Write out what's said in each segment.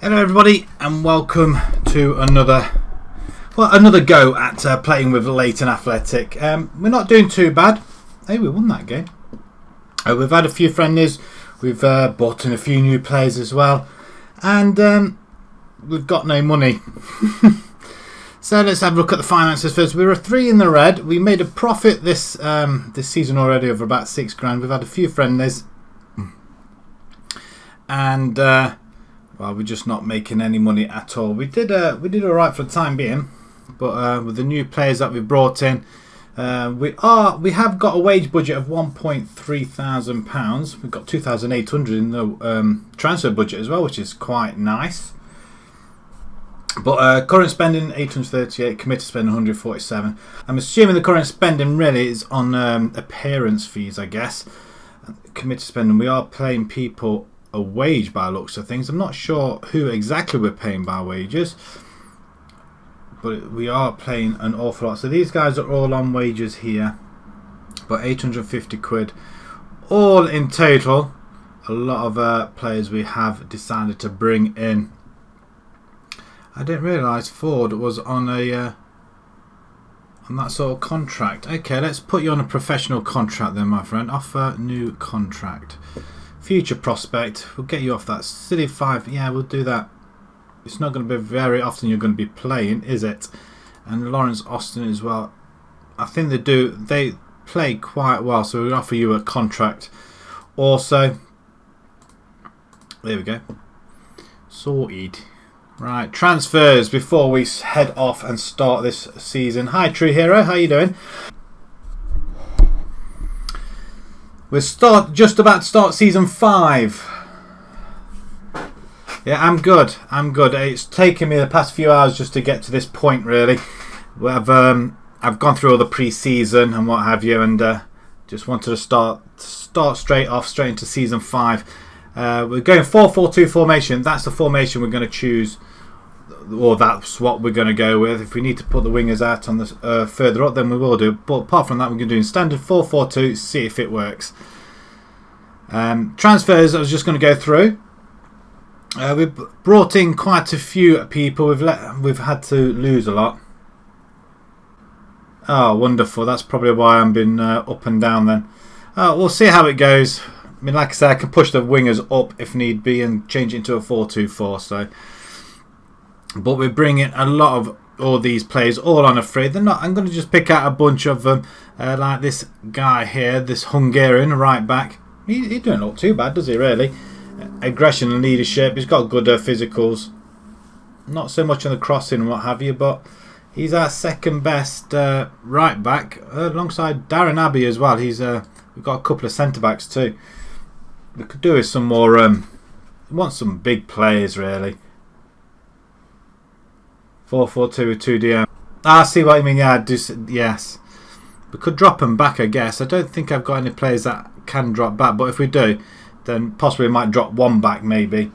Hello everybody and welcome to another go at playing with Leyton Athletic. We're not doing too bad. Hey, we won that game. We've had a few friendlies, we've bought in a few new players as well, and we've got no money. So let's have a look at the finances first. We were 3 in the red. We made a profit this season already of about £6 grand. We've had a few friendlies, and well, we're just not making any money at all. We did all right for the time being, but with the new players that we've brought in, we have got a wage budget of £1,300. We've got 2,800 in the transfer budget as well, which is quite nice. But current spending 838, committed spending 147. I'm assuming the current spending really is on appearance fees, I guess. Committed spending, we are paying people a wage by looks of things. I'm not sure who exactly we're paying by wages, but we are paying an awful lot. So these guys are all on wages here, but 850 quid all in total. A lot of players we have decided to bring in. I didn't realise Ford was on a on that sort of contract. Okay, let's put you on a professional contract then, my friend. Offer new contract. Future prospect. We'll get you off that silly 5. Yeah, we'll do that. It's not going to be very often you're going to be playing, is it? And Lawrence Austin as well. I think they do. They play quite well, so we'll offer you a contract. Also, there we go. Sorted. Right, transfers before we head off and start this season. Hi, True Hero. How you doing? We're just about to start season 5. Yeah, I'm good. It's taken me the past few hours just to get to this point, really. I've gone through all the pre-season and what have you, and just wanted to start straight into season 5. We're going 4-4-2 formation. That's the formation we're going to choose, or that's what we're going to go with. If we need to put the wingers out on the further up, then we will do. But apart from that, we're going to do standard 4-4-2. See if it works. Transfers. I was just going to go through. We've brought in quite a few people. We've had to lose a lot. Oh, wonderful! That's probably why I'm been up and down then. We'll see how it goes. I mean, like I said, I can push the wingers up if need be and change it into a 4-2-4. So, but we're bringing a lot of all these players all on a free. They're not. I'm going to just pick out a bunch of them, like this guy here, this Hungarian right back. He don't look too bad, does he? Really, aggression and leadership. He's got good physicals. Not so much on the crossing and what have you, but he's our second best right back, alongside Darren Abbey as well. We've got a couple of centre backs too. We could do with some more. We want some big players, really. 4-4-2 with 2 DM. I see what you mean. Yeah, yes. We could drop them back, I guess. I don't think I've got any players that can drop back, but if we do, then possibly we might drop one back, maybe.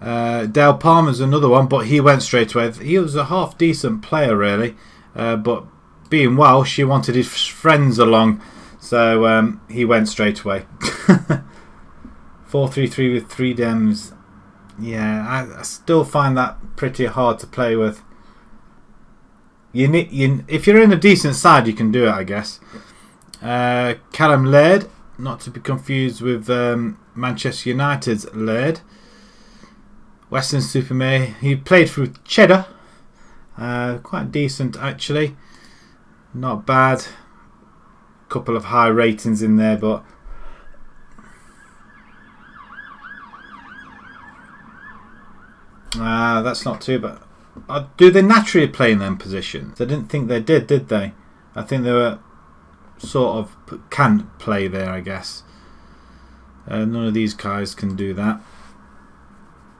Dale Palmer's another one, but he went straight away. He was a half decent player, really, but being Welsh, he wanted his friends along. So he went straight away. 4-3-3 with 3 Dems. Yeah, I still find that pretty hard to play with. If you're in a decent side, you can do it, I guess. Callum Laird, not to be confused with Manchester United's Laird. Western Supermare. He played through Cheddar. Quite decent, actually. Not bad. Couple of high ratings in there, but that's not too bad. Do they naturally play in them positions? I didn't think they did they? I think they were sort of can play there, I guess. None of these guys can do that.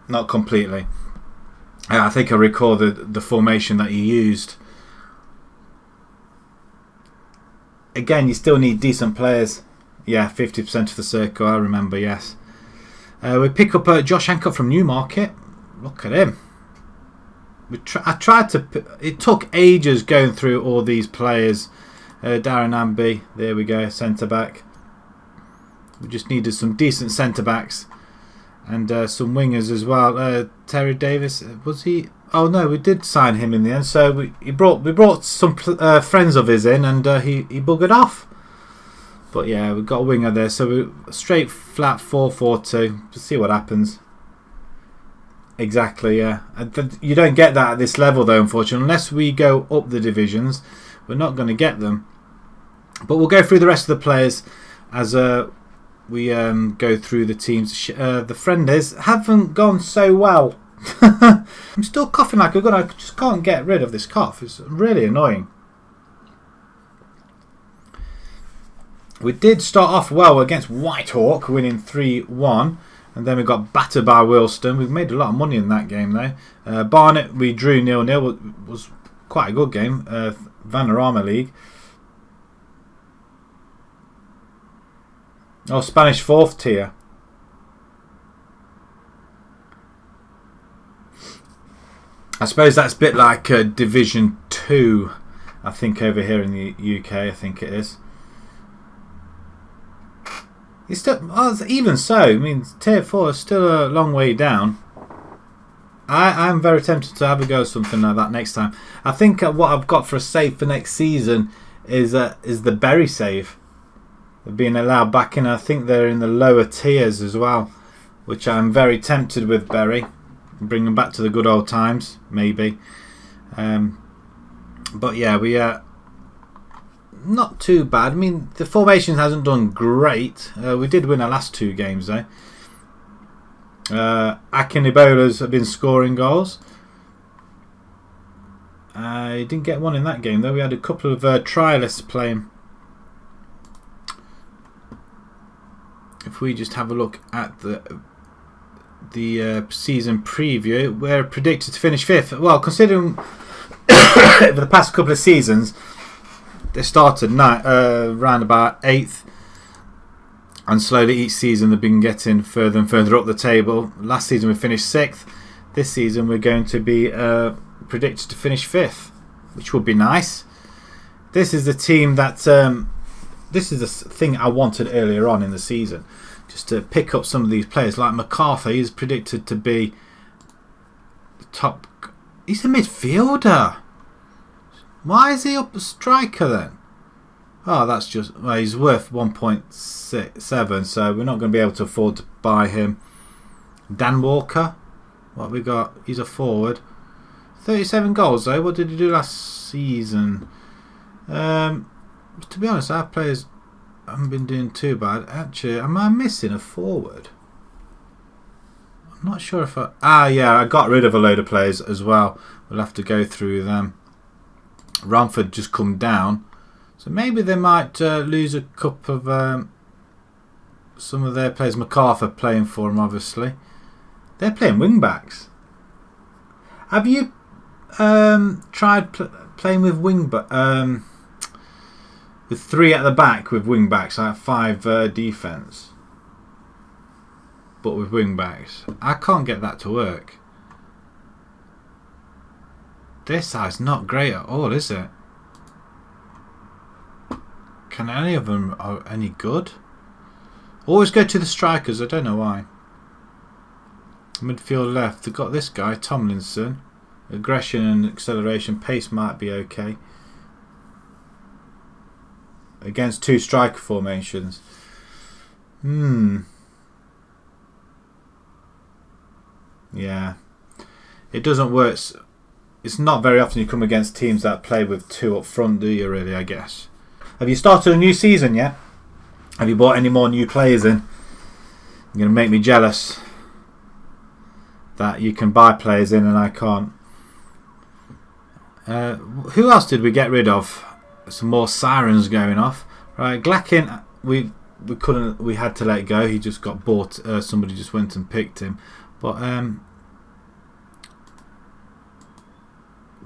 Not completely. I think I recall the formation that you used. Again, you still need decent players. Yeah, 50% of the circle, I remember, yes. We pick up Josh Hancock from Newmarket. Look at him. I tried to... It took ages going through all these players. Darren Amby, there we go, centre-back. We just needed some decent centre-backs. and some wingers as well. Terry Davis, was he? Oh no, we did sign him in the end. So we brought some friends of his in, and he buggered off. But yeah, we've got a winger there, so we straight flat 4-4-2. See what happens. Exactly, yeah. You don't get that at this level though, unfortunately, unless we go up the divisions. We're not going to get them. But we'll go through the rest of the players as we go through the teams. The friendlies haven't gone so well. I'm still coughing like a gun. I just can't get rid of this cough. It's really annoying. We did start off well against Whitehawk, winning 3-1. And then we got battered by Wilston. We've made a lot of money in that game though. Barnet, we drew 0-0. Was quite a good game. Vanarama League. Oh, Spanish 4th tier. I suppose that's a bit like Division 2, I think, over here in the UK, I think it is. It's still, even so, I mean, Tier 4 is still a long way down. I'm very tempted to have a go at something like that next time. I think what I've got for a save for next season is the Berry save. They're being allowed back in. I think they're in the lower tiers as well, which I'm very tempted with Berry. Bring them back to the good old times, maybe. But yeah, we not too bad. I mean, the formation hasn't done great. We did win our last 2 games though. Akinibola's have been scoring goals. I didn't get one in that game though. We had a couple of trialists playing. If we just have a look at the season preview, we're predicted to finish 5th. Well, considering for the past couple of seasons, they started round about 8th, and slowly each season they've been getting further and further up the table. Last season we finished 6th. This season we're going to be predicted to finish 5th, which would be nice. This is the team that this is the thing I wanted earlier on in the season, just to pick up some of these players like MacArthur. He's predicted to be the top. He's a midfielder. Why is he up a striker then? Oh, that's just, well, he's worth 1.7, so we're not going to be able to afford to buy him. Dan Walker, what have we got? He's a forward. 37 goals though. What did he do last season? To be honest, our players haven't been doing too bad. Actually, am I missing a forward? I'm not sure if yeah, I got rid of a load of players as well. We'll have to go through them. Radford just come down, so maybe they might lose a couple of some of their players. MacArthur playing for them, obviously. They're playing wing backs. Have you tried playing with with 3 at the back with wing backs, like 5 defence, but with wing backs? I can't get that to work. This side's not great at all, is it? Can any of them are any good? Always go to the strikers. I don't know why. Midfield left. They've got this guy, Tomlinson. Aggression and acceleration. Pace might be okay. Against 2 striker formations. Yeah. It doesn't work. It's not very often you come against teams that play with 2 up front, do you, really, I guess? Have you started a new season yet? Have you bought any more new players in? You're going to make me jealous that you can buy players in and I can't. Who else did we get rid of? Some more sirens going off. Right, Glackin, we had to let go. He just got bought. Somebody just went and picked him. But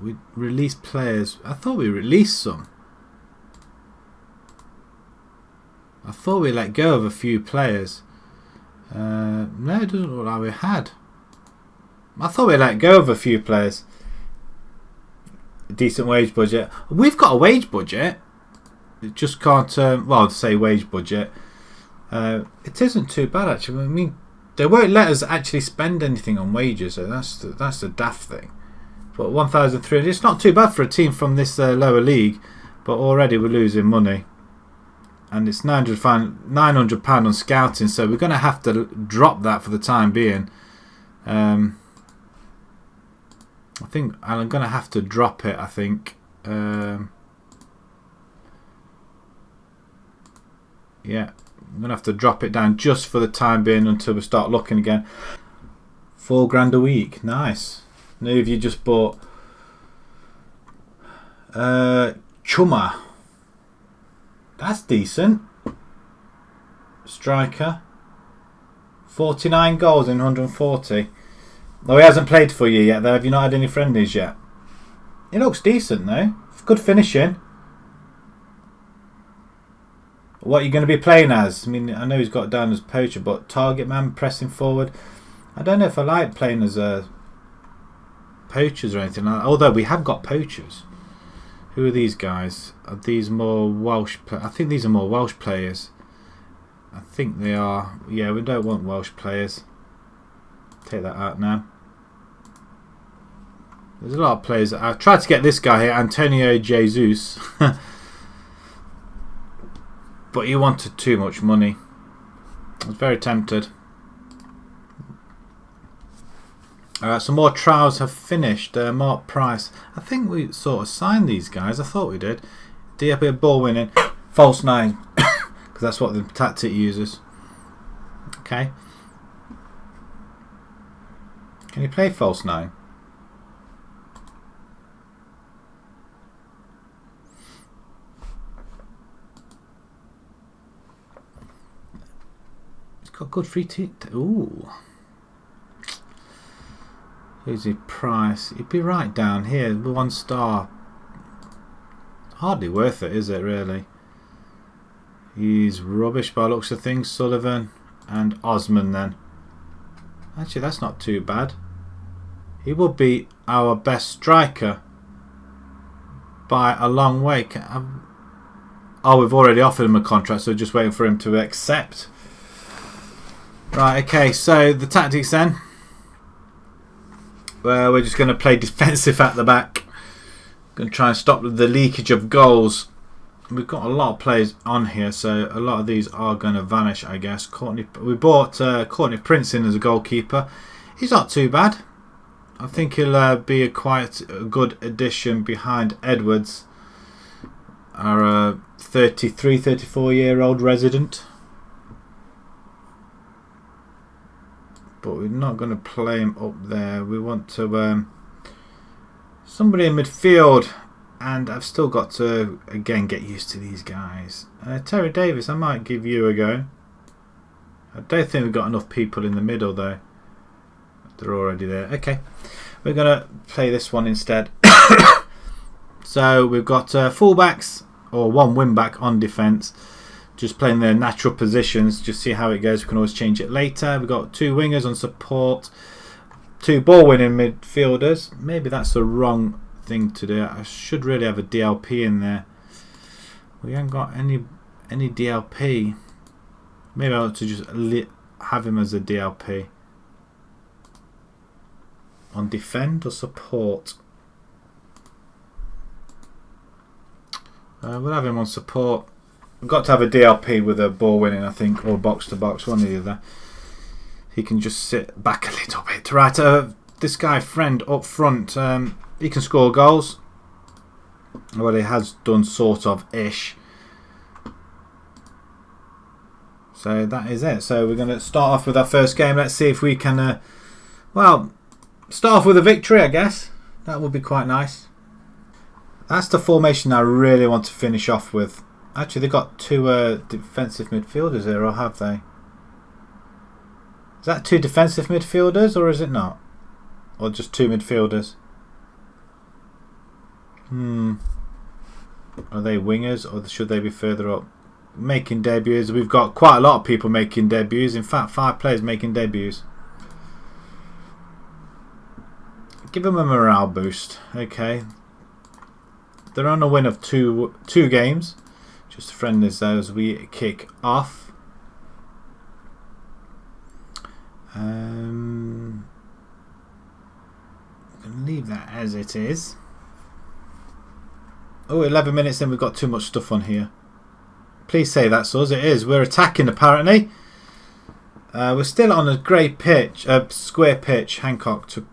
we released players. I thought we released some. I thought we let go of a few players. No, it doesn't look like we had. I thought we let go of a few players. A decent wage budget. We've got a wage budget. It just can't. Well, to say wage budget, it isn't too bad actually. I mean, They won't let us actually spend anything on wages, so that's the daft thing. But 1,300, it's not too bad for a team from this lower league, but already we're losing money. And it's £900 on scouting, so we're going to have to drop that for the time being. I think I'm going to have to drop it, I think. Yeah, I'm going to have to drop it down just for the time being until we start looking again. £4 a week, nice. Now if you just bought Chuma, that's decent. Striker, 49 goals in 140. Though he hasn't played for you yet though. Have you not had any friendlies yet? He looks decent though. Good finishing. What are you going to be playing as? I mean, I know he's got down as poacher, but target man, pressing forward. I don't know if I like playing as poachers or anything like that. Although we have got poachers. Who are these guys? Are these more Welsh? I think these are more Welsh players. I think they are. Yeah, we don't want Welsh players. Take that out now. There's a lot of players. I've tried to get this guy here, Antonio Jesus. But he wanted too much money. I was very tempted. Some more trials have finished. Mark Price. I think we sort of signed these guys. I thought we did. DFB ball winning. False 9. Because that's what the tactic uses. Okay. Can you play false 9? It's got good free ooh. Who's his price? He'd be right down here, 1 star. Hardly worth it, is it really? He's rubbish by looks of things. Sullivan and Osman then. Actually, that's not too bad. He would be our best striker by a long way. Oh, we've already offered him a contract, so just waiting for him to accept. Right, okay, so the tactics then. We're just going to play defensive at the back. Going to try and stop the leakage of goals. We've got a lot of players on here, so a lot of these are going to vanish, I guess. We bought Courtney Prince in as a goalkeeper. He's not too bad. I think he'll be quite a good addition behind Edwards, our 33, 34-year-old resident. But we're not going to play him up there. We want to somebody in midfield, and I've still got to again get used to these guys. Terry Davis, I might give you a go. I don't think we've got enough people in the middle though. They're already there. Okay, we're going to play this one instead. So we've got fullbacks or 1 wing back on defence. Just playing their natural positions, just see how it goes. We can always change it later. We've got 2 wingers on support, 2 ball winning midfielders. Maybe that's the wrong thing to do. I should really have a DLP in there. We haven't got any DLP. Maybe I ought to just have him as a DLP. On defend or support? We'll have him on support. We've got to have a DLP with a ball winning, I think, or box to box, one or the other. He can just sit back a little bit. Right, this guy, Friend, up front, he can score goals. Well, he has done sort of ish. So that is it. So we're going to start off with our first game. Let's see if we can, well, start off with a victory, I guess. That would be quite nice. That's the formation I really want to finish off with. Actually, they've got 2 defensive midfielders here, or have they? Is that 2 defensive midfielders, or is it not? Or just 2 midfielders? Are they wingers, or should they be further up? Making debuts. We've got quite a lot of people making debuts. In fact, 5 players making debuts. Give them a morale boost. Okay. They're on a win of two games. Just a friendly as we kick off. I'm going to leave that as it is. Oh, 11 minutes in, we've got too much stuff on here. Please say that's us. It is. We're attacking apparently. We're still on a grey pitch, a square pitch. Hancock took.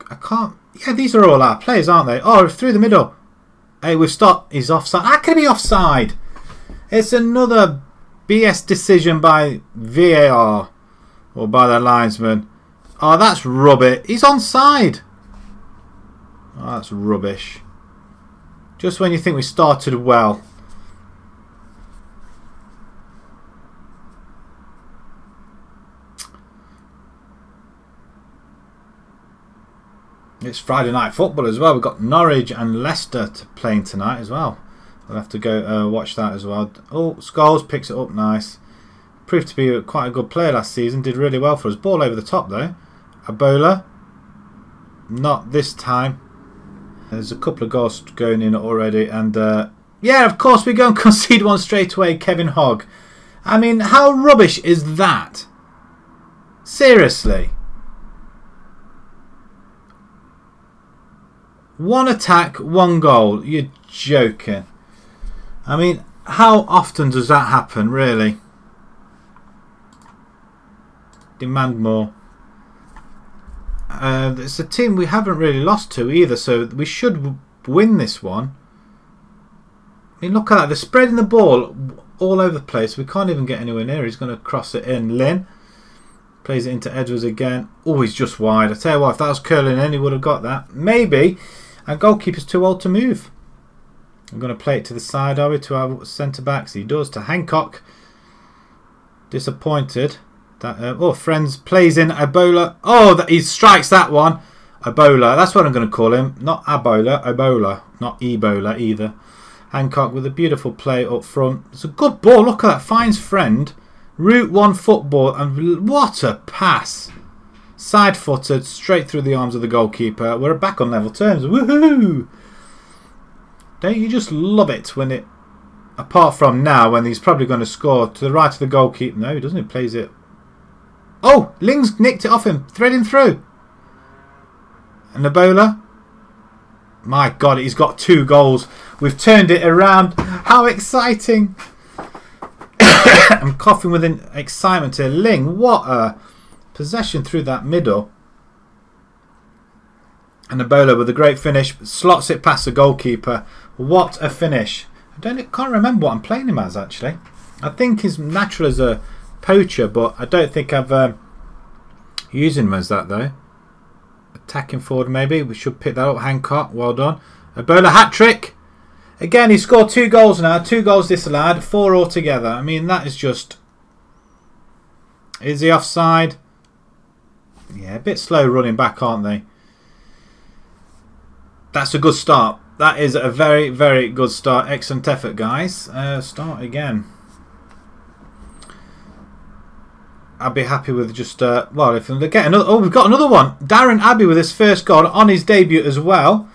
I can't. Yeah, these are all our players, aren't they? Oh, through the middle. Hey, we've stopped. He's offside. How can he be offside? It's another BS decision by VAR or by the linesman. Oh, that's rubbish. He's onside. Oh, that's rubbish. Just when you think we started well. It's Friday night football as well. We've got Norwich and Leicester playing tonight as well. We'll have to go watch that as well. Oh, Scholes picks it up nice. Proved to be quite a good player last season. Did really well for us. Ball over the top though. Ebola. Not this time. There's a couple of goals going in already. And yeah, of course we go and concede one straight away. Kevin Hogg. I mean, how rubbish is that? Seriously. One attack, one goal. You're joking. I mean, how often does that happen, really? Demand more. It's a team we haven't really lost to either, so we should win this one. I mean, look at that. They're spreading the ball all over the place. We can't even get anywhere near. He's going to cross it in. Lynn plays it into Edwards again. Oh, he's just wide. I tell you what, if that was curling in, he would have got that. Maybe. Our goalkeeper's too old to move. I'm going to play it to the side, are we? To our centre-backs. He does. To Hancock. Disappointed. That oh, Friends plays in Ebola. Oh, he strikes that one. Ebola. That's what I'm going to call him. Not Ebola. Ebola. Not Ebola either. Hancock with a beautiful play up front. It's a good ball. Look at that. Finds Friend. Route one football. And what a pass. Side-footed, straight through the arms of the goalkeeper. We're back on level terms. Woohoo! Don't you just love it when it... Apart from now, when he's probably going to score to the right of the goalkeeper. No, he doesn't. He plays it... Oh! Ling's nicked it off him. Threading through. And Ebola. My God, he's got 2 goals. We've turned it around. How exciting! I'm coughing with excitement here. Ling, what a... possession through that middle. And Ebola with a great finish. Slots it past the goalkeeper. What a finish. Can't remember what I'm playing him as actually. I think he's natural as a poacher, but I don't think I've used him as that though. Attacking forward maybe. We should pick that up. Hancock, well done. Ebola hat-trick. Again, he scored 2 goals now. 2 goals disallowed. 4 altogether. I mean, that is just... Is he offside? Yeah, a bit slow running back, aren't they? That's a good start. That is a very, very good start. Excellent effort, guys. Start again. I'd be happy with just... well, if they get another... Oh, we've got another one. Darren Abbey with his first goal on his debut as well.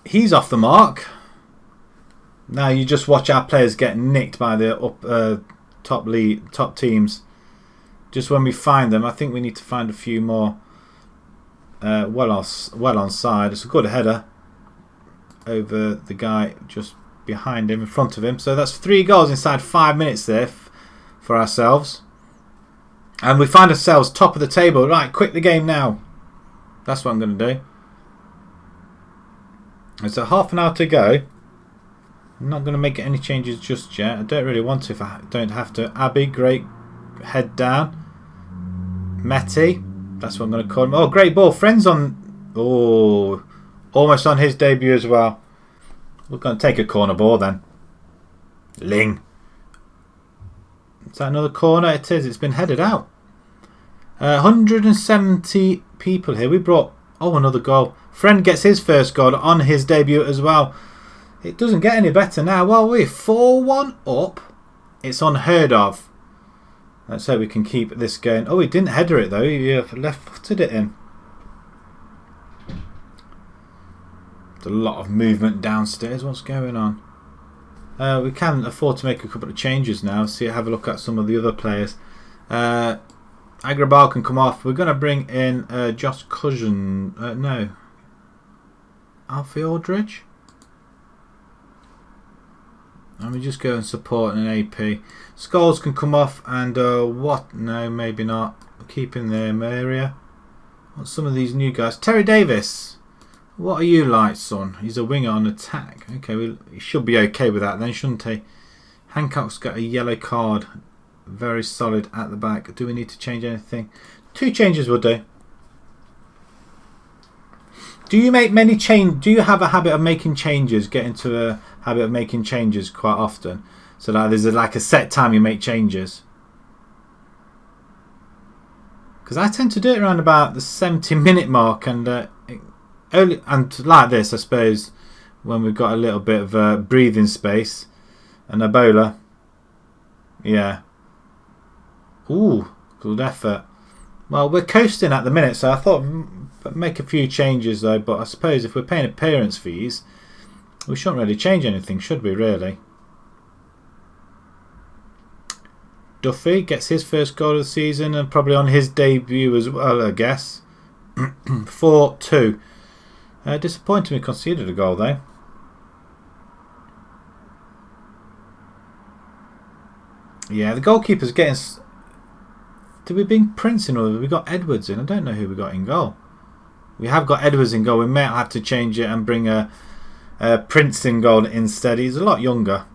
He's off the mark. Now you just watch our players get nicked by the top teams. Just when we find them, I think we need to find a few more well on side. It's a good header over the guy just behind him, in front of him. So that's 3 goals inside 5 minutes there for ourselves. And we find ourselves top of the table. Right, quit the game now. That's what I'm going to do. There's a half an hour to go. I'm not going to make any changes just yet. I don't really want to if I don't have to. Abbey, great head down. Metty, that's what I'm going to call him. Oh, great ball. Friends on... Oh, almost on his debut as well. We're going to take a corner ball then. Ling. Is that another corner? It is. It's been headed out. 170 people here. We brought... Oh, another goal. Friend gets his first goal on his debut as well. It doesn't get any better now. Well, we're 4-1 up. It's unheard of. Let's hope we can keep this going. Oh, he didn't header it though. He left-footed it in. There's a lot of movement downstairs. What's going on? We can afford to make a couple of changes now. See, have a look at some of the other players. Agrabah can come off. We're going to bring in Josh Cousin. No. Alfie Aldridge. Let me just go and support an AP. Scholes can come off and what? No, maybe not. Keep in the area. What's some of these new guys? Terry Davis. What are you like, son? He's a winger on attack. Okay, he should be okay with that then, shouldn't he? Hancock's got a yellow card. Very solid at the back. Do we need to change anything? 2 changes will do. Do you make many change? Do you have a habit of making changes? Get into a habit of making changes quite often, so that there's like a set time you make changes. Because I tend to do it around about the 70-minute mark, and only and like this, I suppose, when we've got a little bit of breathing space. And Ebola, yeah. Ooh, good effort. Well, we're coasting at the minute, so I thought make a few changes though. But I suppose if we're paying appearance fees, we shouldn't really change anything, should we? Really? Duffy gets his first goal of the season and probably on his debut as well, I guess. 4-2. Disappointing we conceded a goal though. Yeah, the goalkeeper's getting. Did we bring Prince in or have we got Edwards in? I don't know who we got in goal. We have got Edwards in goal. We may have to change it and bring a Prince in goal instead. He's a lot younger.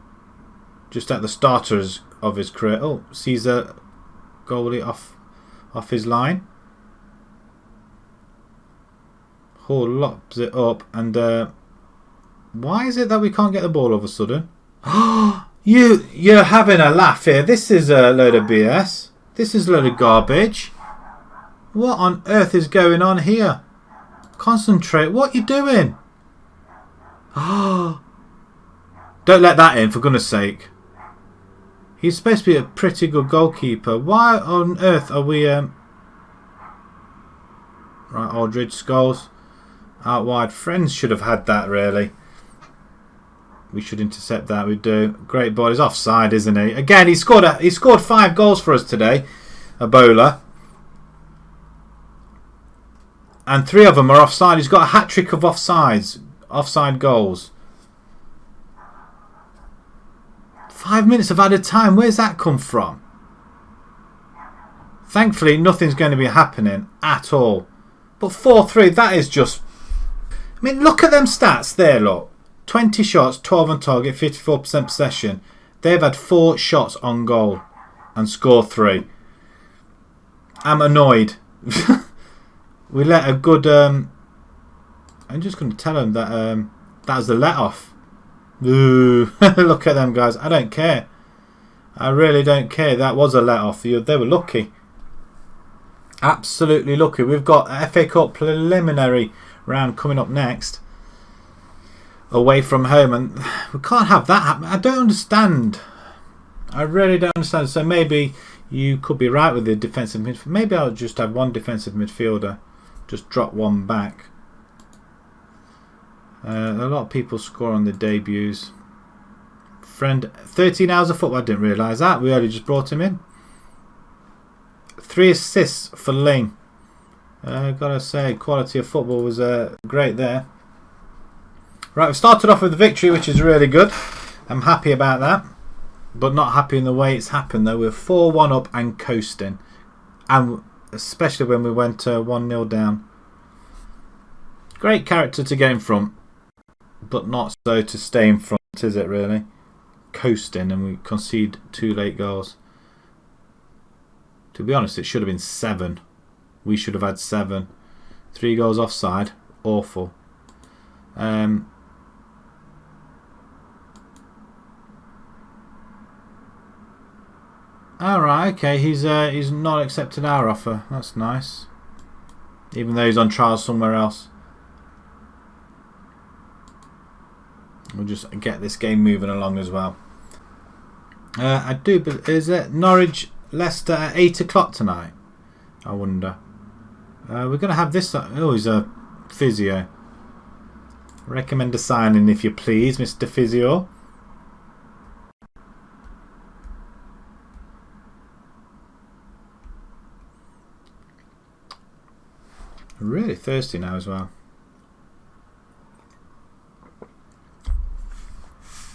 Just at the starters of his career. Oh, Caesar goalie off his line. Hall lops it up and why is it that we can't get the ball all of a sudden? You're having a laugh here. This is a load of BS. This is a load of garbage. What on earth is going on here? Concentrate. What are you doing? Don't let that in, for goodness sake. He's supposed to be a pretty good goalkeeper. Why on earth are we... Right, Aldridge, Scholes. Out wide. Friends should have had that, really. We should intercept that. We do. Great ball. He's offside, isn't he? Again, he scored 5 goals for us today. Ebola. And 3 of them are offside. He's got a hat-trick of offside goals. 5 minutes of added time. Where's that come from? Thankfully, nothing's going to be happening at all. But 4-3, that is just... I mean, look at them stats there, look. 20 shots, 12 on target, 54% possession. They've had 4 shots on goal and scored 3. I'm annoyed. We let a good... I'm just going to tell them that that was the let-off. Ooh, look at them guys. I don't care. I really don't care. That was a let-off. They were lucky. Absolutely lucky. We've got a FA Cup preliminary round coming up next. Away from home. And we can't have that happen. I don't understand. I really don't understand. So maybe you could be right with the defensive midfield. Maybe I'll just have one defensive midfielder. Just drop one back. A lot of people score on the debuts. Friend, 13 hours of football. I didn't realise that. We only just brought him in. 3 assists for Leyton. Gotta say, quality of football was great there. Right, we started off with a victory, which is really good. I'm happy about that. But not happy in the way it's happened, though. We're 4-1 up and coasting. And especially when we went 1-0 down. Great character to get in front. But not so to stay in front, is it really? Coasting, and we concede 2 late goals. To be honest, it should have been 7. We should have had 7. 3 goals offside. Awful. Alright, okay. He's not accepted our offer. That's nice. Even though he's on trial somewhere else. We'll just get this game moving along as well. I do, but is it Norwich Leicester at 8 o'clock tonight? I wonder. We're going to have this. Oh, he's a physio. Recommend a signing if you please, Mr. Physio. I'm really thirsty now as well.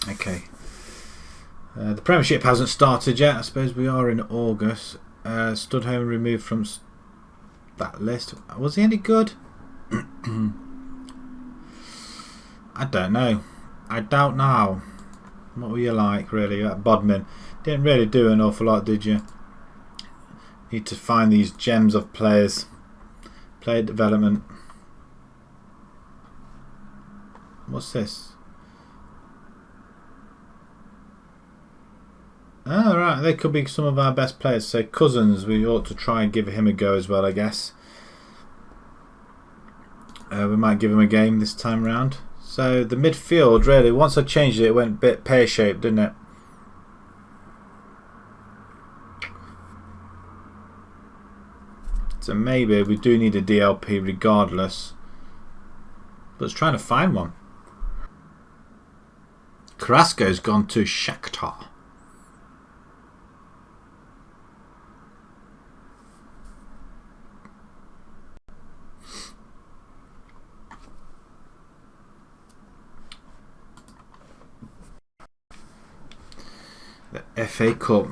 Okay. The Premiership hasn't started yet. I suppose we are in August. Stood home removed from that list. Was he any good? I don't know. I don't know. What were you like, really, at Bodmin? Didn't really do an awful lot, did you? Need to find these gems of players. Player development. What's this? Oh, right. They could be some of our best players. So Cousins, we ought to try and give him a go as well, I guess. We might give him a game this time round. So the midfield, really, once I changed it, it went a bit pear-shaped, didn't it? So maybe we do need a DLP regardless. But let's try to find one. Carrasco's gone to Shakhtar. The FA Cup.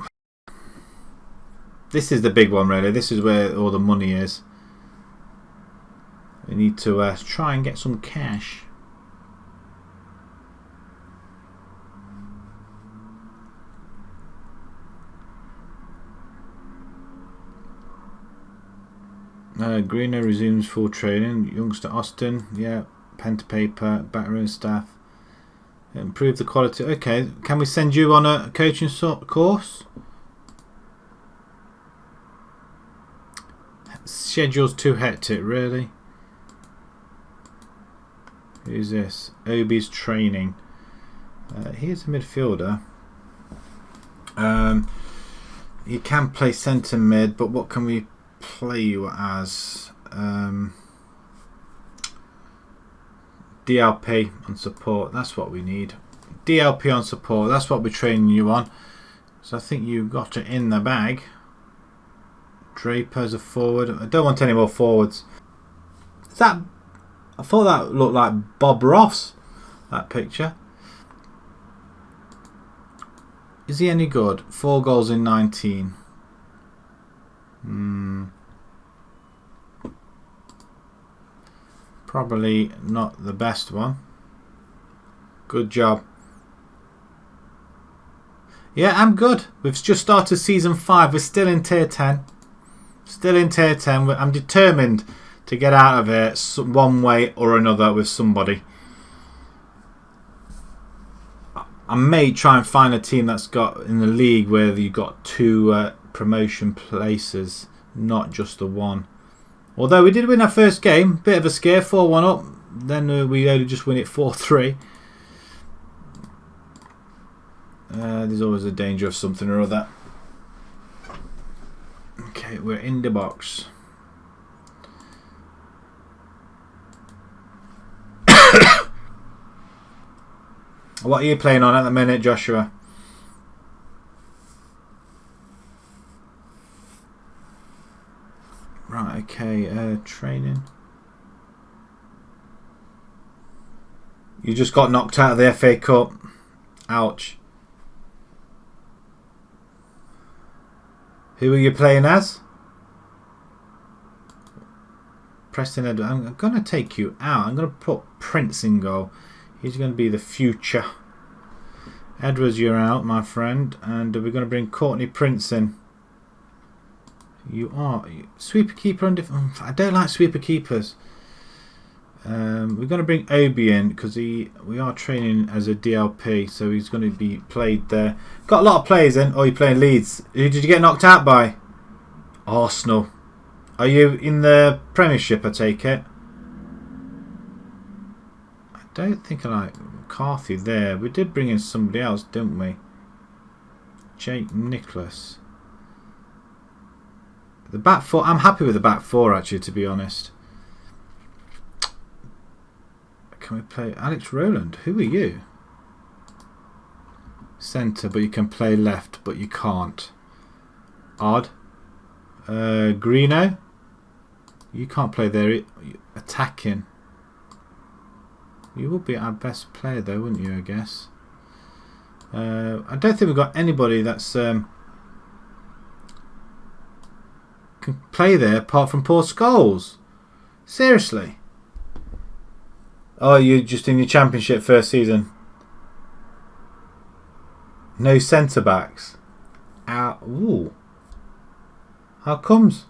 This is the big one, really. This is where all the money is. We need to try and get some cash. Greeno resumes full training. Youngster Austin, yeah. Pen to paper, backroom staff. Improve the quality. Okay, can we send you on a coaching course? Schedule's too hectic, really. Who's this? Obi's training. Here's a midfielder. You can play centre mid, but what can we play you as? DLP on support. That's what we need. DLP on support. That's what we're training you on. So I think you've got it in the bag. Draper's a forward. I don't want any more forwards. Is that? I thought that looked like Bob Ross. That picture. Is he any good? 4 goals in 19. Probably not the best one. Good job. Yeah, I'm good. We've just started season 5. We're still in tier 10. Still in tier 10. I'm determined to get out of it one way or another with somebody. I may try and find a team that's got in the league where you've got 2 promotion places, not just the one. Although we did win our first game, bit of a scare, 4-1 up. Then we only just win it 4-3. There's always a danger of something or other. Okay, we're in the box. What are you playing on at the minute, Joshua? Right, okay, training. You just got knocked out of the FA Cup. Ouch. Who are you playing as? Preston Edwards. I'm going to take you out. I'm going to put Prince in goal. He's going to be the future. Edwards, you're out, my friend. And we're going to bring Courtney Prince in. You are. Sweeper keeper. I don't like sweeper keepers. We're going to bring Obi in because we are training as a DLP. So he's going to be played there. Got a lot of players in. Oh, you're playing Leeds. Who did you get knocked out by? Arsenal. Are you in the Premiership, I take it? I don't think I like McCarthy there. We did bring in somebody else, didn't we? Jake Nicholas. The back 4. I'm happy with the back 4, actually, to be honest. Can we play Alex Rowland? Who are you? Centre, but you can play left, but you can't. Odd. Greeno. You can't play there. Attacking. You would be our best player though, wouldn't you, I guess? I don't think we've got anybody that's can play there apart from Paul Scholes. Seriously? Oh, you're just in your championship first season. No centre backs. Ooh. How comes?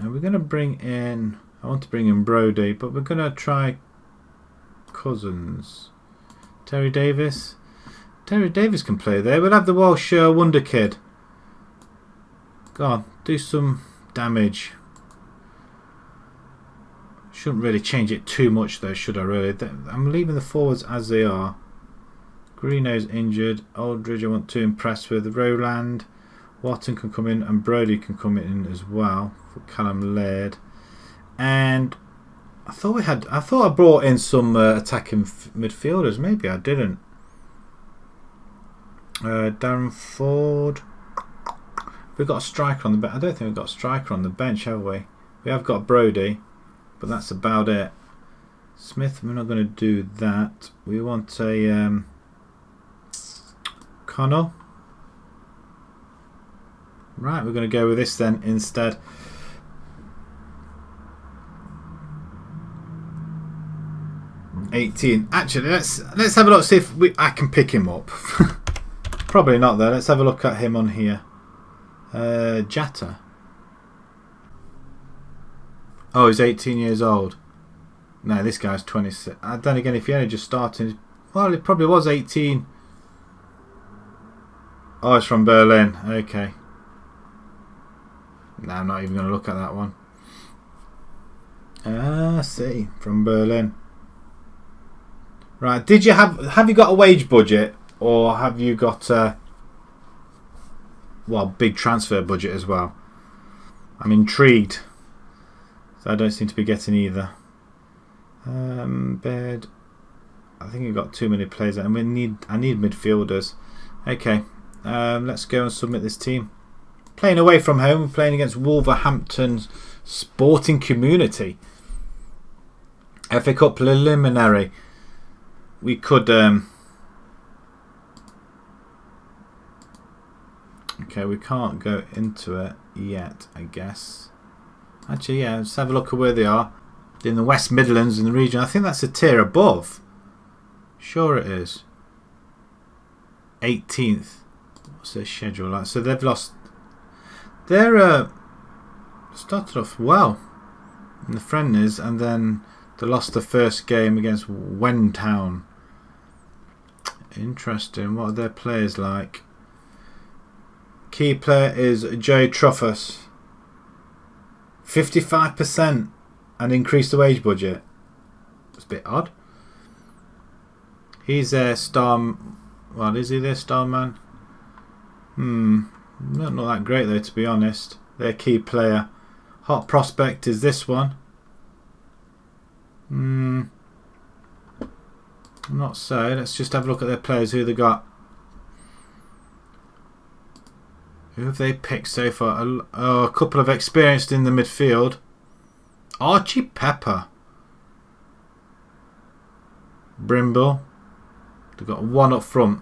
We're going to bring in... I want to bring in Brody, but we're going to try Cousins. Terry Davis. Terry Davis can play there. We'll have the Welsh Wonder Kid. Go on, do some damage. Shouldn't really change it too much though, should I really? I'm leaving the forwards as they are. Greeno's injured. Aldridge I want to impress with. Rowland. Watton can come in and Brody can come in as well for Callum Laird. And I thought I brought in some attacking midfielders. Maybe I didn't. Darren Ford. We've got a striker on the bench. I don't think we've got a striker on the bench, have we? We have got Brody, but that's about it. Smith, we're not going to do that. We want a Connell. Right, we're going to go with this then instead. $18. Actually, let's have a look. See if I can pick him up. Probably not though. Let's have a look at him on here. Jatta. Oh, he's 18 years old. No, this guy's 26. Then again, if he only just started, well, it probably was 18. Oh, it's from Berlin. Okay. No, I'm not even going to look at that one. See, from Berlin. Right, did you have you got a wage budget, or have you got big transfer budget as well? I'm intrigued. So I don't seem to be getting either. Bed. I think you've got too many players, and I need midfielders. Okay, let's go and submit this team. Playing away from home, playing against Wolverhampton Sporting Community. FA Cup preliminary. We could. Okay, we can't go into it yet, I guess. Actually, yeah, let's have a look at where they are. In the West Midlands in the region. I think that's a tier above. Sure it is. 18th. What's their schedule like? So they've lost. They're started off well in the friendlies, and then they lost the first game against Wentown. Interesting. What are their players like? Key player is Joe Truffus. 55% and increased the wage budget. It's a bit odd. He's their star. Well, is he their star man? Not that great though, to be honest. Their key player. Hot prospect is this one. Not so. Let's just have a look at their players. Who they got? Who have they picked so far? A couple of experienced in the midfield. Archie Pepper. Brimble. They've got one up front.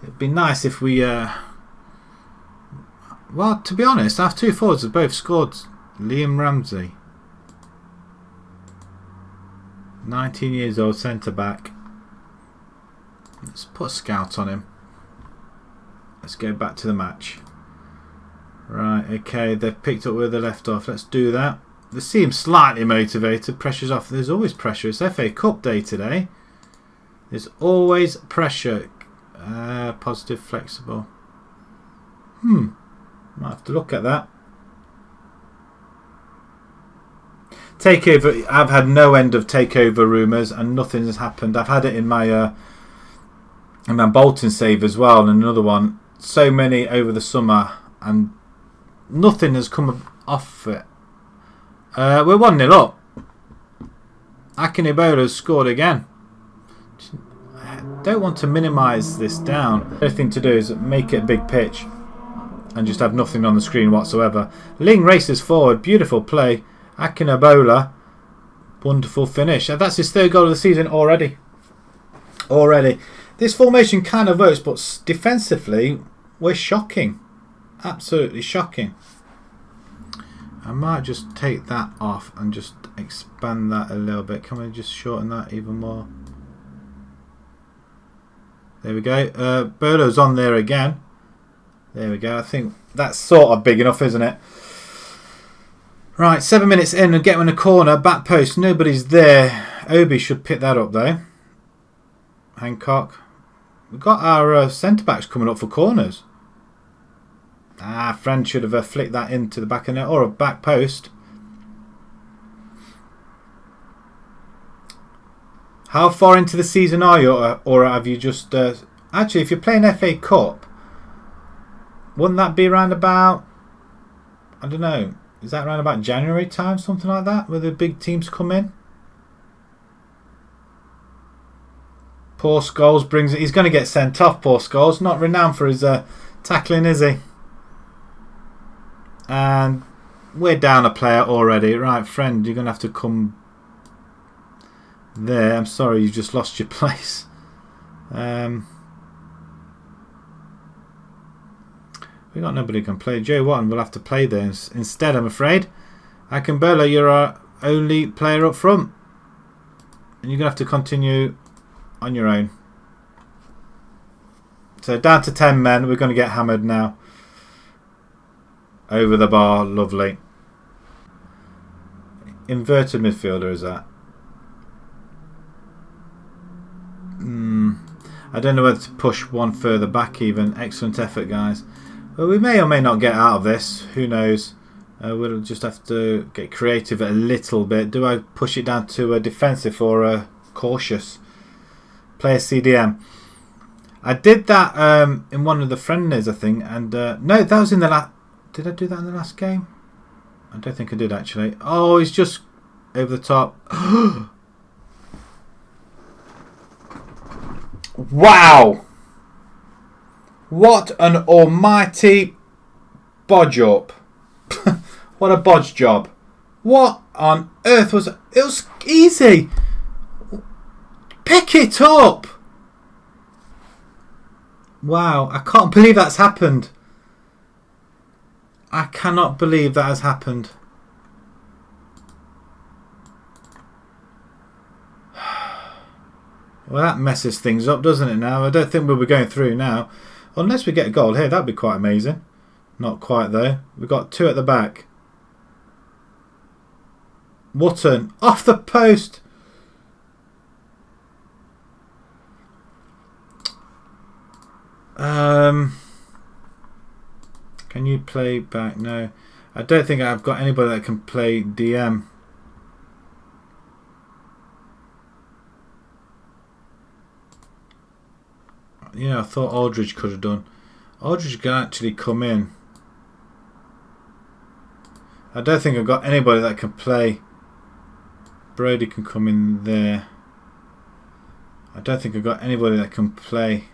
It'd be nice if we... well, to be honest, our two forwards have both scored. Liam Ramsey. 19 years old, centre back. Let's put a scout on him. Let's go back to the match. Right, okay, they've picked up where they left off. Let's do that. They seem slightly motivated. Pressure's off. There's always pressure. It's FA Cup day today. There's always pressure. Positive, flexible. Might have to look at that. Takeover. I've had no end of takeover rumours, and nothing has happened. I've had it in my Bolton save as well, and another one. So many over the summer, and nothing has come off it. We're 1-0 up. Akinibola's scored again. don't want to minimise this down. The only thing to do is make it a big pitch and just have nothing on the screen whatsoever. Ling races forward. Beautiful play. Akinabola. Wonderful finish. And that's his 3rd goal of the season already. This formation kind of works, but defensively, we're shocking. Absolutely shocking. I might just take that off and just expand that a little bit. Can we just shorten that even more? There we go. Bolo's on there again. There we go. I think that's sort of big enough, isn't it? Right, 7 minutes in and getting in a corner. Back post. Nobody's there. Obi should pick that up though. Hancock. We've got our centre-backs coming up for corners. Friend should have flicked that into the back of the net or a back post. How far into the season are you, or have you just... actually, if you're playing FA Cup, wouldn't that be around about... I don't know. Is that around about January time, something like that, where the big teams come in? Poor Scholes brings it. He's going to get sent off, poor Scholes. Not renowned for his tackling, is he? And we're down a player already. Right, friend, you're going to have to come there. I'm sorry, you just lost your place. We got nobody who can play. Joe Watton will have to play there instead, I'm afraid. Akimbola, you're our only player up front. And you're going to have to continue on your own. So down to 10 men. We're going to get hammered now. Over the bar. Lovely. Inverted midfielder is that? I don't know whether to push one further back even. Excellent effort, guys. Well, we may or may not get out of this. Who knows? We'll just have to get creative a little bit. Do I push it down to a defensive or a cautious? Play a CDM. I did that in one of the friendlies, I think. And no, that was in the last... Did I do that in the last game? I don't think I did, actually. Oh, he's just over the top. Wow! What an almighty bodge up. What a bodge job. What on earth was it? It was easy. Pick it up. Wow, I can't believe that's happened. I cannot believe that has happened. Well, that messes things up, doesn't it now? I don't think we'll be going through now. Unless we get a goal here, that'd be quite amazing. Not quite, though. We've got 2 at the back. Wotton, off the post. Can you play back? No. I don't think I've got anybody that can play DM. You know, I thought Aldridge could have done. Aldridge can actually come in. I don't think I've got anybody that can play. Brody can come in there. I don't think I've got anybody that can play.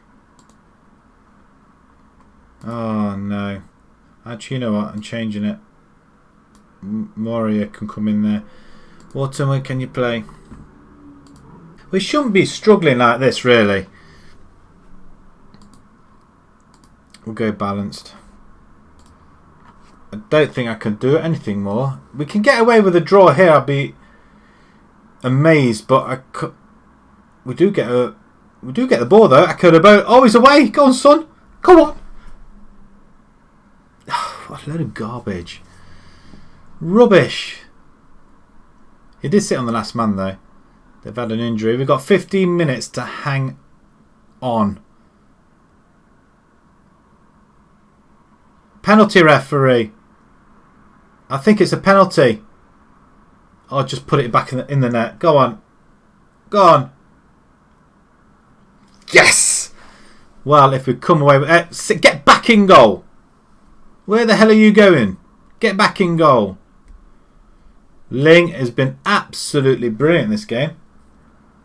Oh no. Actually, you know what? I'm changing it. Moria can come in there. Waterman, can you play? We shouldn't be struggling like this, really. We'll go balanced. I don't think I can do anything more. We can get away with a draw here. I'd be amazed, but we do get the ball though. I could have both. Oh, he's away. Go on, son. Come on. What a load of garbage. Rubbish. He did sit on the last man though. They've had an injury. We've got 15 minutes to hang on. Penalty, referee. I think it's a penalty. I'll just put it back in the net. Go on. Go on. Yes! Well, if we come away with... get back in goal. Where the hell are you going? Get back in goal. Ling has been absolutely brilliant this game.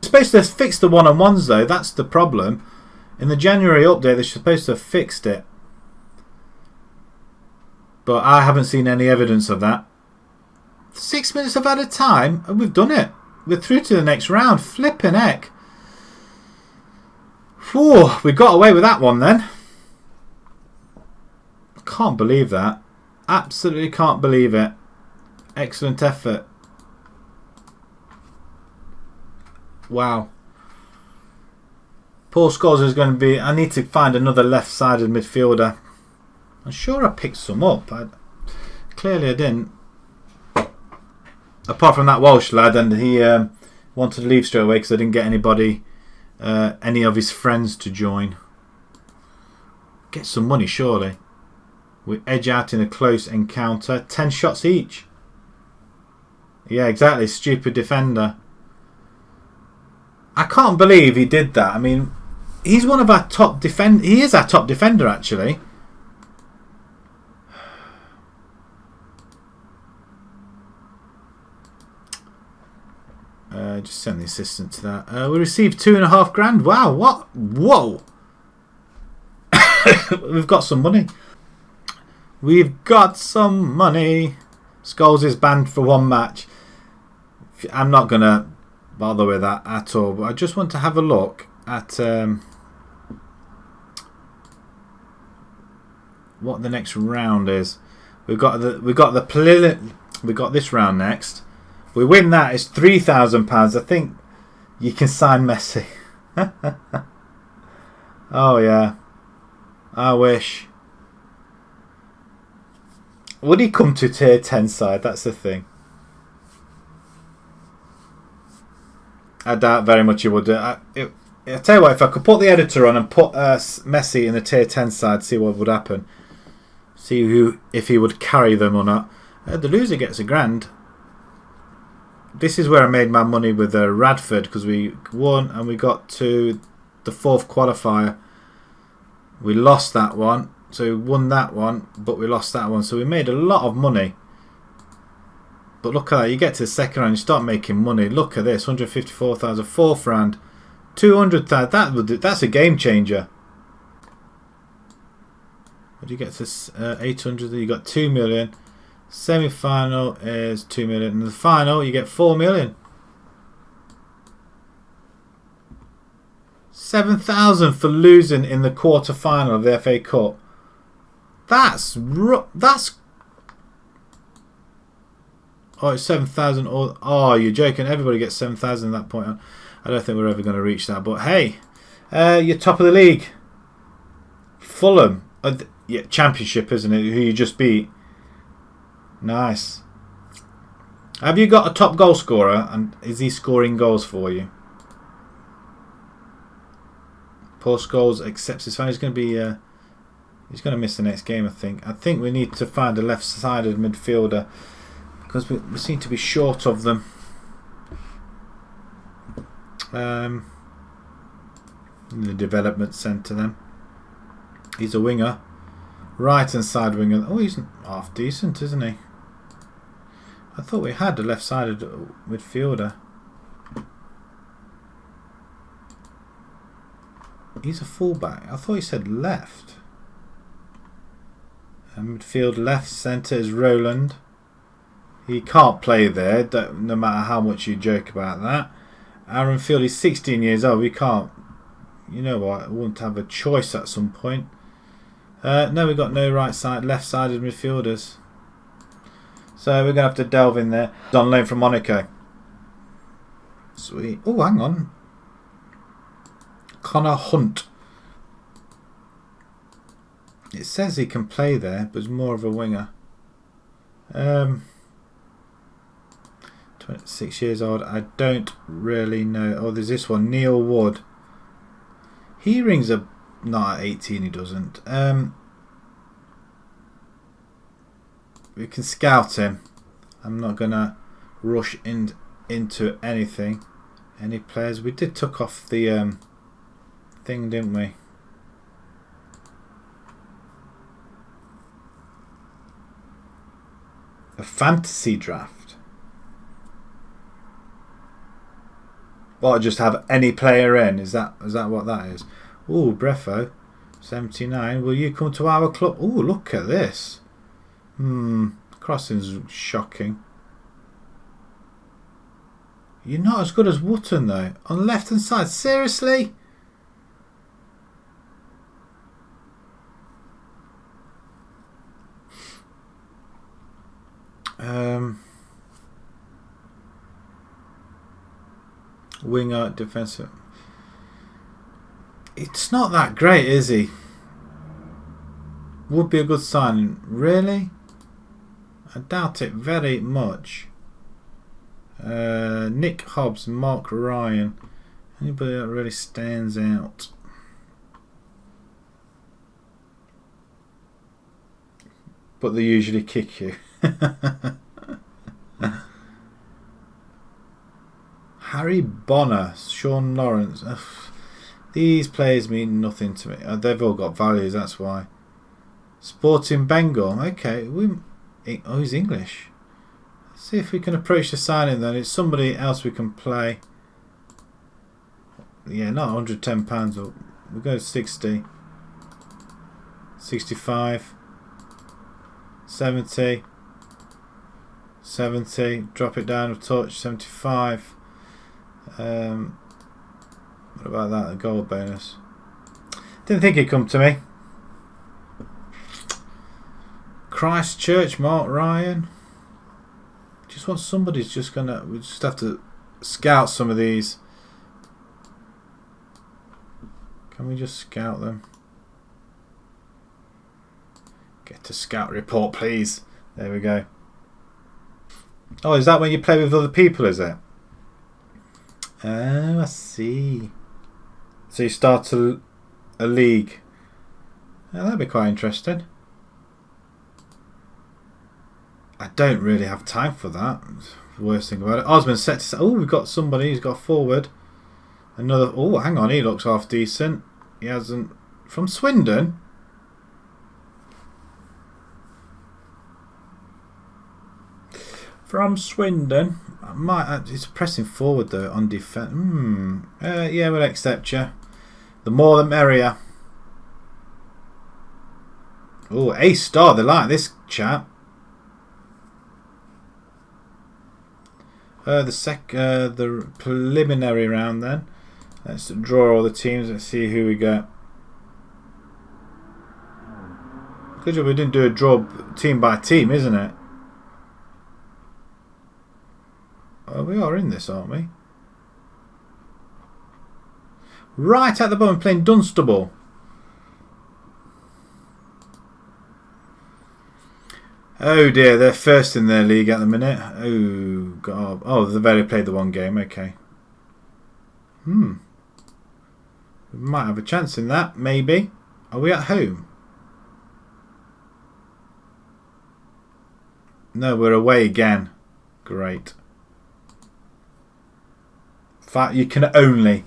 Supposed to fix the one-on-ones though. That's the problem. In the January update, they're supposed to have fixed it, but I haven't seen any evidence of that. 6 minutes of added time, and we've done it. We're through to the next round. Flipping heck. Whew, we got away with that one then. Can't believe that. Absolutely can't believe it. Excellent effort. Wow. Paul Scholes is going to be... I need to find another left-sided midfielder. I'm sure I picked some up. Clearly I didn't. Apart from that Welsh lad, and he wanted to leave straight away because I didn't get anybody, any of his friends to join. Get some money, surely. We edge out in a close encounter. 10 shots each. Yeah, exactly. Stupid defender. I can't believe he did that. I mean, he's one of our top defend. He is our top defender, actually. Just send the assistant to that. We received £2,500. Wow, what? Whoa! We've got some money. We've got some money. Scholes is banned for one match. I'm not going to bother with that at all, but I just want to have a look at what the next round is. We got this round next. We win that, it's £3,000. I think you can sign Messi. Oh yeah, I wish. Would he come to tier 10 side? That's the thing. I doubt very much he would. I tell you what, if I could put the editor on and put Messi in the tier 10 side, see what would happen. See if he would carry them or not. The loser gets £1,000. This is where I made my money with Radford, because we won and we got to the 4th qualifier. We lost that one, so we won that one, but we lost that one. So we made a lot of money. But look at that, you get to the second round, you start making money. Look at this, 154,000, 4th round, 200,000. That's a game changer. What do you get to 800? You got 2 million. Semi-final is 2 million, and the final you get 4 million. 7,000 for losing in the quarter-final of the FA Cup. That's oh, it's 7,000. Oh, you're joking. Everybody gets 7,000 at that point on. I don't think we're ever going to reach that, but hey, you're top of the league. Fulham, yeah, Championship, isn't it? Who you just beat. Nice. Have you got a top goal scorer, and is he scoring goals for you? Paul Scholes accepts his foul. He's going to be he's going to miss the next game, I think. I think we need to find a left-sided midfielder because we seem to be short of them. In the development centre then. He's a winger. Right-hand side winger. Oh, he's half decent, isn't he? I thought we had a left-sided midfielder. He's a fullback. I thought he said left. Midfield left centre is Roland. He can't play there, no matter how much you joke about that. Aaron Field, he's 16 years old. We can't. You know what? I wouldn't have a choice at some point. No, we've got no left-sided midfielders. So we're going to have to delve in there. He's on loan from Monaco. Sweet. Oh, hang on. Connor Hunt. It says he can play there, but he's more of a winger. 26 years old. I don't really know. Oh, there's this one. Neil Wood. He rings a... Not at 18, he doesn't. We can scout him. I'm not going to rush into anything. Any players? We did took off the thing, didn't we? A fantasy draft. Or just have any player in? Is that what that is? Ooh, Brefo, 79. Will you come to our club? Ooh, look at this. Crossing's shocking. You're not as good as Wootton though. On the left hand side, seriously? Winger, defensive. It's not that great, is he? Would be a good signing. Really? I doubt it very much. Nick Hobbs, Mark Ryan. Anybody that really stands out? But they usually kick you. Harry Bonner, Sean Lawrence. Ugh. These players mean nothing to me. They've all got values, that's why. Sporting Bengal. Okay. Oh, he's English. Let's see if we can approach the signing then. It's somebody else we can play. Yeah, not £110. We'll go 60. 65. 70. 70. Drop it down a touch. 75. What about that? A goal bonus. Didn't think he'd come to me. Christchurch, Mark Ryan. Just want somebody's just gonna. We just have to scout some of these. Can we just scout them? Get to scout report, please. There we go. Oh, is that when you play with other people? Is it? Oh, I see. So you start a league. Oh, that'd be quite interesting. I don't really have time for that. The worst thing about it. Osman set to. Oh, we've got somebody who's got forward. Another. Oh, hang on. He looks half decent. He hasn't. From Swindon. From Swindon. It's pressing forward though on defence. Yeah, we'll accept you. The more the merrier. Oh, A-star. They like this chap. The preliminary round then. Let's draw all the teams. Let's see who we get. Good job we didn't do a draw team by team, isn't it? Oh, we are in this, aren't we? Right at the bottom, playing Dunstable. Oh dear, they're first in their league at the minute. Oh god. Oh, they've only played the one game. Okay. We might have a chance in that, maybe. Are we at home? No, we're away again. Great. You can only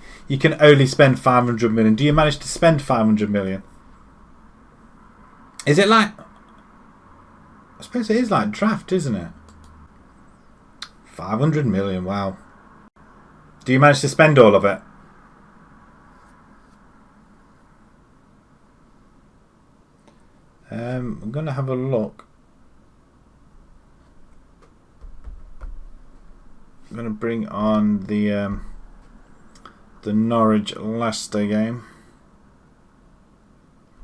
spend 500 million. Do you manage to spend 500 million? Is it like? I suppose it is like draft, isn't it? 500 million. Wow. Do you manage to spend all of it? I'm gonna have a look. I'm gonna bring on the Norwich Leicester game.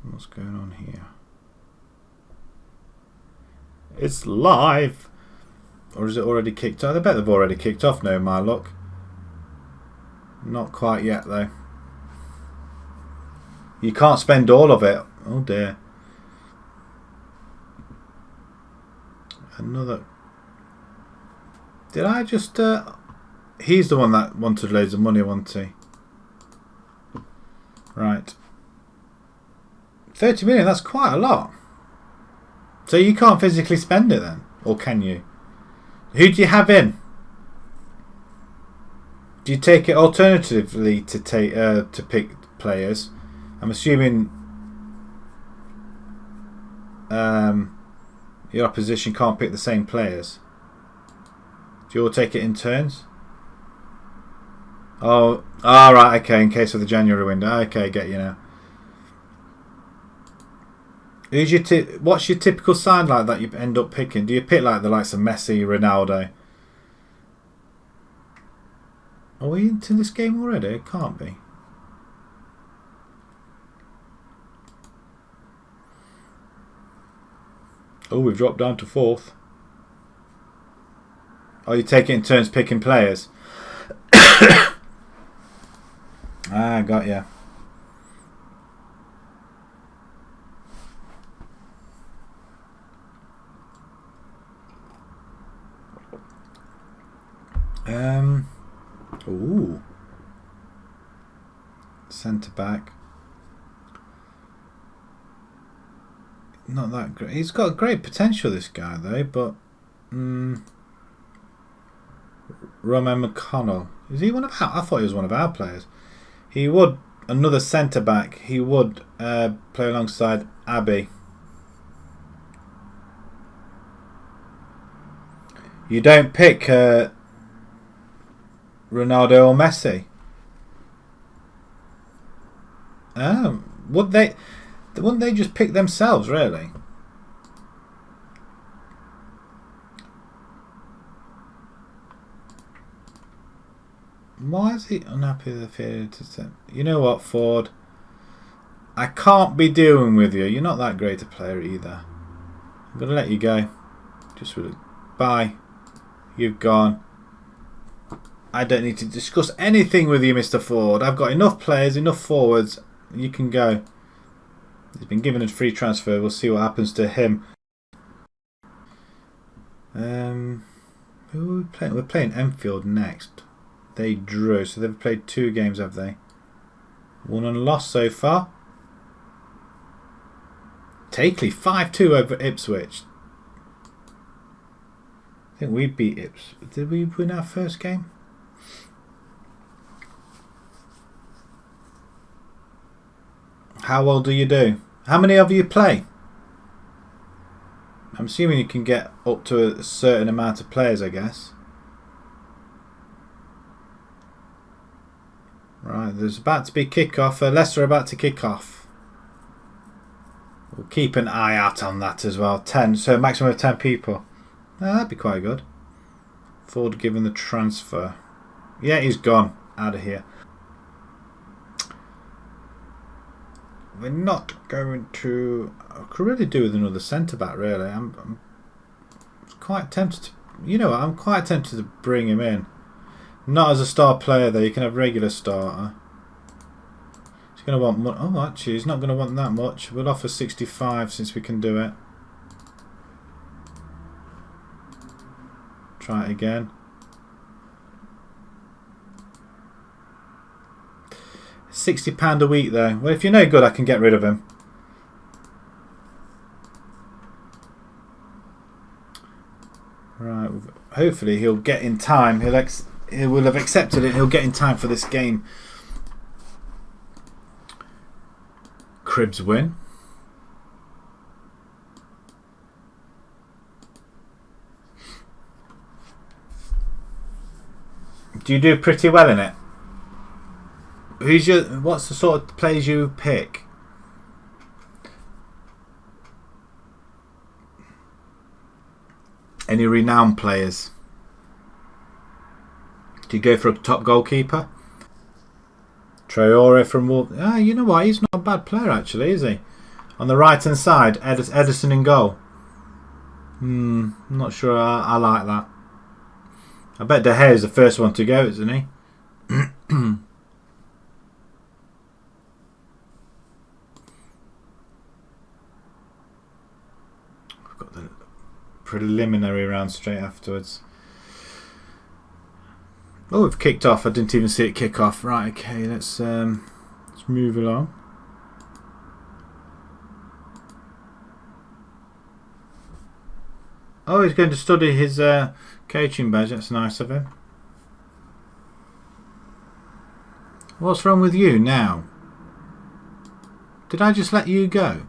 What's going on here? It's live! Or is it already kicked off? I bet they've already kicked off now, my luck. Not quite yet though. You can't spend all of it. Oh dear. Another. Did I just... He's the one that wanted loads of money, wasn't he? Right. 30 million, that's quite a lot. So you can't physically spend it then? Or can you? Who do you have in? Do you take it alternatively to pick players? I'm assuming your opposition can't pick the same players. Do you all take it in turns? Oh, all right, okay. In case of the January window, okay, get you now. Who's your what's your typical side like that you end up picking? Do you pick like the likes of Messi, Ronaldo? Are we into this game already? It can't be. Oh, we've dropped down to 4th. Oh, you take it in turns picking players. Ah, got ya. Ooh. Centre back. Not that great. He's got great potential, this guy, though, but Roman McConnell. Is he one of our? I thought he was one of our players. He would, another centre back, he would play alongside Abbey. You don't pick Ronaldo or Messi. Would they? Wouldn't they just pick themselves, really? Why is he unhappy with the failure to send? You know what, Ford? I can't be dealing with you. You're not that great a player either. I'm going to let you go. Just really. Bye. You've gone. I don't need to discuss anything with you, Mr. Ford. I've got enough players, enough forwards. You can go. He's been given a free transfer. We'll see what happens to him. Who are we playing? We're playing Enfield next. They drew, so they've played 2 games, have they? Won and lost so far. Takeley 5-2 over Ipswich. I think we beat Ipswich. Did we win our first game? How well do you do? How many of you play? I'm assuming you can get up to a certain amount of players, I guess. Right, there's about to be kick-off. Leicester are about to kick off. We'll keep an eye out on that as well. 10, so maximum of 10 people. That'd be quite good. Ford given the transfer. Yeah, he's gone. Out of here. We're not going to. I could really do with another centre back. Really, I'm quite tempted to. You know what? I'm quite tempted to bring him in. Not as a star player though. You can have regular starter. He's going to want. Oh, actually, he's not going to want that much. We'll offer 65 since we can do it. Try it again. £60 a week though. Well, if you're no good, I can get rid of him. Right. Hopefully he'll get in time. He will have accepted it. He'll get in time for this game. Cribs win. Do you do pretty well in it? What's the sort of players you pick? Any renowned players? Do you go for a top goalkeeper? Traore from Wolves. Ah, you know what? He's not a bad player actually, is he? On the right hand side, Edison in goal. I'm not sure I like that. I bet De Gea is the first one to go, isn't he? I've got the preliminary round straight afterwards. Oh, we've kicked off. I didn't even see it kick off. Right, okay, let's move along. Oh, he's going to study his coaching badge. That's nice of him. What's wrong with you now? Did I just let you go?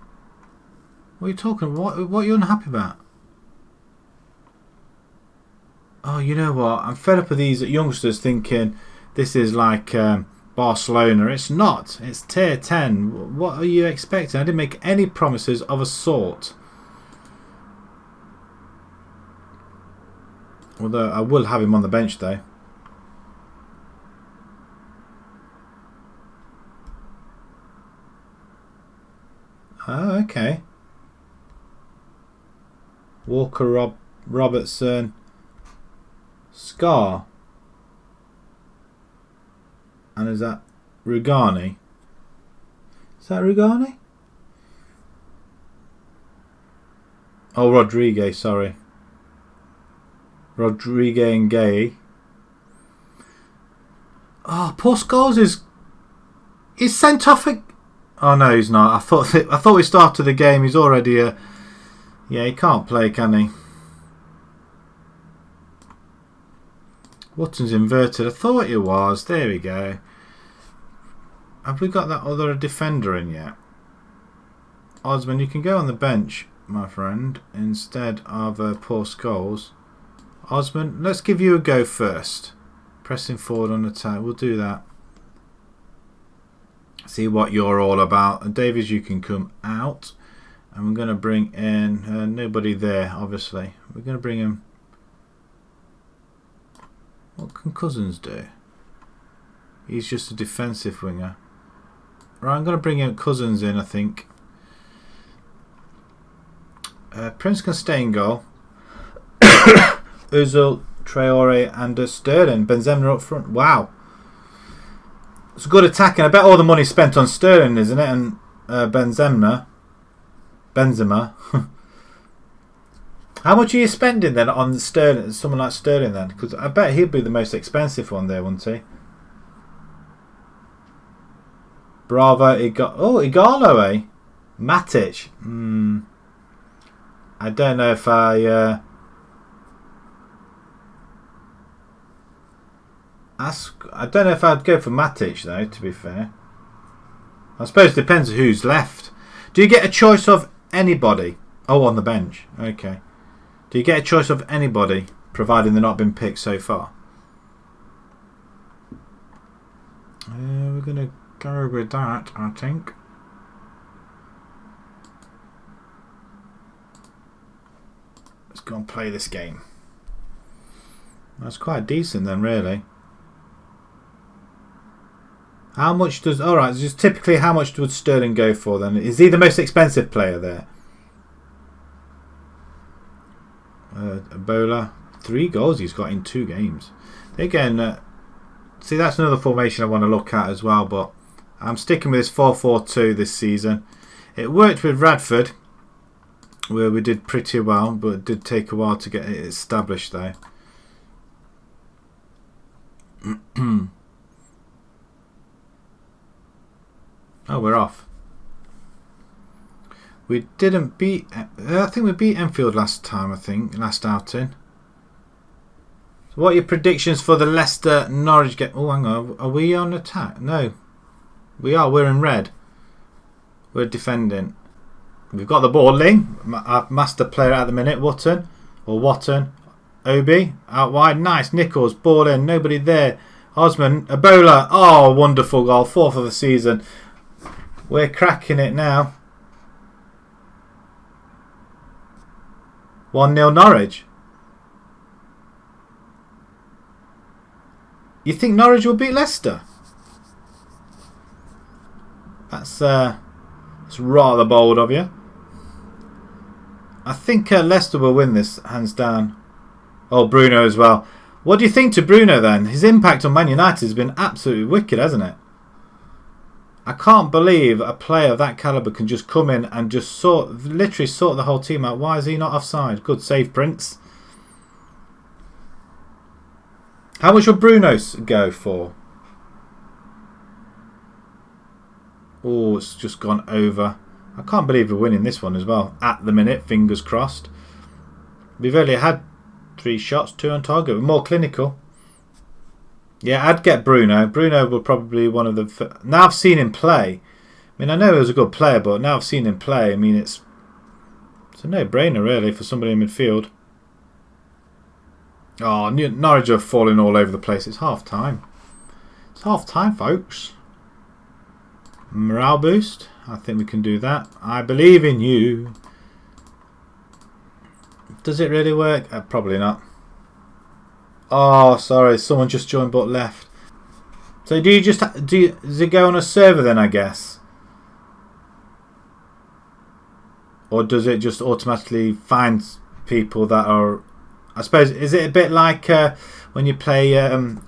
What are you talking about? What are you unhappy about? Oh, you know what? I'm fed up with these youngsters thinking this is like Barcelona. It's not. It's tier 10. What are you expecting? I didn't make any promises of a sort. Although I will have him on the bench though. Oh, okay. Walker, Robertson, Scar. And is that Rugani? Is that Rugani? Oh, Rodriguez, sorry. Rodriguez and Gay. Oh, poor Scholes is sent off. Oh no, he's not. I thought we started the game. He's already yeah, he can't play, can he? Wotton's inverted. I thought he was. There we go. Have we got that other defender in yet? Osman, you can go on the bench, my friend, instead of poor Scholes. Osman, let's give you a go first. Pressing forward on attack. We'll do that. See what you're all about. And Davies, you can come out. And we're going to bring in nobody there, obviously. We're going to bring him. What can Cousins do? He's just a defensive winger. Right, I'm going to bring in Cousins in, I think. Prince can stay in goal. Ozil, Traore and Sterling. Benzema up front. Wow. It's a good attacking. I bet all the money's spent on Sterling, isn't it? And Benzema. How much are you spending then on Sterling? Someone like Sterling then? Because I bet he'd be the most expensive one there, wouldn't he? Bravo. Igalo, eh? Matic. I don't know if I don't know if I'd go for Matic though, to be fair. I suppose it depends who's left. Do you get a choice of anybody? Oh, on the bench. Okay. Do you get a choice of anybody, providing they've not been picked so far? We're going to go with that, I think. Let's go and play this game. That's quite decent then, really. How much does... Alright, just typically how much would Sterling go for then? Is he the most expensive player there? Ebola. 3 goals he's got in 2 games. Again, see, that's another formation I want to look at as well, but I'm sticking with this 4-4-2 this season. It worked with Radford, where we did pretty well, but it did take a while to get it established though. Oh, we're off. We didn't beat... I think we beat Enfield last time, last outing. So what are your predictions for the Leicester-Norwich game? Oh, hang on. Are we on attack? No. We are. We're in red. We're defending. We've got the ball. Ling, our master player at the minute. Watton. Obi. Out wide. Nice. Nichols. Ball in. Nobody there. Osman. Ebola. Oh, wonderful goal. 4th of the season. We're cracking it now. 1-0 Norwich. You think Norwich will beat Leicester? That's rather bold of you. I think Leicester will win this, hands down. Oh, Bruno as well. What do you think to Bruno then? His impact on Man United has been absolutely wicked, hasn't it? I can't believe a player of that calibre can just come in and just literally sort the whole team out. Why is he not offside? Good save, Prince. How much would Bruno go for? Oh, it's just gone over. I can't believe we're winning this one as well. At the minute, fingers crossed. We've only had 3 shots, 2 on target. We're more clinical. Yeah, I'd get Bruno. Bruno will probably be one of the... Now I've seen him play. I mean, I know he was a good player, but now I've seen him play. I mean, it's a no-brainer, really, for somebody in midfield. Oh, Norwich are falling all over the place. It's half-time. It's half time, folks. Morale boost. I think we can do that. I believe in you. Does it really work? Probably not. Oh, sorry. Someone just joined but left. So do you just does it go on a server then? I guess, or does it just automatically find people that are? I suppose, is it a bit like when you play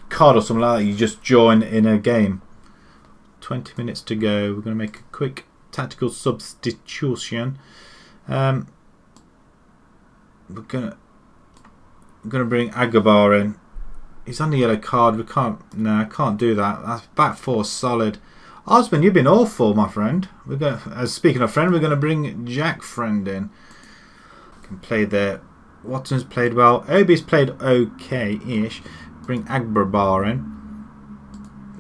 COD or something like that? You just join in a game. 20 minutes to go. We're going to make a quick tactical substitution. We're going to bring Agabar in. He's on the yellow card. We can't. No, I can't do that. That's back four solid. Osman, you've been awful, my friend. We're going. Speaking of friend, we're going to bring Jack Friend in. Can play there. Watson's played well. Obi's played okay-ish. Bring Agbarbar in.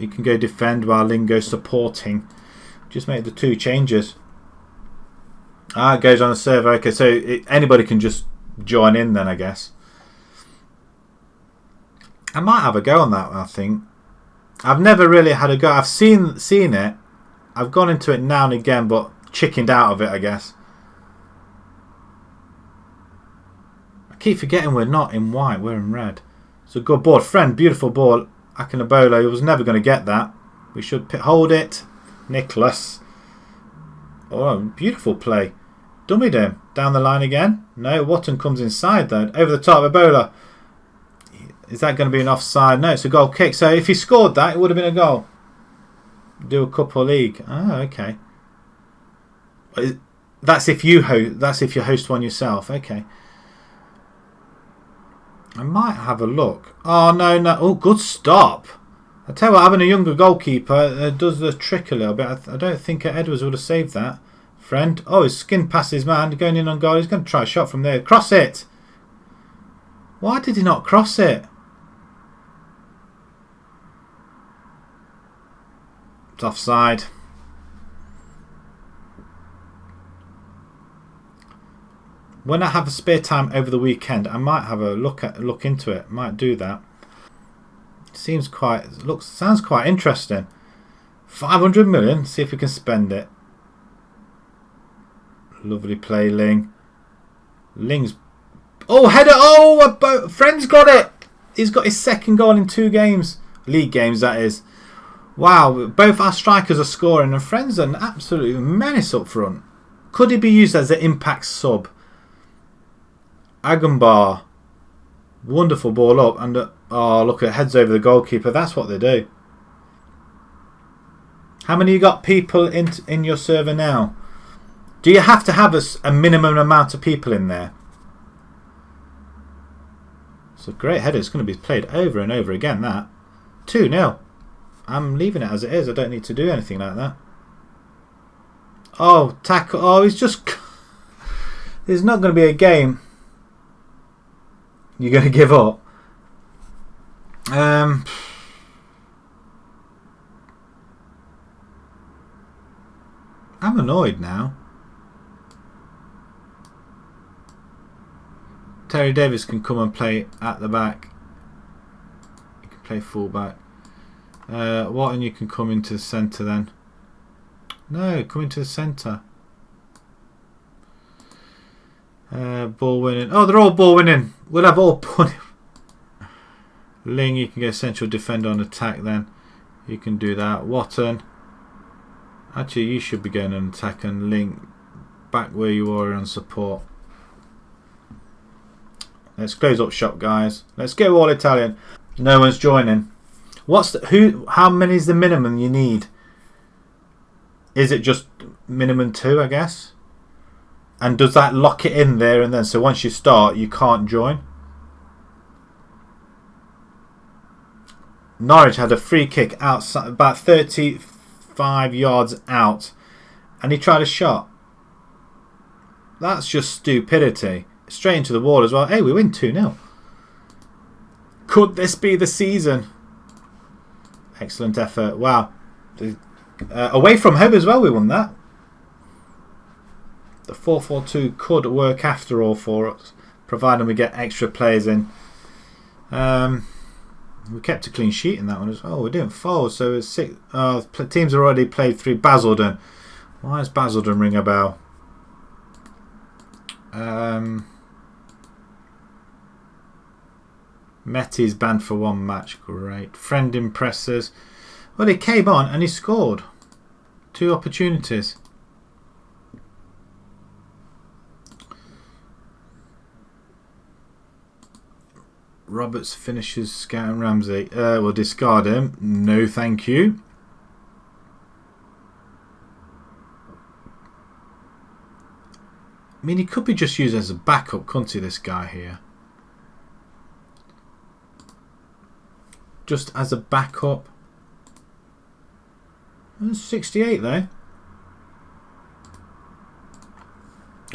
He can go defend while Lingo's supporting. Just make the two changes. It goes on a server. Okay, so anybody can just join in then, I guess. I might have a go on that, I think. I've never really had a go. I've seen it. I've gone into it now and again, but chickened out of it, I guess. Keep forgetting we're not in white, we're in red. So good ball, friend, beautiful ball. Akinabola, he was never going to get that. We should hold it. Nicholas. Oh, beautiful play. Dummied him. Down the line again. No, Watton comes inside though. Over the top, Ebola. Is that going to be an offside? No, it's a goal kick. So if he scored that, it would have been a goal. Do a couple league. Oh, okay. That's if you host one yourself. Okay. I might have a look. Oh, no. Oh, good stop. I tell you what, having a younger goalkeeper does the trick a little bit. I don't think Edwards would have saved that. Friend. Oh, he's skinned past his man. Going in on goal. He's going to try a shot from there. Cross it. Why did he not cross it? It's offside. When I have a spare time over the weekend, I might have a look into it. Might do that. Sounds quite interesting. 500 million. See if we can spend it. Lovely play, Ling. Ling's. Oh, header! Oh, Friend's got it. He's got his second goal in 2 games, league games that is. Wow, both our strikers are scoring, and Friend's an absolute menace up front. Could he be used as an impact sub? Agambar, wonderful ball up, and oh look, it heads over the goalkeeper. That's what they do. How many you got people in your server now? Do you have to have a minimum amount of people in there? It's a great header. It's going to be played over and over again. That 2-0. I'm leaving it as it is. I don't need to do anything like that. Oh, tackle! Oh, he's just. There's not going to be a game. You're going to give up? I'm annoyed now. Terry Davis can come and play at the back. You can play full back. Watton, you can come into the centre then. No, come into the centre. Ball winning. Oh, they're all ball winning. We'll have all ball. Ling, you can get central defender on attack then. You can do that. Watton. Actually, you should be going on attack, and Ling back where you are on support. Let's close up shop, guys. Let's go all Italian. No one's joining. How many is the minimum you need? Is it just minimum 2, I guess? And does that lock it in there and then? So once you start, you can't join. Norwich had a free kick outside, about 35 yards out, and he tried a shot. That's just stupidity. Straight into the wall as well. Hey, we win 2-0. Could this be the season? Excellent effort. Wow. Away from home as well, we won that. The 4-4-2 could work after all for us, providing we get extra players in. We kept a clean sheet in that one. Oh, we didn't fold, so it's 6. Teams have already played through Basildon. Why does Basildon ring a bell? Metti's banned for 1 match. Great. Friend impresses. Well, he came on and he scored. 2 opportunities. Roberts finishes Scout and Ramsey. We'll discard him. No, thank you. I mean, he could be just used as a backup, couldn't he, this guy here? Just as a backup. 68 though.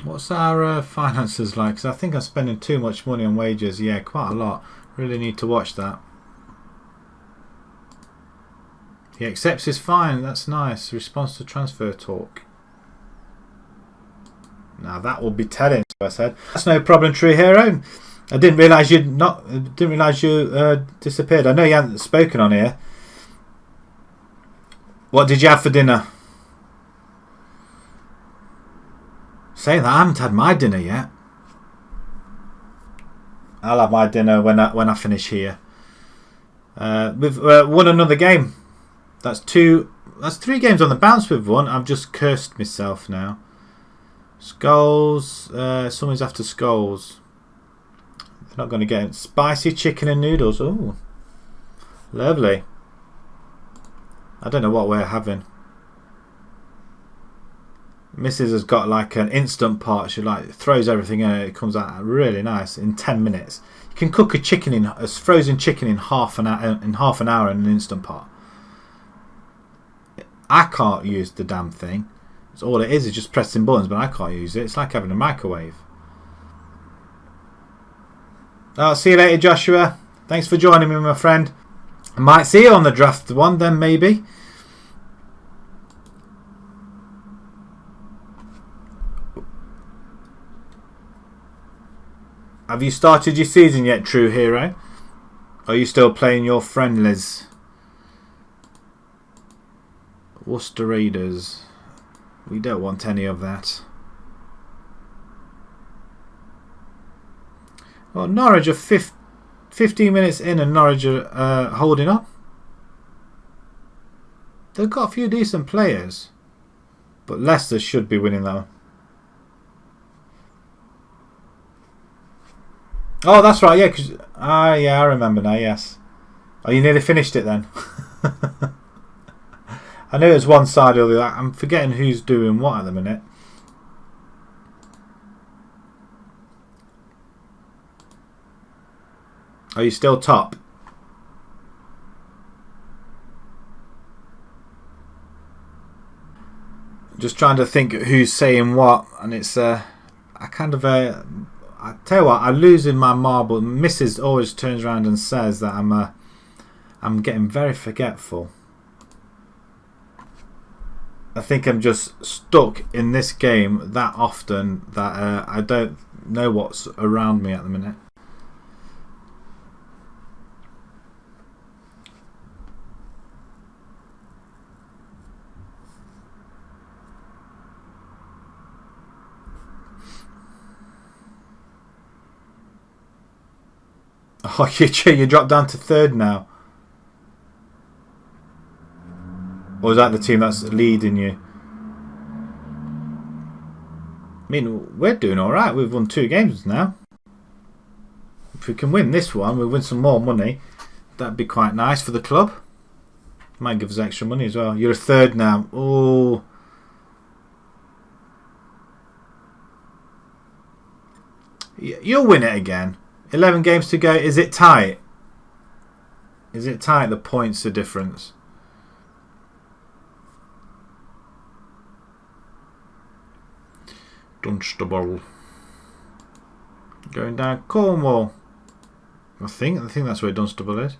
What's our finances like? Because I think I'm spending too much money on wages. Yeah, quite a lot. Really need to watch that. He accepts his fine. That's nice. Response to transfer talk. Now that will be telling. I said that's no problem, True Hero. I didn't realise you disappeared. I know you hadn't spoken on here. What did you have for dinner? Saying that, I haven't had my dinner yet. I'll have my dinner when I finish here. We've won another game. That's 3 games on the bounce we've won. I've just cursed myself now. Skulls. Someone's after skulls. They're not going to get it. Spicy chicken and noodles. Oh, lovely. I don't know what we're having. Mrs. has got like an instant pot. She like throws everything in it. It comes out really nice in 10 minutes. You can cook a frozen chicken in half an hour in an instant pot. I can't use the damn thing. It's all it is just pressing buttons, but I can't use it. It's like having a microwave. I'll see you later, Joshua. Thanks for joining me, my friend. I might see you on the draft one then, maybe. Have you started your season yet, True Hero? Are you still playing your friendlies? Worcester Raiders. We don't want any of that. Well, Norwich are 15 minutes in and Norwich are holding up. They've got a few decent players. But Leicester should be winning that one. Oh, that's right, yeah. Yeah, I remember now, yes. Oh, you nearly finished it then. I knew it was one side or the other. I'm forgetting who's doing what at the minute. Are you still top? Just trying to think who's saying what, and it's I tell you what, I'm losing my marble. Mrs. always turns around and says that I'm getting very forgetful. I think I'm just stuck in this game that often that I don't know what's around me at the minute. Oh, you dropped down to 3rd now. Or is that the team that's leading you? I mean, we're doing alright. We've won 2 games now. If we can win this one, we'll win some more money. That'd be quite nice for the club. Might give us extra money as well. You're a 3rd now. Oh. You'll win it again. 11 games to go. Is it tight? Is it tight? The points are difference. Dunstable. Going down Cornwall. I think that's where Dunstable is.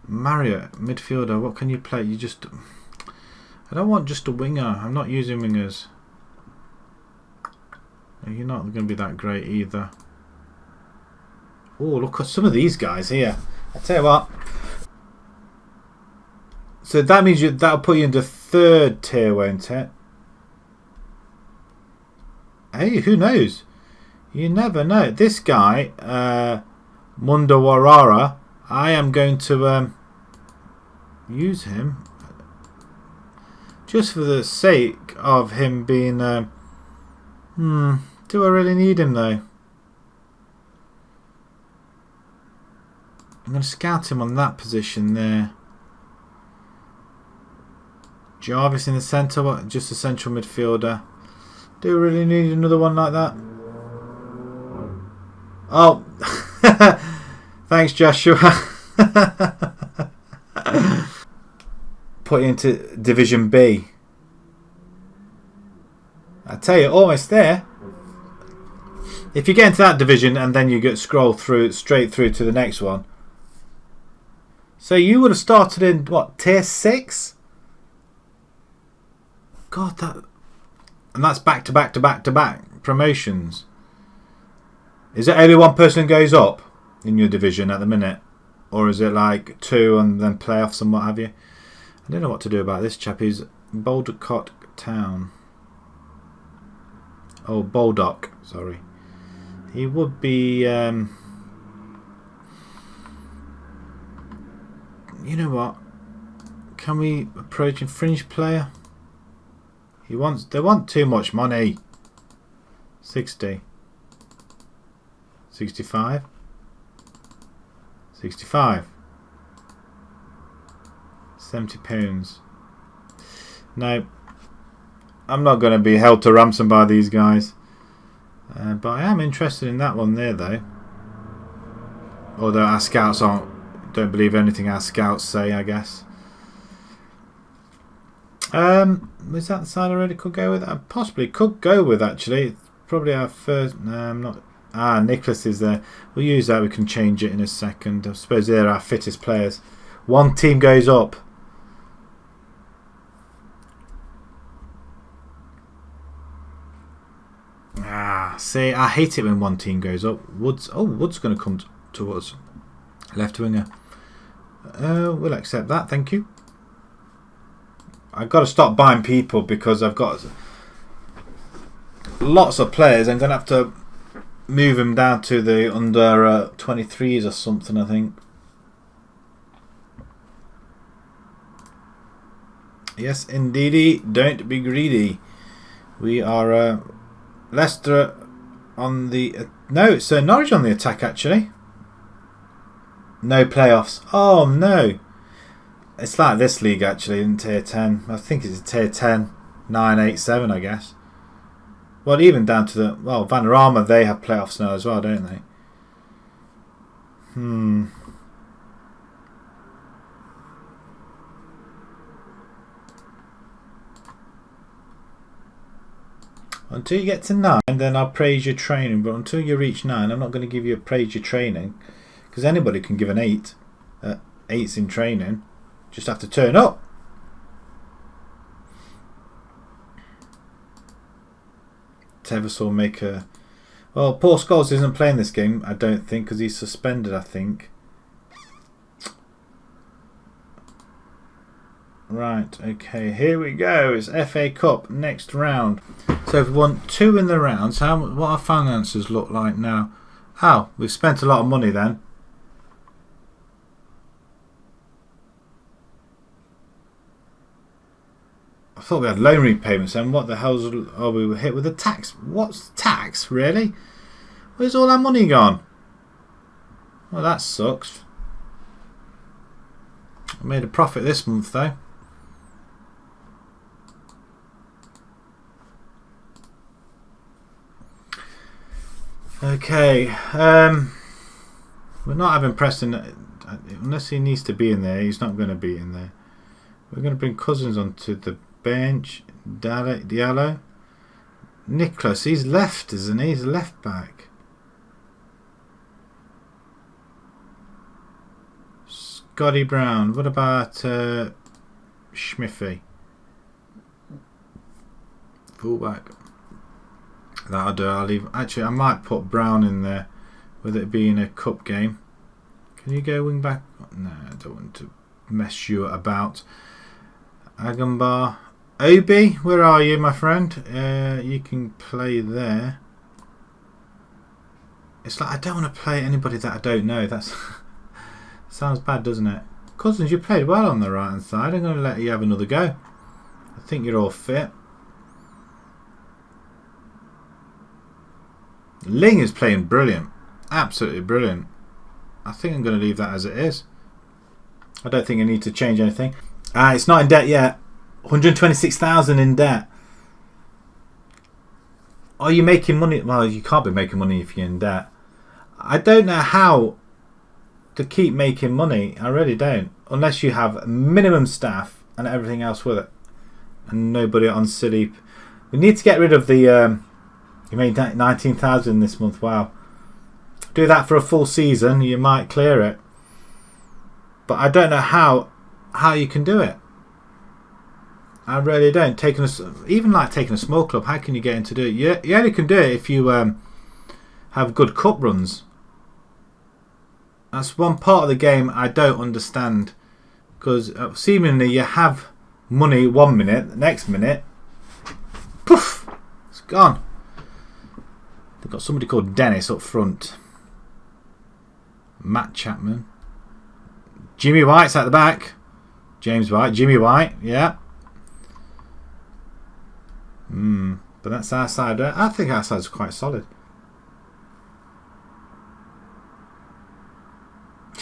Marriott, midfielder. What can you play? I don't want just a winger. I'm not using wingers. You're not going to be that great either. Oh, look at some of these guys here. I tell you what. So that means that'll put you into 3rd tier, won't it? Hey, who knows? You never know. This guy, Mundawarara, I am going to use him just for the sake of him being. Do I really need him though? I'm going to scout him on that position there. Jarvis in the centre, what? Just a central midfielder. Do we really need another one like that? Oh, thanks, Joshua. Put you into Division B. I tell you, almost there. If you get into that division and then you get scroll straight through to the next one. So you would have started in what, tier 6? God, and that's back to back promotions. Is it only one person goes up in your division at the minute, or is it like 2 and then playoffs and what have you? I don't know what to do about this chap. He's Baldock Town. Oh, Baldock, sorry. He would be. You know what? Can we approach a fringe player? They want too much money. 60. 65. 65. £70. No, I'm not going to be held to ransom by these guys. But I am interested in that one there, though. Although our scouts don't believe anything our scouts say, I guess. Was that the side I already could go with? I possibly could go with, actually. It's probably our first. No, I'm not. Ah, Nicholas is there. We'll use that. We can change it in a second. I suppose they're our fittest players. One team goes up. Ah, see, I hate it when one team goes up. Wood's going to come to us. Left winger. We'll accept that, thank you. I've got to stop buying people because I've got lots of players. I'm going to have to move them down to the under 23s or something, I think. Yes, indeedy. Don't be greedy. We are Leicester on the... no, it's Norwich on the attack, actually. No playoffs. Oh, no. It's like this league, actually, in Tier 10. I think it's Tier 10, 9, 8, 7, I guess. Well, even down to the... well, Vanarama, they have playoffs now as well, don't they? Until you get to 9, then I'll praise your training. But until you reach 9, I'm not going to give you a praise your training. Because anybody can give an 8. 8's in training. Just have to turn up. Tevis will make a... well, Paul Scholes isn't playing this game, I don't think, because he's suspended, I think. Right, okay, here we go. It's FA Cup, next round. So if we won 2 in the rounds, what our finances look like now? Oh, we've spent a lot of money then. I thought we had loan repayments then. What the hell's... oh, we were hit with a tax. What's tax? Really? Where's all our money gone? Well, that sucks. I made a profit this month though. Okay. We're not having Preston... unless he needs to be in there. He's not going to be in there. We're going to bring Cousins onto the bench. Diallo. Nicholas, he's left, isn't he? He's left back. Scotty Brown. What about Schmiffy? Fullback. That'll do. I'll leave. Actually, I might put Brown in there with it being a cup game. Can you go wing back? No, I don't want to mess you about. Agambar. Obi, where are you, my friend? You can play there. It's like I don't want to play anybody that I don't know. That's sounds bad, doesn't it? Cousins, you played well on the right hand side. I'm going to let you have another go. I think you're all fit. Ling is playing brilliant. Absolutely brilliant. I think I'm going to leave that as it is. I don't think I need to change anything. It's not in debt yet. 126,000 in debt. Are you making money? Well, you can't be making money if you're in debt. I don't know how to keep making money. I really don't. Unless you have minimum staff and everything else with it. And nobody on silly. We need to get rid of the... you made 19,000 this month. Wow. Do that for a full season. You might clear it. But I don't know how you can do it. I really don't. Even like taking a small club, how can you get into do it? You only can do it if you have good cup runs. That's one part of the game I don't understand. Because seemingly you have money 1 minute, the next minute, poof, it's gone. They've got somebody called Dennis up front. Matt Chapman. Jimmy White's at the back. James White. Jimmy White, yeah. But that's our side. I think our side's quite solid.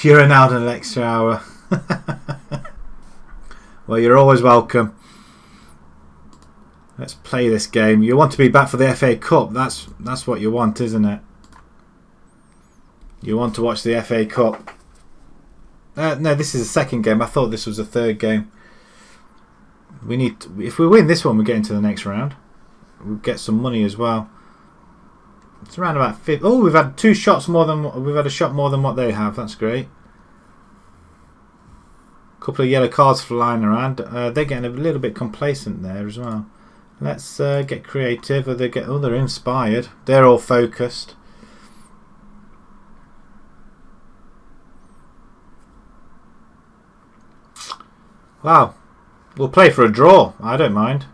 You're an out an extra hour. Well, you're always welcome. Let's play this game. You want to be back for the FA Cup. That's what you want, isn't it? You want to watch the FA Cup. No, this is the second game. I thought this was the third game. We need to, if we win this one, we get into the next round. We'll get some money as well. It's around about 50. Oh, we've had a shot more than what they have. That's great. Couple of yellow cards flying around. They're getting a little bit complacent there as well. Let's get creative. They're inspired. They're all focused. Wow. We'll play for a draw. I don't mind.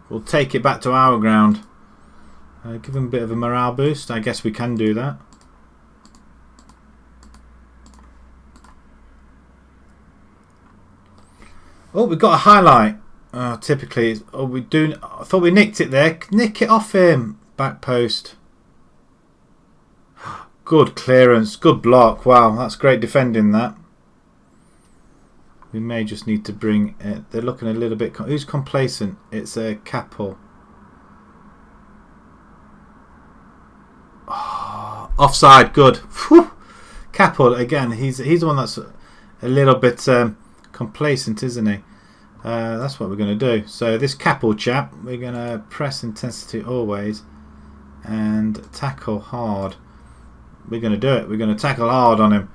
We'll take it back to our ground. Give them a bit of a morale boost. I guess we can do that. Oh, we've got a highlight. Typically, we do. I thought we nicked it there. Nick it off him. Back post. Good clearance. Good block. Wow, that's great defending that. We may just need to bring it. They're looking a little bit... Who's complacent? It's a Capel. Oh, offside. Good. Whew. Capel, again, he's the one that's a little bit complacent, isn't he? That's what we're going to do. So this Capel chap, we're going to press intensity always and tackle hard. We're going to do it. We're going to tackle hard on him.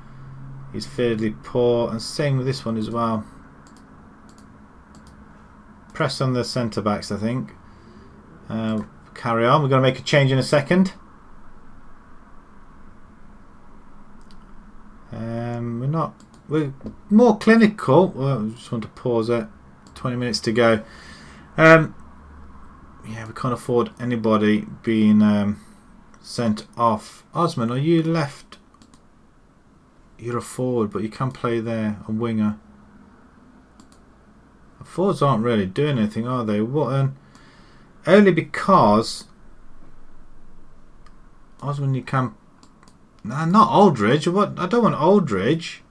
He's fairly poor, and same with this one as well. Press on the centre backs, I think. Carry on. We're going to make a change in a second. We're more clinical. Well, I just want to pause it. 20 minutes to go. Yeah, we can't afford anybody being sent off. Osman, are you left? You're a forward, but you can play there, a winger. The forwards aren't really doing anything, are they? Only because Osman, you can. Nah, not Aldridge. What? I don't want Aldridge.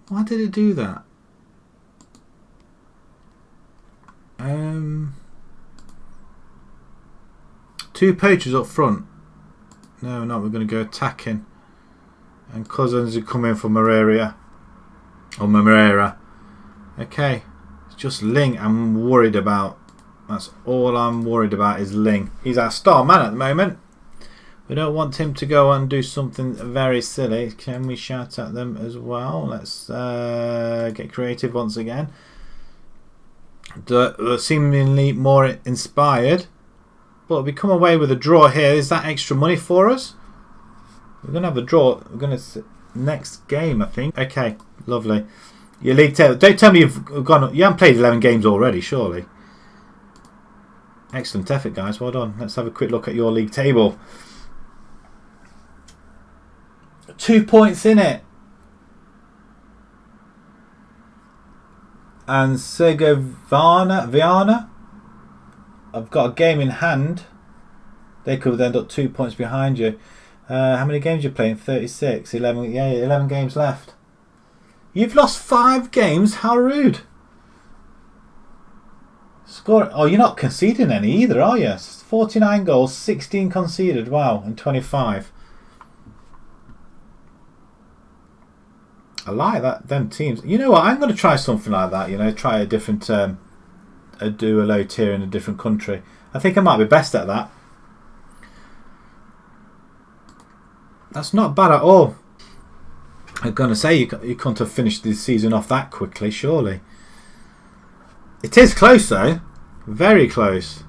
Why did it do that? Two poachers up front. No, no, we're going to go attacking. And Cousins are coming for Moreira. Or Moreira. Okay. It's just Ling I'm worried about. That's all I'm worried about is Ling. He's our star man at the moment. We don't want him to go and do something very silly. Can we shout at them as well? Let's get creative once again. Seemingly more inspired. But we come away with a draw here. Is that extra money for us? We're going to have a draw. We're going to next game, I think. Okay, lovely. Your league table. Don't tell me you've gone. You haven't played 11 games already, surely. Excellent effort, guys. Well done. Let's have a quick look at your league table. 2 points in it. And Viana. I've got a game in hand. They could end up 2 points behind you. How many games are you playing? 36. 11. Yeah, 11 games left. You've lost 5 games. How rude. Score. Oh, you're not conceding any either, are you? 49 goals, 16 conceded. Wow, and 25. I like that. Them teams. You know what? I'm going to try something like that. You know, try a different, do a low tier in a different country. I think I might be best at that. That's not bad at all. I'm going to say you couldn't have finished the season off that quickly, surely. It is close though, very close.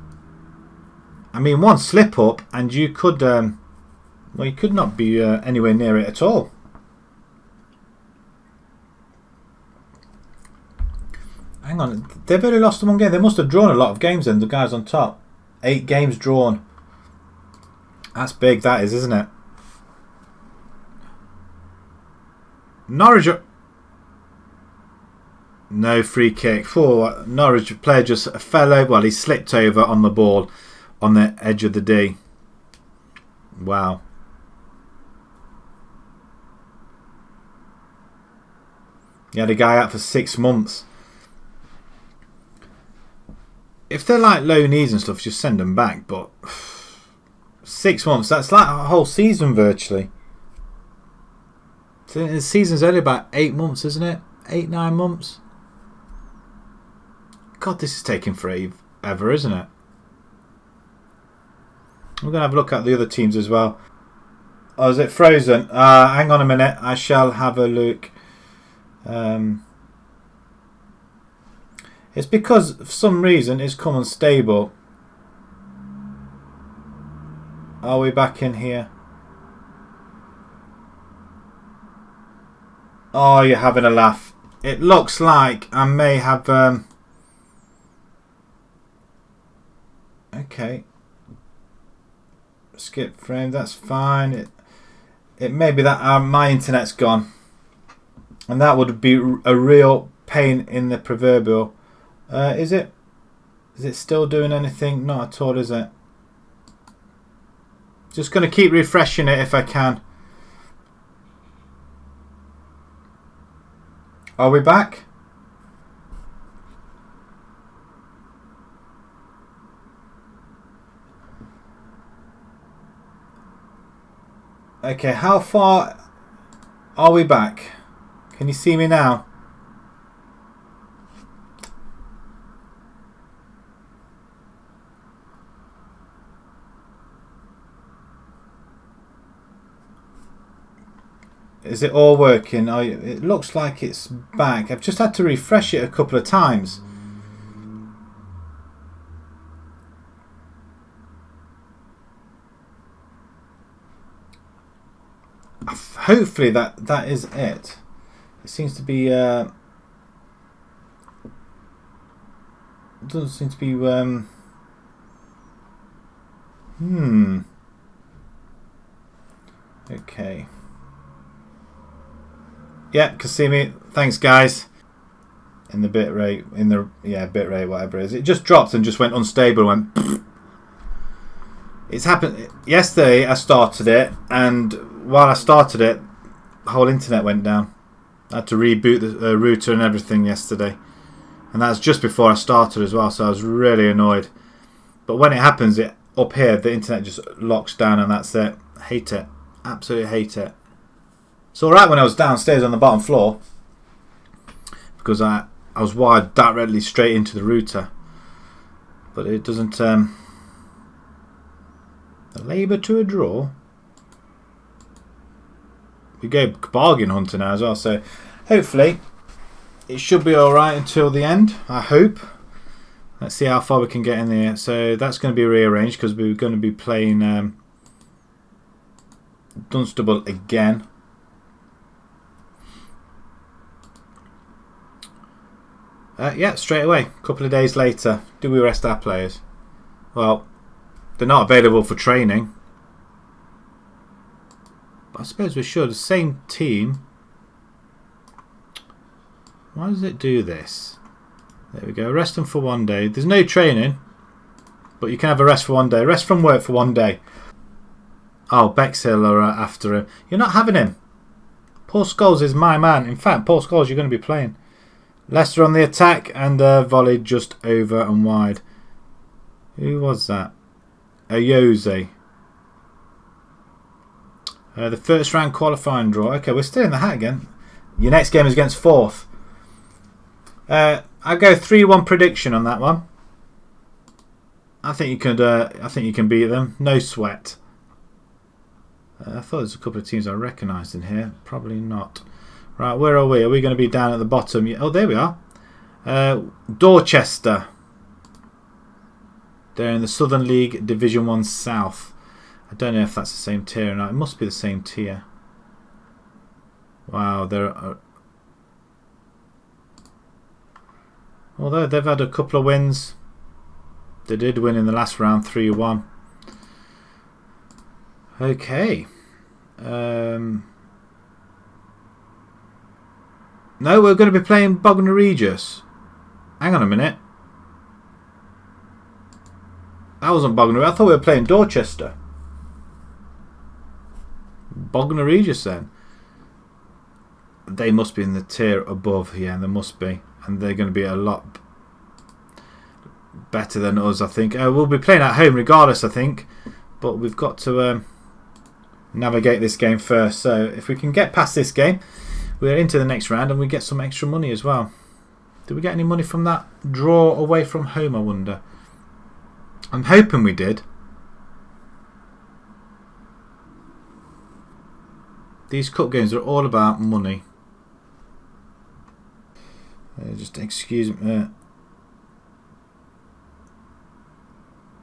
I mean, one slip up and you could, well, you could not be anywhere near it at all. Hang on, they've only lost one game. They must have drawn a lot of games then, the guys on top. 8 games drawn. That's big, that is, isn't it? Norwich. No free kick. For Norwich player just fell over. Well, he slipped over on the ball on the edge of the D. Wow. He had a guy out for 6 months. If they're like low knees and stuff, just send them back. But 6 months, that's like a whole season virtually. The season's only about 8 months, isn't it? 8-9 months. God, this is taking forever, isn't it? We're going to have a look at the other teams as well. Oh, is it frozen? Hang on a minute. I shall have a look. It's because for some reason it's come unstable. Are we back in here? Oh, you're having a laugh. It looks like I may have... Okay. Skip frame, that's fine. It may be that my internet's gone. And that would be a real pain in the proverbial. Is it? Is it still doing anything? Not at all, is it? Just going to keep refreshing it if I can. Are we back? Okay, how far are we back? Can you see me now? Is it all working? It looks like it's back. I've just had to refresh it a couple of times. Hopefully that is it. It seems to be doesn't seem to be okay. Yeah, can see me. Thanks, guys. In the bit rate, bit rate, whatever it is. It just dropped and just went unstable and went. It's happened yesterday. I started it, and while I started it, the whole internet went down. I had to reboot the router and everything yesterday, and that's just before I started as well. So I was really annoyed. But when it happens, up here the internet just locks down, and that's it. Hate it. Absolutely hate it. It's alright when I was downstairs on the bottom floor because I was wired directly straight into the router, but it doesn't. A labour to a draw. We go bargain hunter now as well, so hopefully it should be alright until the end. I hope. Let's see how far we can get in there. So that's going to be rearranged because we're going to be playing Dunstable again. Yeah, straight away. A couple of days later. Do we rest our players? Well, they're not available for training. But I suppose we should. The same team. Why does it do this? There we go. Rest them for 1 day. There's no training. But you can have a rest for 1 day. Rest from work for 1 day. Oh, Bexhill are after him. You're not having him. Paul Scholes is my man. In fact, Paul Scholes, you're going to be playing. Leicester on the attack and volley just over and wide. Who was that? Ayose. The first round qualifying draw. Okay, we're still in the hat again. Your next game is against Forth. I go 3-1 prediction on that one. I think you could. I think you can beat them. No sweat. I thought there's a couple of teams I recognised in here. Probably not. Right, where are we? Are we going to be down at the bottom? Oh, there we are. Dorchester. They're in the Southern League Division 1 South. I don't know if that's the same tier or not. It must be the same tier. Wow, they're... although they've had a couple of wins. They did win in the last round, 3-1. Okay. No, we're going to be playing Bognor Regis. Hang on a minute. That wasn't Bognor. I thought we were playing Dorchester. Bognor Regis then. They must be in the tier above. Yeah, they must be. And they're going to be a lot better than us, I think. We'll be playing at home regardless, I think. But we've got to navigate this game first. So if we can get past this game, we're into the next round and we get some extra money as well. Did we get any money from that draw away from home, I wonder? I'm hoping we did. These cup games are all about money. Just excuse me.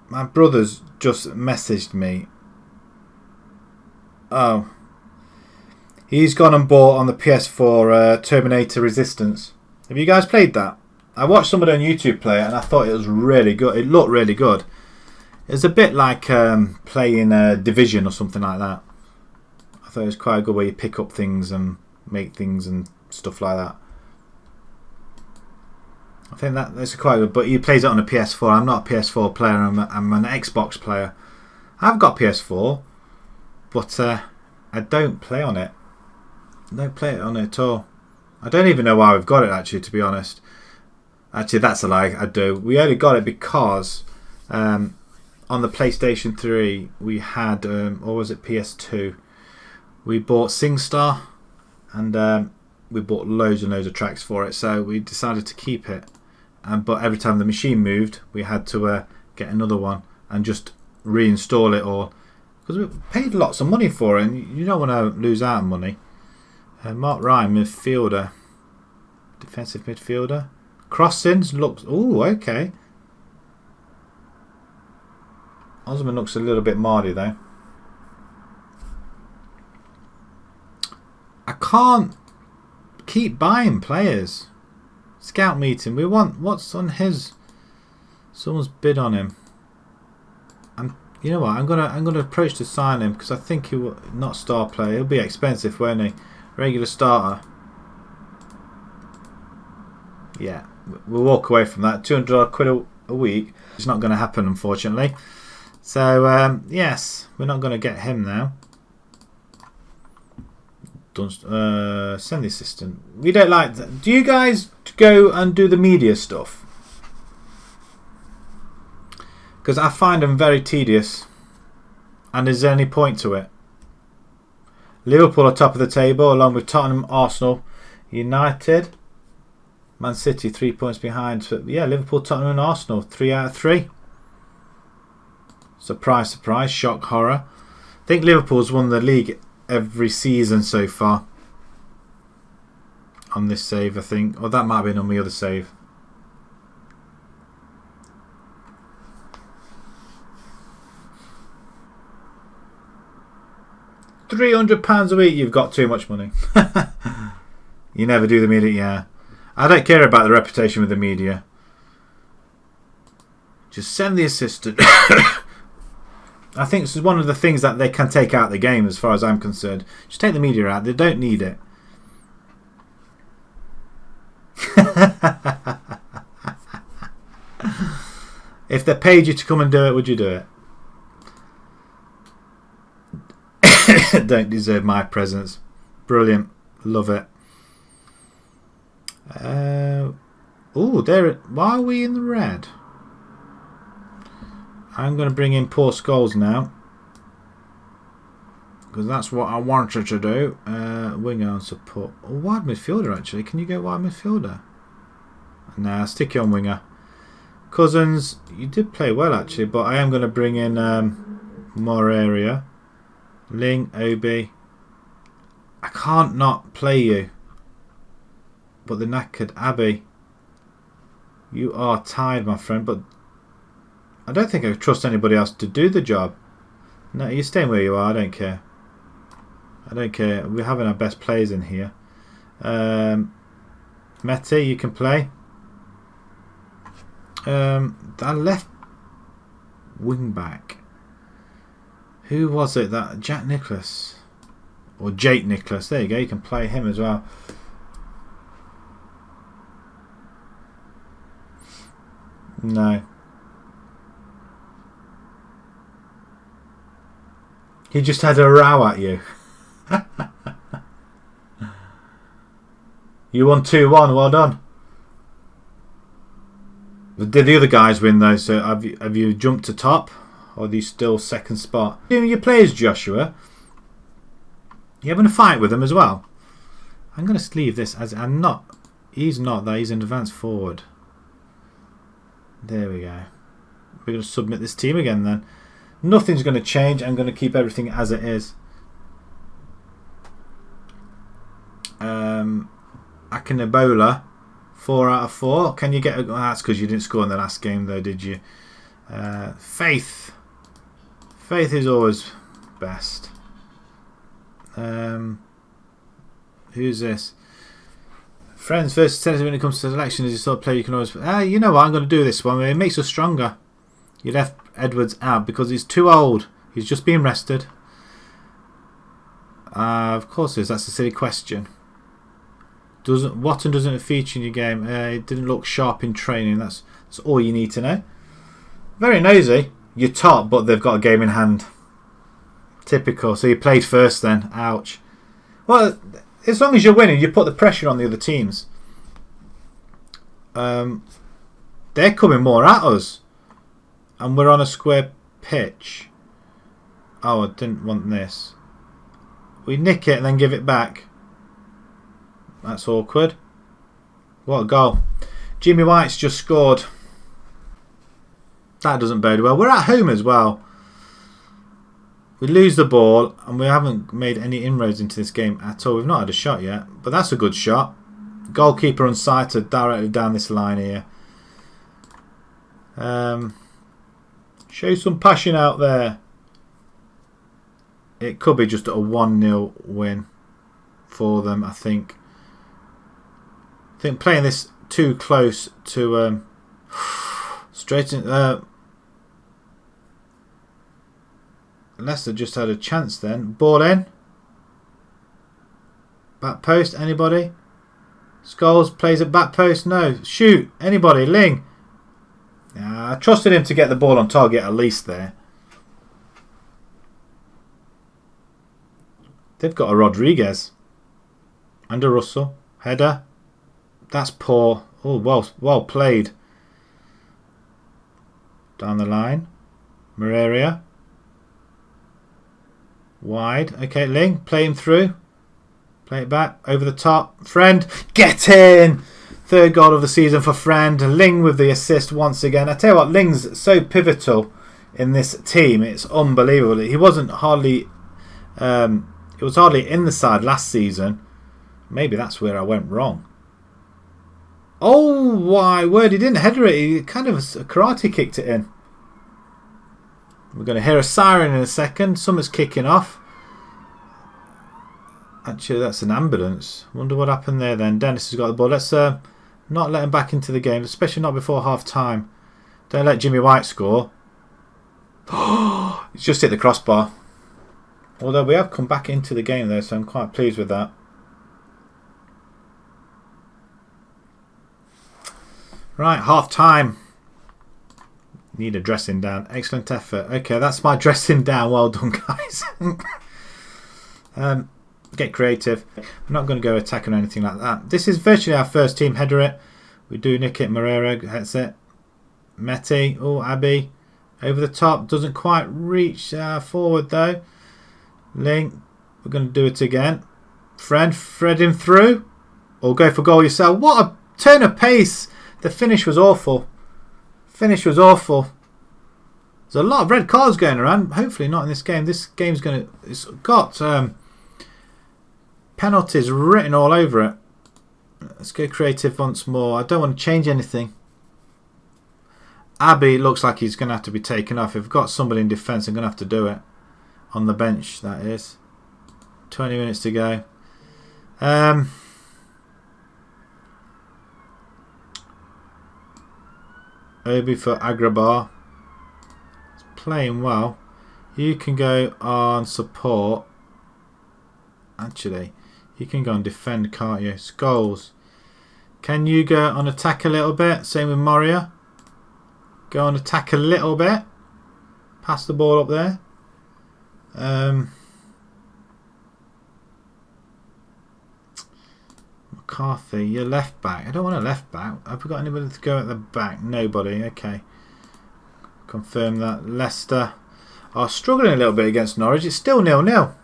My brother's just messaged me. Oh. He's gone and bought on the PS4 Terminator Resistance. Have you guys played that? I watched somebody on YouTube play it and I thought it was really good. It looked really good. It's a bit like playing Division or something like that. I thought it was quite a good way you pick up things and make things and stuff like that. I think that's quite good. But he plays it on a PS4. I'm not a PS4 player. I'm an Xbox player. I've got PS4, but I don't play on it. I don't play it on it at all. I don't even know why we've got it, actually, to be honest. Actually, that's a lie. I do. We only got it because on the PlayStation 3 we had, or was it PS2? We bought SingStar and we bought loads and loads of tracks for it. So we decided to keep it. But every time the machine moved, we had to get another one and just reinstall it all. Because we paid lots of money for it and you don't want to lose out on money. Mark Ryan, midfielder. Defensive midfielder. Crossings looks... ooh, okay. Osman looks a little bit mardy though. I can't keep buying players. Scout meeting. We want... what's on his... someone's bid on him. You know what? I'm gonna approach to sign him because I think he will... not star player. He'll be expensive, won't he? Regular starter. Yeah, we'll walk away from that. £200 a week. It's not going to happen, unfortunately. So yes, we're not going to get him now. Send the assistant. We don't like that. Do you guys go and do the media stuff? Because I find them very tedious. And is there any point to it? Liverpool are top of the table along with Tottenham, Arsenal, United, Man City 3 points behind. So, yeah, Liverpool, Tottenham and Arsenal 3 out of 3. Surprise, surprise, shock, horror. I think Liverpool's won the league every season so far. On this save, I think. Or that might have been on the other save. £300 a week. You've got too much money. You never do the media. Yeah, I don't care about the reputation with the media. Just send the assistant. I think this is one of the things that they can take out of the game, as far as I'm concerned. Just take the media out. They don't need it. If they paid you to come and do it, would you do it? Don't deserve my presence. Brilliant. Love it. Oh, there. Why are we in the red? I'm going to bring in poor Scholes now, because that's what I wanted to do. Winger on support. Oh, wide midfielder, actually. Can you go wide midfielder? Nah, stick you on winger. Cousins, you did play well, actually, but I am going to bring in more area. Ling, Obi. I can't not play you. But the knackered Abbey. You are tired, my friend, but I don't think I trust anybody else to do the job. No, you're staying where you are. I don't care. I don't care. We're having our best players in here. Mete, you can play. That left wing back. Who was it? That Jack Nicholas or Jake Nicholas? There you go. You can play him as well. No. He just had a row at you. You won 2-1. Well done. Did the other guys win though? So have you jumped to top, or are you still second spot? Your players, Joshua. You having a fight with them as well? I'm going to leave this as I'm not. He's not that. He's an advanced forward. There we go. We're going to submit this team again then. Nothing's going to change. I'm going to keep everything as it is. Akinebola, 4 out of 4. Can you get? That's because you didn't score in the last game, though, did you? Faith. Faith is always best. Who's this? Friends versus tennis when it comes to selection is the sort of player you can always. You know what? I'm going to do this one. It makes us stronger. You left Edwards out because he's too old. He's just being rested. Of course it is. That's a silly question. Watton doesn't feature in your game. It didn't look sharp in training. That's all you need to know. Very nosy. You're top, but they've got a game in hand. Typical. So you played first then. Ouch. Well, as long as you're winning, you put the pressure on the other teams. They're coming more at us. And we're on a square pitch. Oh, I didn't want this. We nick it and then give it back. That's awkward. What a goal. Jimmy White's just scored. That doesn't bode well. We're at home as well. We lose the ball and we haven't made any inroads into this game at all. We've not had a shot yet. But that's a good shot. Goalkeeper unsighted directly down this line here. Show some passion out there. It could be just a 1-0 win for them, I think. I think playing this too close to straight in. Leicester just had a chance then. Ball in. Back post, anybody? Scholes plays at back post. No. Shoot. Anybody? Ling. I trusted him to get the ball on target at least there. They've got a Rodriguez. And a Russell. Header. That's poor. Oh, well played. Down the line. Moreira. Wide. Okay, Ling. Play him through. Play it back. Over the top. Friend. Get in! Third goal of the season for Friend. Ling with the assist once again. I tell you what, Ling's so pivotal in this team. It's unbelievable. He wasn't hardly... it was hardly in the side last season. Maybe that's where I went wrong. Oh, my word. He didn't header it. He kind of karate kicked it in. We're going to hear a siren in a second. Something's kicking off. Actually, that's an ambulance. Wonder what happened there then. Dennis has got the ball. Let's not let him back into the game, especially not before half time. Don't let Jimmy White score. He's just hit the crossbar. Although we have come back into the game though, so I'm quite pleased with that. Right, half time. Need a dressing down. Excellent effort. Okay, that's my dressing down. Well done, guys. Get creative. I'm not going to go attacking or anything like that. This is virtually our first team header it. We do nick it. Moreira hits it. Meti. Oh, Abby. Over the top. Doesn't quite reach forward though. Link. We're going to do it again. Thread him through. Or go for goal yourself. What a turn of pace. The finish was awful. There's a lot of red cards going around. Hopefully not in this game. This game's it's got penalties written all over it. Let's go creative once more. I don't want to change anything. Abbey looks like he's going to have to be taken off. If I've got somebody in defence, I'm going to have to do it. On the bench, that is. 20 minutes to go. Obi for Agrabar. It's playing well. You can go on support. Actually, you can go on defend, can't you? Scholes. Can you go on attack a little bit? Same with Moria. Go on attack a little bit. Pass the ball up there. McCarthy, you're left back. I don't want a left back. Have we got anybody to go at the back? Nobody. Okay. Confirm that. Leicester are struggling a little bit against Norwich. It's still 0-0.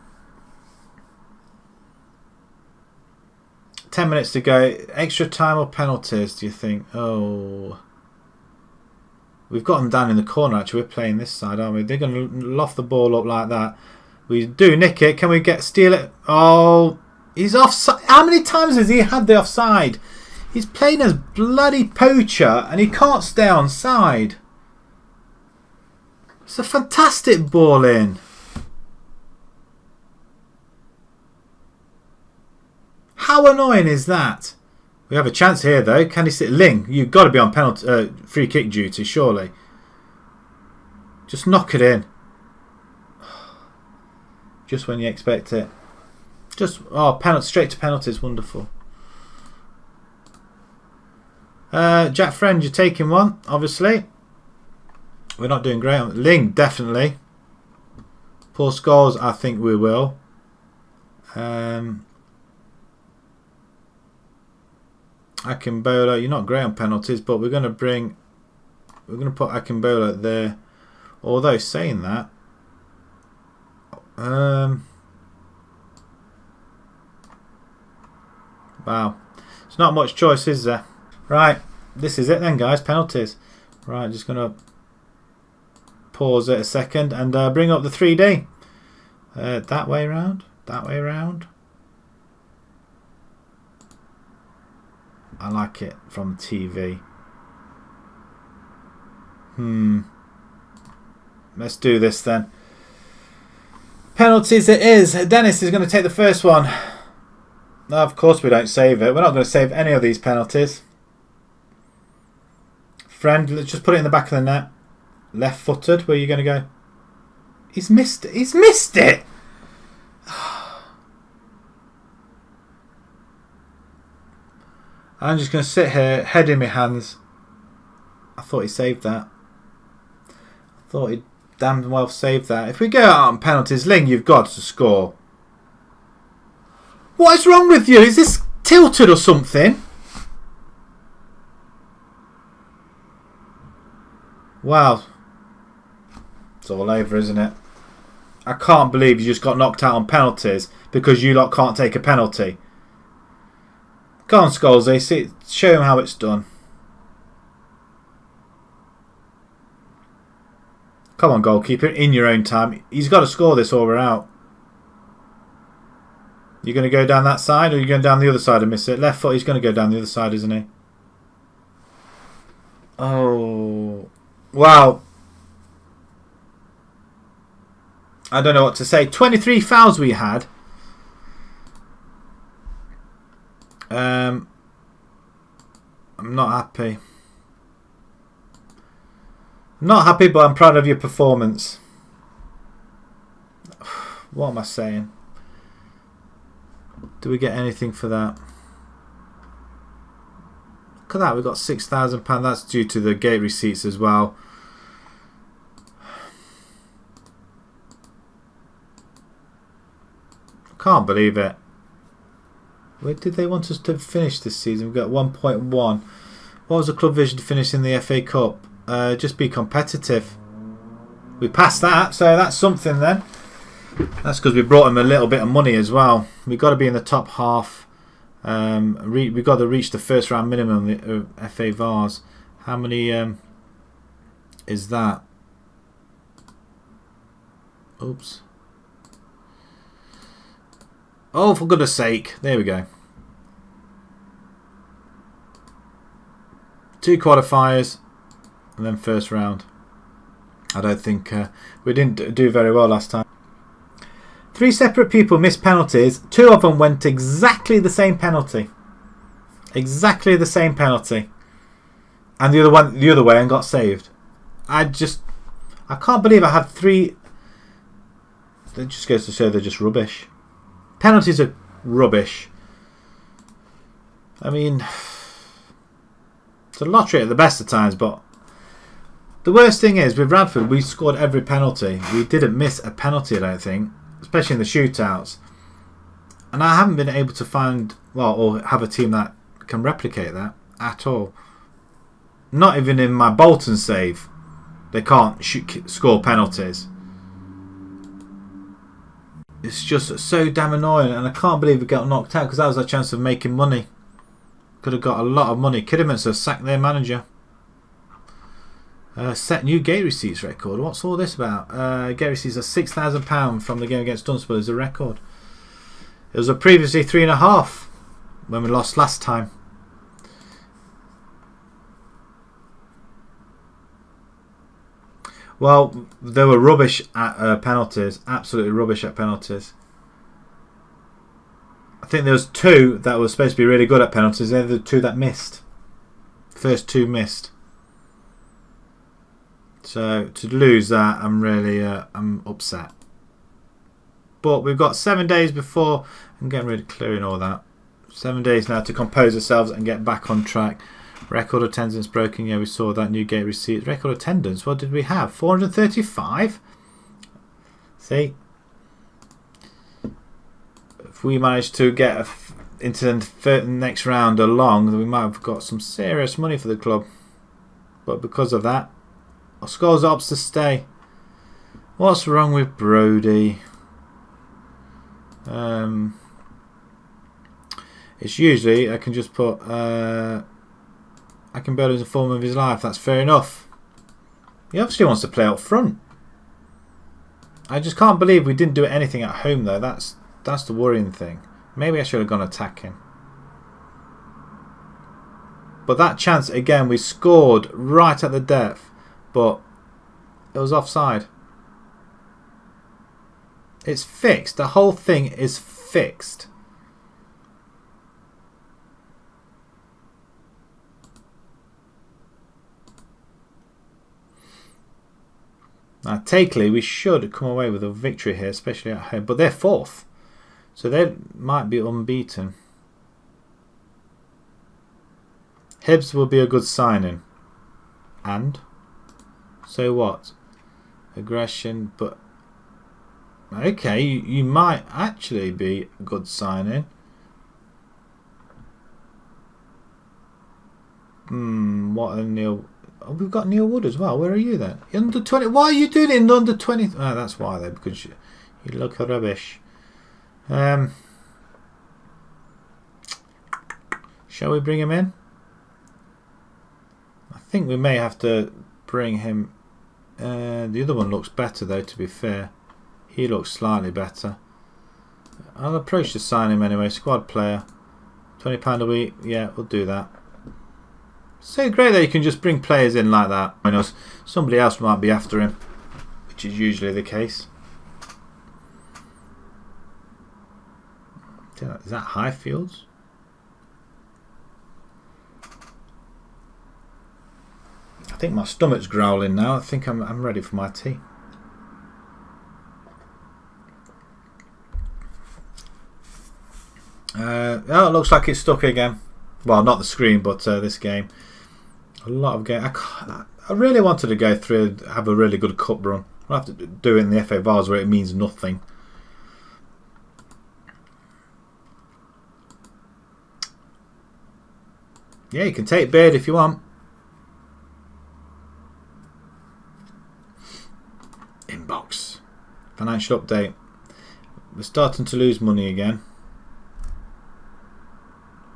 10 minutes to go. Extra time or penalties, do you think? Oh. We've got them down in the corner, actually. We're playing this side, aren't we? They're going to loft the ball up like that. We do nick it. Can we steal it? Oh. He's offside. How many times has he had the offside? He's playing as bloody poacher and he can't stay on side. It's a fantastic ball in. How annoying is that? We have a chance here though. Can he sit? Ling, you've got to be on penalty, free kick duty, surely. Just knock it in. Just when you expect it. Penalty, straight to penalties, wonderful. Jack Friend, you're taking one, obviously. We're not doing great. Ling, definitely. Poor scores, I think we will. Akimbola, you're not great on penalties, but we're going to put Akimbola there. Although saying that, wow, it's not much choice, is there? Right, this is it then, guys. Penalties. Right, just gonna pause it a second and bring up the 3D. That way round. That way round. I like it from TV. Let's do this then. Penalties it is. Dennis is going to take the first one. No, of course we don't save it. We're not going to save any of these penalties. Friend, let's just put it in the back of the net. Left footed. Where are you going to go? He's missed it. He's missed it! I'm just going to sit here, head in my hands. I thought he saved that. I thought he damn well saved that. If we go out on penalties, Ling, you've got to score. What is wrong with you? Is this tilted or something? Wow. It's all over, isn't it? I can't believe you just got knocked out on penalties because you lot can't take a penalty. Go on, Scholesy. Show him how it's done. Come on, goalkeeper. In your own time. He's got to score this or we're out. You're going to go down that side or are you going down the other side and miss it? Left foot, he's going to go down the other side, isn't he? Oh. Wow. I don't know what to say. 23 fouls we had. I'm not happy. I'm not happy, but I'm proud of your performance. What am I saying? Do we get anything for that? Look at that, we've got £6,000. That's due to the gate receipts as well. Can't believe it. Where did they want us to finish this season? We've got 1.1. What was the club vision to finish in the FA Cup? Just be competitive. We passed that, so that's something then. That's because we brought him a little bit of money as well. We've got to be in the top half. We've got to reach the first round minimum of FA Vars. How many is that? Oops. Oh, for goodness sake. There we go. 2 qualifiers and then first round. I don't think we didn't do very well last time. 3 separate people missed penalties. 2 of them went exactly the same penalty. Exactly the same penalty. And the other one the other way and got saved. I can't believe I had 3. It just goes to show they're just rubbish. Penalties are rubbish. I mean, it's a lottery at the best of times, but the worst thing is with Radford, we scored every penalty. We didn't miss a penalty, I don't think, especially in the shootouts. And I haven't been able to find, well, or have a team that can replicate that at all. Not even in my Bolton save, they can't score penalties. It's just so damn annoying, and I can't believe we got knocked out because that was our chance of making money. Could have got a lot of money. Kidderminster have sacked their manager. Set new gate receipts record. What's all this about? Gate receipts are £6,000 from the game against Dunstable is a record. It was previously 3.5 when we lost last time. Well, they were rubbish at penalties. Absolutely rubbish at penalties. I think there was 2 that were supposed to be really good at penalties. They're the 2 that missed. First 2 missed. So to lose that, I'm really I'm upset. But we've got 7 days before. I'm getting rid of clearing all that. 7 days now to compose ourselves and get back on track. Record attendance broken. Yeah, we saw that. New gate receipt. Record attendance. What did we have? 435. See, if we manage to get into the next round along, then we might have got some serious money for the club. But because of that, our Scholes opts to stay. What's wrong with Brody? It's usually I can just put. I can build as a form of his life. That's fair enough. He obviously wants to play up front. I just can't believe we didn't do anything at home though. That's the worrying thing. Maybe I should have gone attacking. But that chance again, we scored right at the depth, but it was offside. It's fixed. The whole thing is fixed. Now, Takeley, we should come away with a victory here, especially at home. But they're 4th, so they might be unbeaten. Hibs will be a good signing. And? So what? Aggression, but... Okay, you might actually be a good signing. What a Neil... Oh, we've got Neil Wood as well. Where are you then? Under 20. Why are you doing it in under 20? Oh, that's why though, because you look rubbish. Shall we bring him in? I think we may have to bring him. The other one looks better though, to be fair. He looks slightly better. I'll approach to sign him anyway. Squad player. £20 a week. Yeah, we'll do that. So great that you can just bring players in like that. I know somebody else might be after him, which is usually the case. Is that Highfields? think my stomach's growling now. I think I'm ready for my tea. Oh, it looks like it's stuck again. Well, not the screen, but this game. A lot of game. I really wanted to go through, have a really good cup run. I'll have to do it in the FA Vars where it means nothing. Yeah, you can take Beard if you want. Inbox. Financial update. We're starting to lose money again.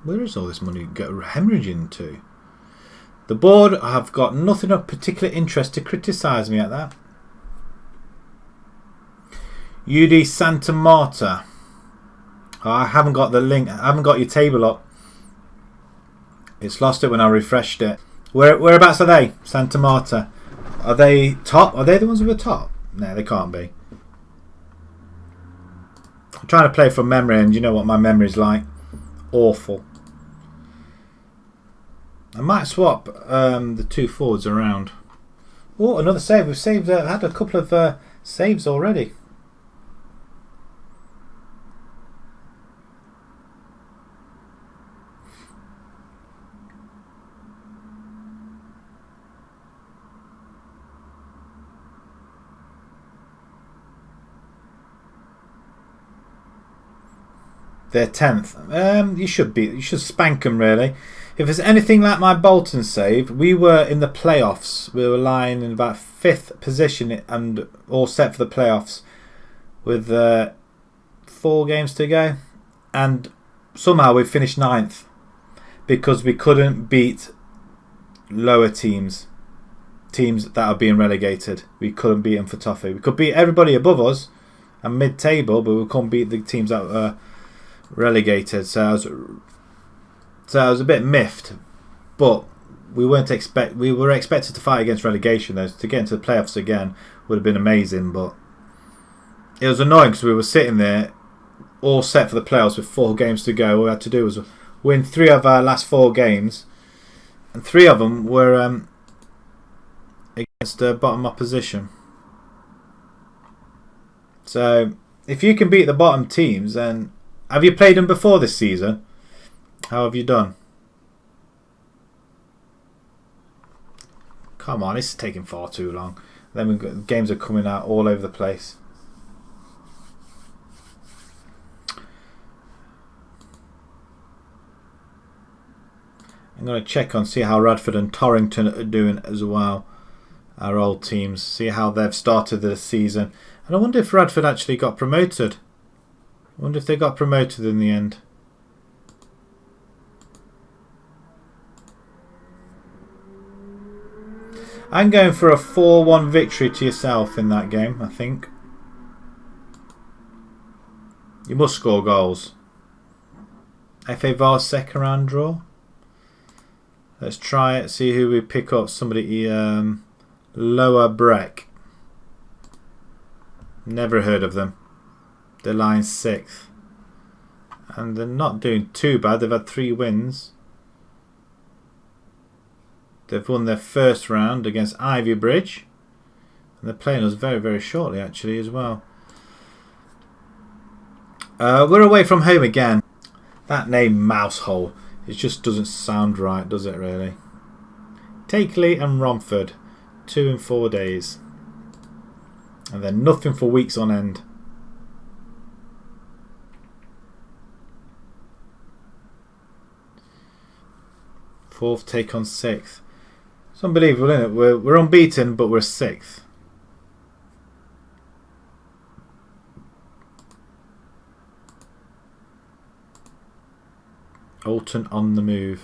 Where is all this money hemorrhaging to? The board have got nothing of particular interest to criticise me at that. UD Santa Marta. Oh, I haven't got the link. I haven't got your table up. It's lost it when I refreshed it. Whereabouts are they? Santa Marta. Are they top? Are they the ones who are top? No, they can't be. I'm trying to play from memory, and you know what my memory's like. Awful. I might swap the two forwards around. Oh, another save. We've saved. Had a couple of saves already. They're 10th. You should spank them really. If it's anything like my Bolton save, we were in the playoffs. We were lying in about 5th position and all set for the playoffs with 4 games to go. And somehow we finished 9th because we couldn't beat lower teams. Teams that are being relegated. We couldn't beat them for toffee. We could beat everybody above us and mid-table, but we couldn't beat the teams that were relegated. So I was a bit miffed, but we were expected to fight against relegation. Though, to get into the playoffs again would have been amazing, but it was annoying because we were sitting there all set for the playoffs with 4 games to go. All we had to do was win 3 of our last 4 games, and 3 of them were against the bottom opposition. So if you can beat the bottom teams, then have you played them before this season? How have you done? Come on, this is taking far too long. Then we've got, games are coming out all over the place. I'm going to check on, see how Radford and Torrington are doing as well. Our old teams. See how they've started the season. And I wonder if Radford actually got promoted. I wonder if they got promoted in the end. I'm going for a 4-1 victory to yourself in that game, I think. You must score goals. FA Vars second round draw. Let's try it, see who we pick up. Somebody, Lower Breck. Never heard of them. They're lying 6th. And they're not doing too bad. They've had 3 wins. They've won their first round against Ivy Bridge. And they're playing us very, very shortly actually as well. We're away from home again. That name Mousehole, it just doesn't sound right, does it really? Takeley and Romford. 2 in 4 days. And then nothing for weeks on end. Fourth take on 6th. It's unbelievable, isn't it? We're unbeaten, but we're 6th. Alton on the move.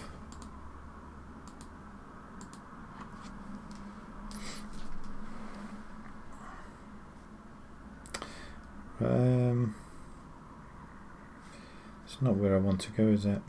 It's not where I want to go, is it?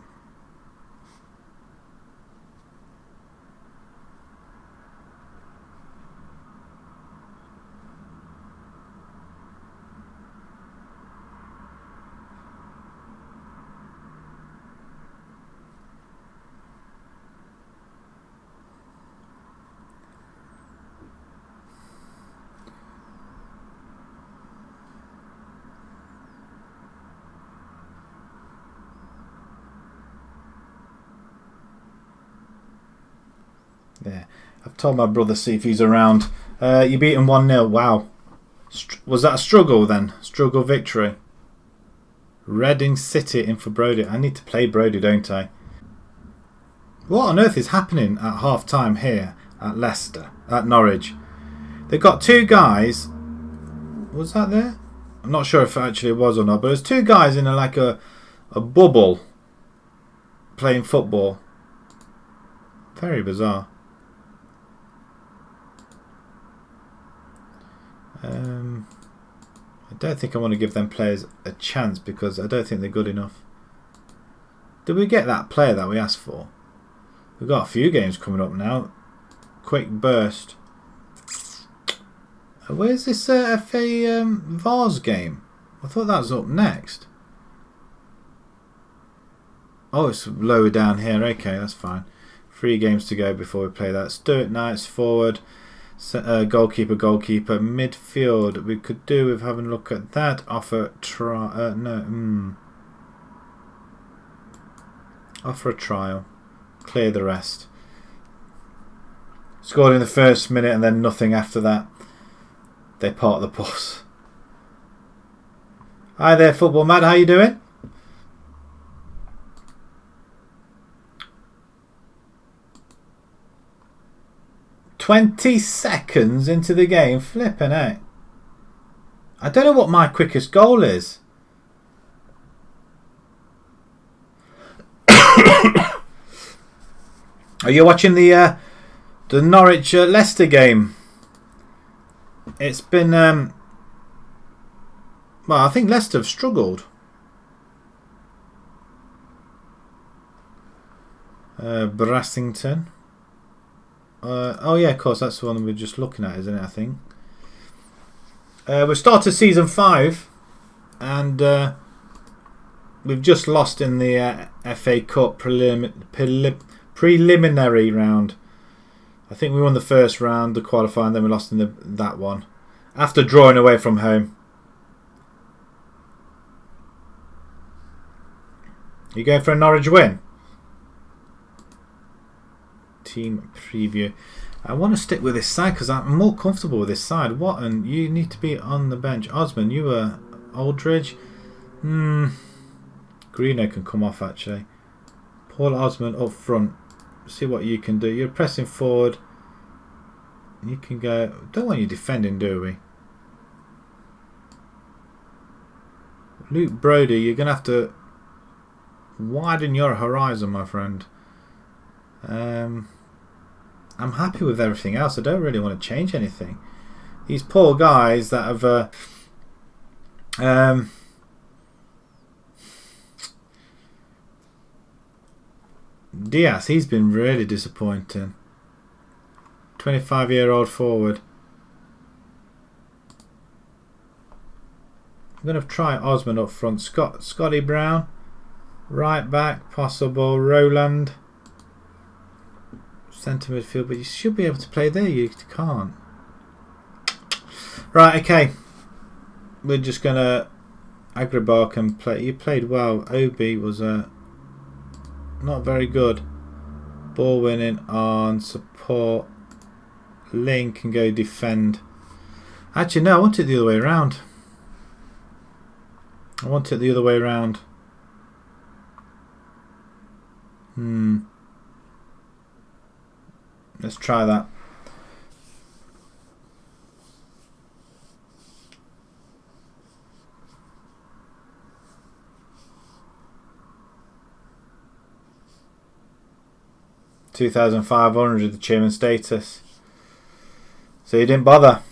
There. I've told my brother see if he's around. You beat him 1-0. Wow. Was that a struggle then? Struggle victory. Reading City in for Brody. I need to play Brody, don't I? What on earth is happening at half time here at Leicester, at Norwich? They've got two guys. Was that there? I'm not sure if it actually was or not, but there's two guys in a bubble playing football. Very bizarre. I don't think I want to give them players a chance because I don't think they're good enough. Did we get that player that we asked for? We've got a few games coming up now. Quick burst. Where's this FA Vars game? I thought that was up next. Oh, it's lower down here. Okay, that's fine. 3 games to go before we play that. Stuart Knight's forward. Goalkeeper, midfield. We could do with having a look at that. Offer Offer a trial. Clear the rest. Scored in the first minute and then nothing after that. They part the bus. Hi there, Football Mad. How you doing? $20 into the game. Flipping out. I don't know what my quickest goal is. Are you watching the Norwich Leicester game? It's been well, I think Leicester have struggled. Brassington. Oh yeah, of course, that's the one we're just looking at, isn't it? I think we've started season 5, and we've just lost in the FA Cup preliminary round. I think we won the first round, the qualifying, then we lost in that one after drawing away from home. You going for a Norwich win? Team preview. I want to stick with this side because I'm more comfortable with this side. What? And you need to be on the bench. Osman, you were Aldridge. Greeno can come off actually. Paul Osman up front. See what you can do. You're pressing forward. You can go. Don't want you defending, do we? Luke Brody, you're going to have to widen your horizon, my friend. I'm happy with everything else. I don't really want to change anything. These poor guys that have Diaz, he's been really disappointing. 25-year-old forward. I'm going to try Osman up front. Scotty Brown. Right back, possible. Roland. Centre midfield, but you should be able to play there. You can't. Right, okay. We're just going to... Agrabah can play. You played well. Obi was not very good. Ball winning on support. Link can go defend. Actually, no, I want it the other way around. Let's try that. $2,500 the chairman status. So you didn't bother.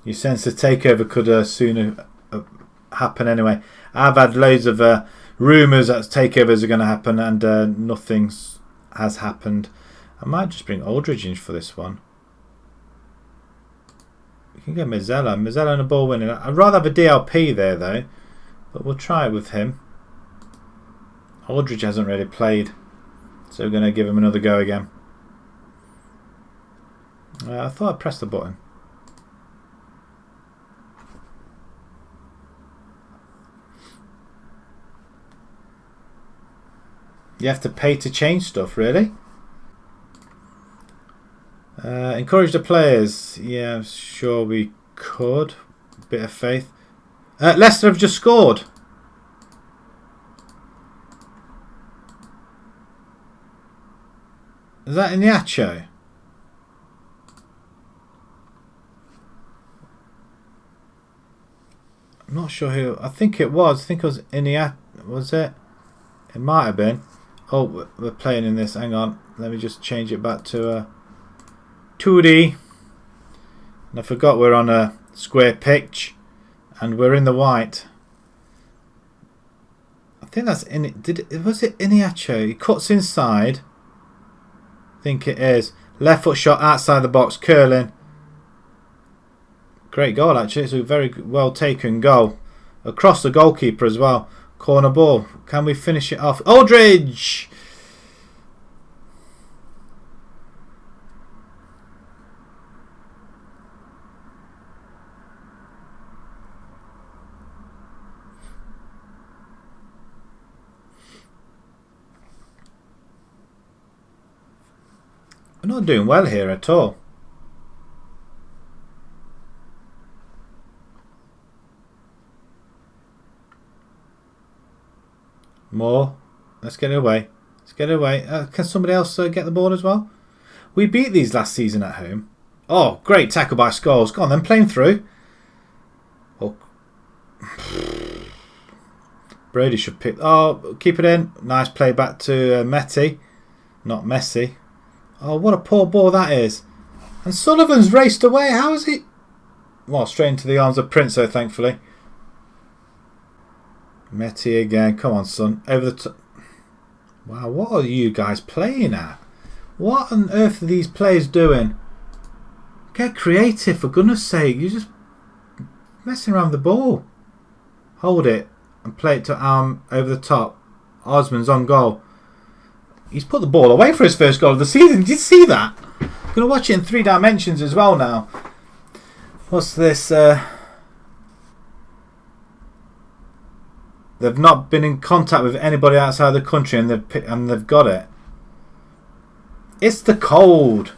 You sense the takeover could sooner happen anyway. I've had loads of rumours that takeovers are going to happen, and nothing has happened. I might just bring Aldridge in for this one. We can go Mazzella. Mazzella and a ball winning. I'd rather have a DLP there though, but we'll try it with him. Aldridge hasn't really played, so we're going to give him another go again. I thought I pressed the button. You have to pay to change stuff, really? Encourage the players. Yeah, sure we could. Bit of faith. Leicester have just scored. Is that Iniacho? I'm not sure who. I think it was. I think it was Iniacho. Was it? It might have been. Oh, we're playing in this. Hang on. Let me just change it back to 2D. And I forgot we're on a square pitch. And we're in the white. I think that's was it Iniacho? He cuts inside. I think it is. Left foot shot outside the box. Curling. Great goal, actually. It's a very well taken goal. Across the goalkeeper as well. Corner ball. Can we finish it off? Aldridge! We're not doing well here at all. More. Let's get it away. Let's get it away. Can somebody else get the ball as well? We beat these last season at home. Oh, great tackle by Scholes. Go on then, play him through. Oh. Brady should pick. Oh, keep it in. Nice play back to Metty. Not Messi. Oh, what a poor ball that is. And Sullivan's raced away. How is he? Well, straight into the arms of Prince, thankfully. Metty again. Come on, son. Over the top. Wow, what are you guys playing at? What on earth are these players doing? Get creative, for goodness sake. You're just messing around with the ball. Hold it and play it to arm over the top. Osman's on goal. He's put the ball away for his first goal of the season. Did you see that? I'm going to watch it in 3 dimensions as well now. What's this? They've not been in contact with anybody outside the country, and they've got it. It's the cold.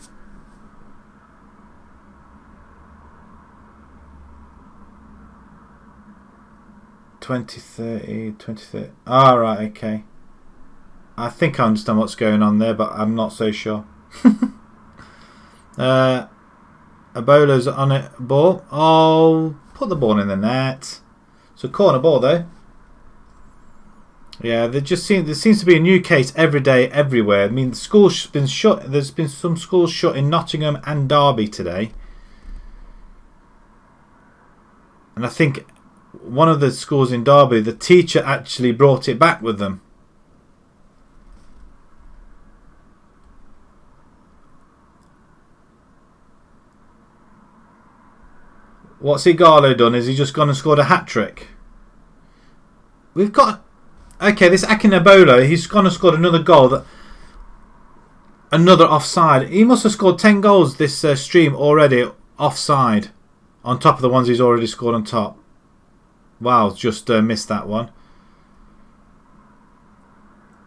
$20.30. Ah, right, okay. I think I understand what's going on there, but I'm not so sure. Ebola's on it. Ball. Oh, put the ball in the net. It's a corner ball, though. Yeah, there seems to be a new case every day, everywhere. I mean, the school's been shut. There's been some schools shut in Nottingham and Derby today. And I think one of the schools in Derby, the teacher actually brought it back with them. What's Igalo done? Is he just gone and scored a hat-trick? We've got... Okay, this Akinebola, he's gone and scored another goal. Another offside. He must have scored 10 goals this stream already offside. On top of the ones he's already scored on top. Wow, just missed that one.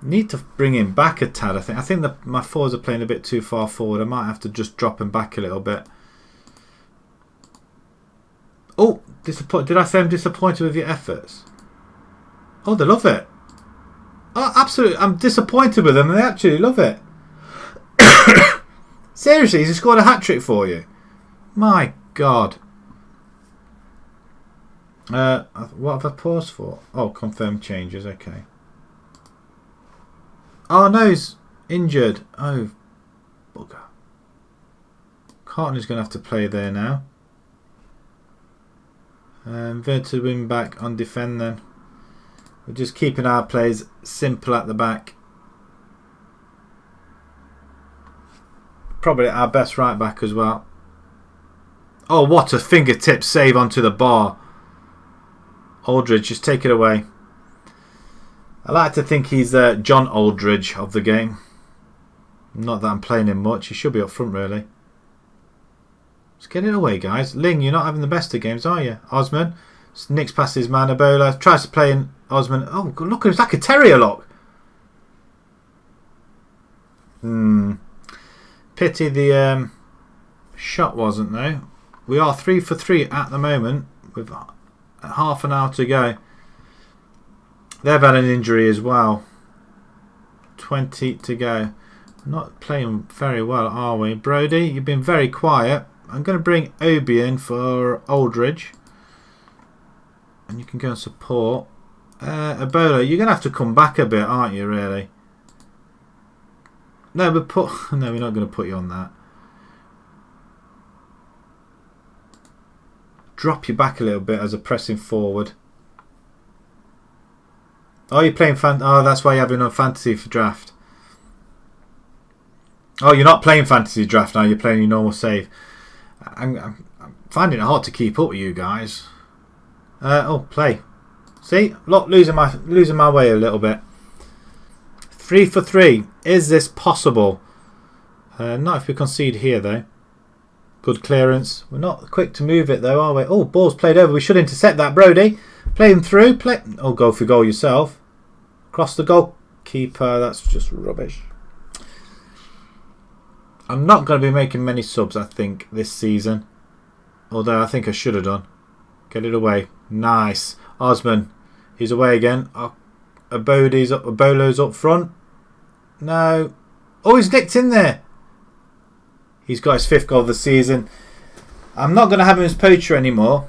Need to bring him back a tad, I think. I think that my forwards are playing a bit too far forward. I might have to just drop him back a little bit. Oh, did I say I'm disappointed with your efforts? Oh, they love it. Oh, absolutely. I'm disappointed with them and they actually love it. Seriously, he's scored a hat-trick for you. My God. What have I paused for? Oh, confirm changes. Okay. Oh, no, he's injured. Oh, bugger. Cartney's going to have to play there now. Inverted wing back on defend then. We're just keeping our plays simple at the back. Probably our best right back as well. Oh, what a fingertip save onto the bar. Aldridge, just take it away. I like to think he's John Aldridge of the game. Not that I'm playing him much. He should be up front, really. Let's get it away, guys. Ling, you're not having the best of games, are you? Osman. Nicks past his man. Ebola tries to play in Osman. Oh, look, it's like a terrier lock. Pity the shot wasn't though. We are 3 for 3 at the moment with half an hour to go. They've had an injury as well. 20 to go. Not playing very well, are we? Brody, you've been very quiet. I'm going to bring Obi in for Aldridge. And you can go and support. Ebola, you're going to have to come back a bit, aren't you, really? No, but no, we're not going to put you on that. Drop you back a little bit as a pressing forward. Oh, you're playing oh, that's why you're having a fantasy for draft. Oh, you're not playing fantasy draft now. You're playing your normal save. I'm finding it hard to keep up with you guys. Oh, play. See, look, losing my way a little bit. 3 for 3. Is this possible? Not if we concede here though. Good clearance. We're not quick to move it though, are we? Oh, ball's played over. We should intercept that, Brody. Play him through. Oh, go for goal yourself. Cross the goalkeeper. That's just rubbish. I'm not going to be making many subs, I think, this season. Although I think I should have done. Get it away. Nice. Osman. He's away again. Abolo's up front. No. Oh, he's nicked in there. He's got his 5th goal of the season. I'm not going to have him as poacher anymore.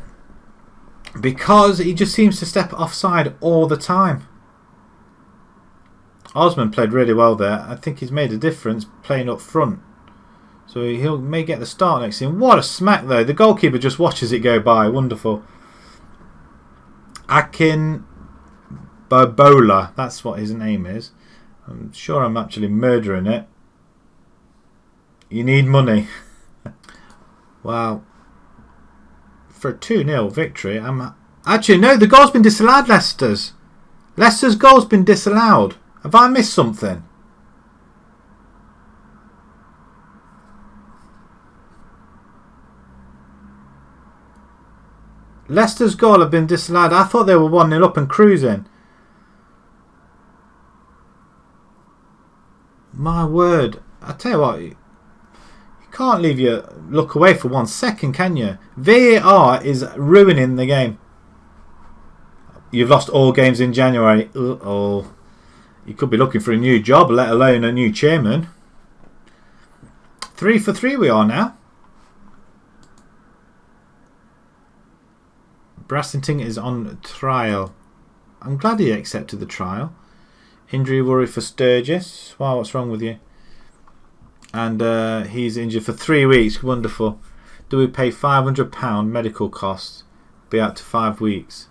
Because he just seems to step offside all the time. Osman played really well there. I think he's made a difference playing up front. So he may get the start next season. What a smack though. The goalkeeper just watches it go by. Wonderful. Akin Bobola. That's what his name is. I'm sure I'm actually murdering it. You need money. Wow. For a 2-0 victory, actually no, the goal's been disallowed. Leicester's goal's been disallowed. Have I missed something? Leicester's goal have been disallowed. I thought they were 1-0 up and cruising. My word. I tell you what, you can't leave your look away for 1 second, can you? VAR is ruining the game. You've lost all games in January. Oh, you could be looking for a new job, let alone a new chairman. 3 for 3 we are now. Brassington is on trial. I'm glad he accepted the trial. Injury worry for Sturgis. Wow, what's wrong with you? And he's injured for 3 weeks. Wonderful. Do we pay £500 medical costs? Be out to 5 weeks.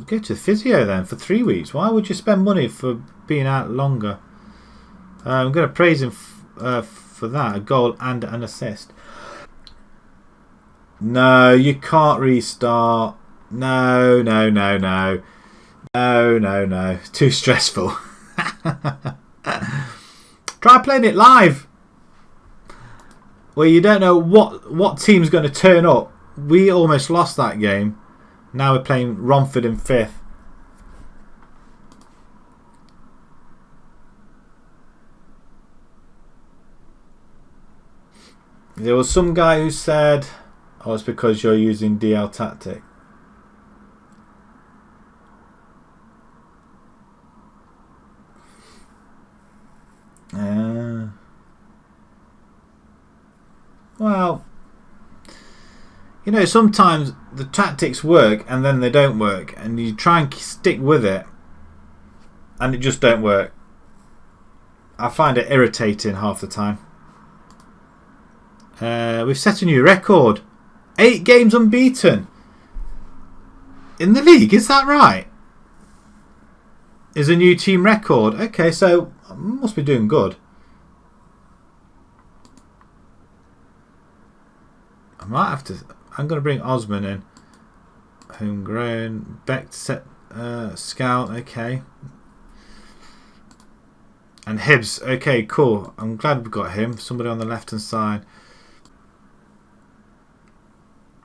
Go to the physio then for 3 weeks. Why would you spend money for being out longer? I'm going to praise him for that. A goal and an assist. No, you can't restart. No. It's too stressful. Try playing it live. Well, you don't know what team's going to turn up. We almost lost that game. Now we're playing Romford in 5th. There was some guy who said, oh, it's because you're using DL tactic. Well, you know, sometimes the tactics work and then they don't work, and you try and stick with it and it just don't work. I find it irritating half the time. We've set a new record. 8 games unbeaten in the league, is that right? Is a new team record. Okay, so I must be doing good. I might have to. I'm going to bring Osman in. Homegrown. Beck set scout. Okay. And Hibbs. Okay, cool. I'm glad we got him. Somebody on the left hand side.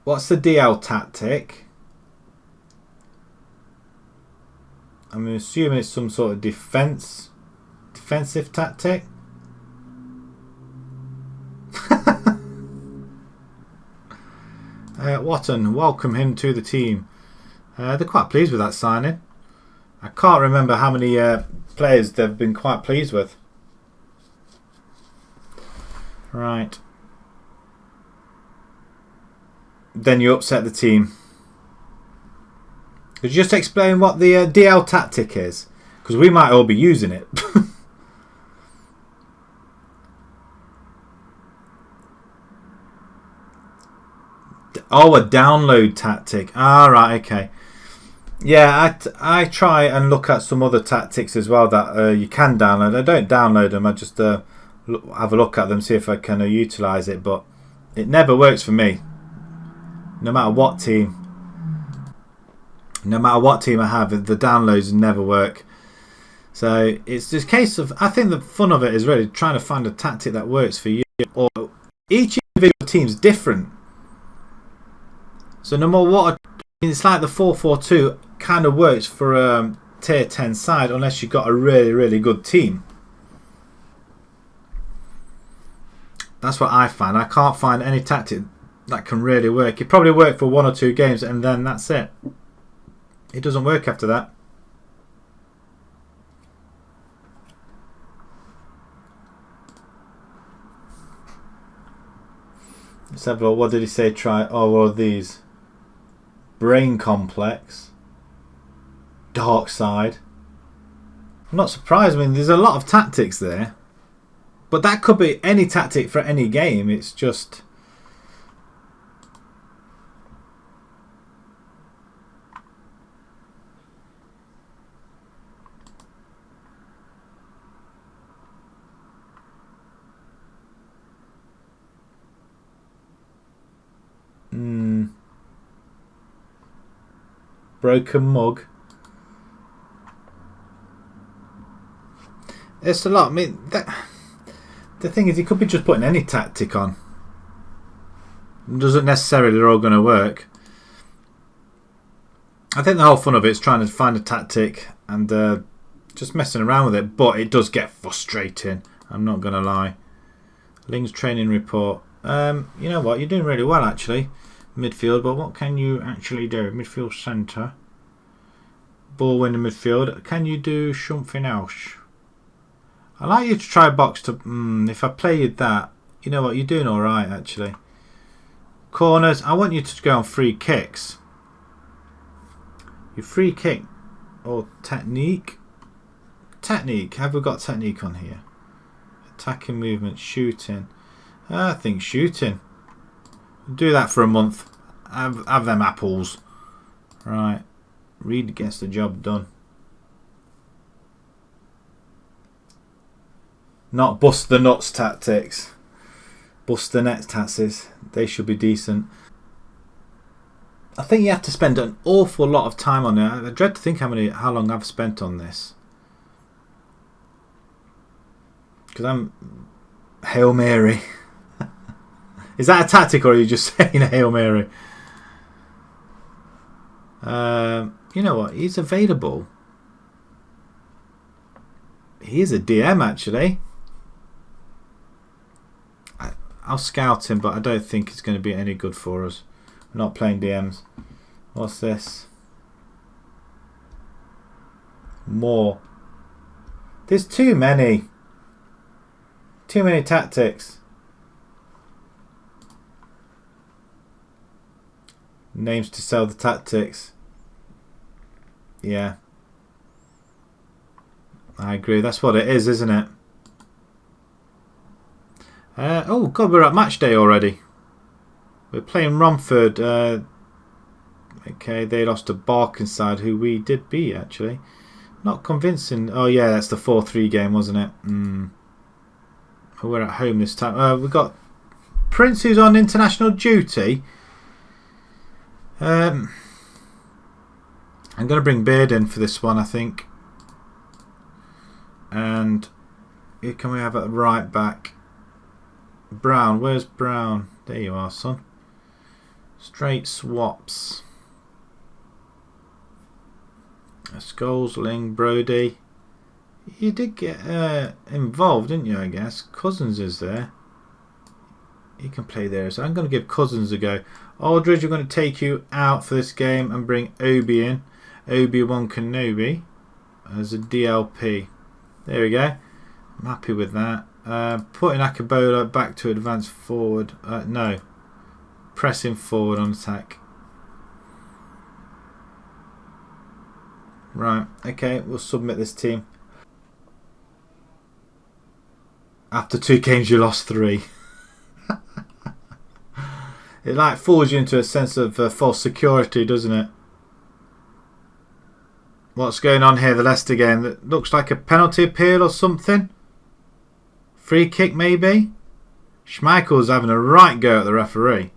What's the DL tactic? I'm assuming it's some sort of defense defensive tactic. Watton, welcome him to the team. They're quite pleased with that signing. I can't remember how many players they've been quite pleased with. Right. Then you upset the team. Could you just explain what the DL tactic is? Because we might all be using it. Oh, a download tactic. Ah, right, okay. Yeah, I try and look at some other tactics as well that you can download. I don't download them. I just have a look at them, see if I can utilise it. But it never works for me. No matter what team. No matter what team I have, the downloads never work. So it's just a case of, I think the fun of it is really trying to find a tactic that works for you. Or each individual team's different. So no matter what, it's like the 4-4-2 kind of works for a tier 10 side unless you've got a really, really good team. That's what I find. I can't find any tactic that can really work. It probably work for 1 or 2 games and then that's it. It doesn't work after that. Let's have a look. What did he say? Try. Oh, well, these. Brain complex. Dark side. I'm not surprised. I mean, there's a lot of tactics there. But that could be any tactic for any game. It's just... Broken mug. It's a lot. I mean, the thing is, you could be just putting any tactic on. It doesn't necessarily they're all going to work. I think the whole fun of it is trying to find a tactic and just messing around with it. But it does get frustrating. I'm not going to lie. Ling's training report. You know what? You're doing really well actually. Midfield, but what can you actually do? Midfield centre. Ball winning midfield. Can you do something else? I'd like you to try box to... if I played that, you know what? You're doing alright actually. Corners. I want you to go on free kicks. Your free kick or technique. Technique. Have we got technique on here? Attacking movement. Shooting. I think shooting. Do that for a month. Have them apples. Right. Reed gets the job done. Not bust the nuts tactics. Bust the nets tactics. They should be decent. I think you have to spend an awful lot of time on it. I dread to think how long I've spent on this. Because I'm Hail Mary. Is that a tactic or are you just saying a Hail Mary? You know what? He's available. He is a DM actually. I'll scout him, but I don't think it's going to be any good for us. We're not playing DMs. What's this? More. There's too many. Too many tactics. Names to sell the tactics. Yeah. I agree. That's what it is, isn't it? Oh, God, we're at match day already. We're playing Romford. Okay, they lost to Barkinside, who we did beat, actually. Not convincing. Oh, yeah, that's the 4-3 game, wasn't it? We're at home this time. We've got Prince, who's on international duty. I'm going to bring Beard in for this one, I think. And who can we have at right back? Brown. Where's Brown? There you are, son. Straight swaps. Scholes, Ling, Brody. You did get involved, didn't you, I guess? Cousins is there. He can play there. So I'm going to give Cousins a go. Aldridge, we're going to take you out for this game and bring Obi in. Obi-Wan Kenobi as a DLP. There we go. I'm happy with that. Putting Akabola back to advance forward. No. Pressing forward on attack. Right. Okay, we'll submit this team. After 2 games you lost 3. It like fools you into a sense of false security, doesn't it? What's going on here? The Leicester game. That looks like a penalty appeal or something. Free kick maybe. Schmeichel's having a right go at the referee.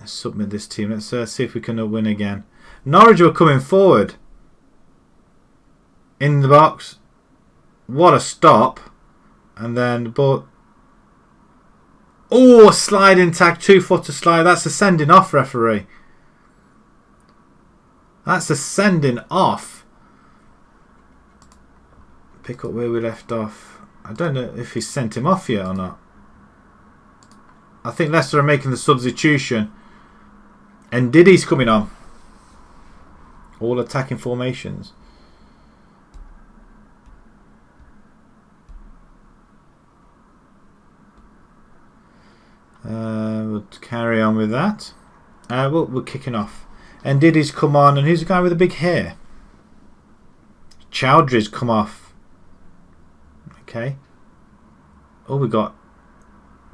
Let's submit this team. Let's see if we can win again. Norwich were coming forward. In the box. What a stop. And then the ball. Oh, sliding tag, 2-footer slide. That's a sending off, referee. That's a sending off. Pick up where we left off. I don't know if he's sent him off yet or not. I think Leicester are making the substitution. And Diddy's coming on. All attacking formations. We'll carry on with that. We're kicking off. And Diddy's come on. And who's the guy with the big hair? Chowdhury's come off. Okay. Oh, we got...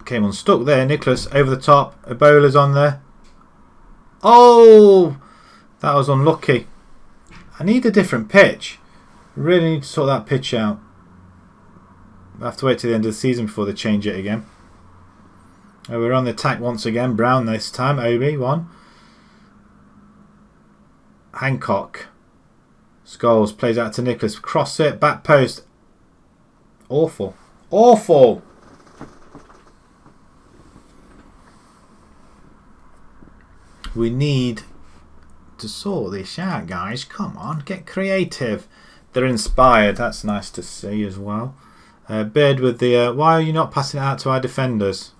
Came unstuck there. Nicholas over the top. Ebola's on there. Oh! That was unlucky. I need a different pitch. Really need to sort that pitch out. We'll have to wait till the end of the season before they change it again. We're on the attack once again. Brown this time. Obi, 1. Hancock. Scholes plays out to Nicholas. Cross it. Back post. Awful. Awful. We need to sort this out, guys. Come on. Get creative. They're inspired. That's nice to see as well. Bird with the... why are you not passing it out to our defenders?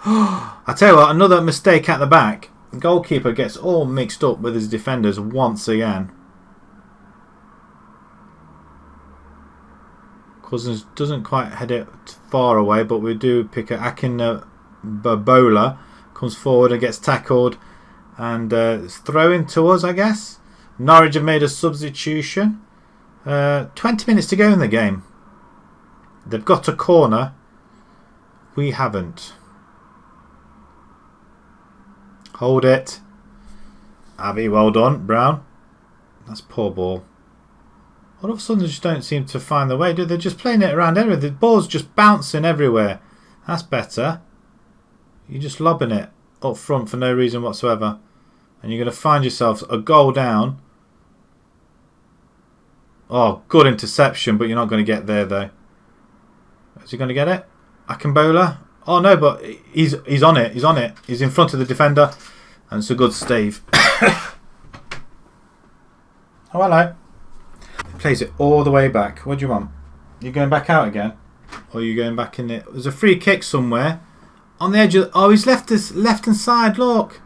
I tell you what, another mistake at the back. The goalkeeper gets all mixed up with his defenders once again. Cousins doesn't quite head it far away, but we do pick a Babola. Comes forward and gets tackled. And it's throw-in to us, I guess. Norwich have made a substitution. 20 minutes to go in the game. They've got a corner. We haven't. Hold it. Abby, well done. Brown. That's poor ball. All of a sudden they just don't seem to find the way, do they? They're just playing it around everywhere. The ball's just bouncing everywhere. That's better. You're just lobbing it up front for no reason whatsoever. And you're going to find yourself a goal down. Oh, good interception, but you're not going to get there though. Is he going to get it? Akambola? Oh no, but he's on it. He's on it. He's in front of the defender. And it's a good stave. Oh, hello. He plays it all the way back. What do you want? You going back out again? Or are you going back in it? There's a free kick somewhere. On the edge of... Oh, he's left his left-hand side. Look.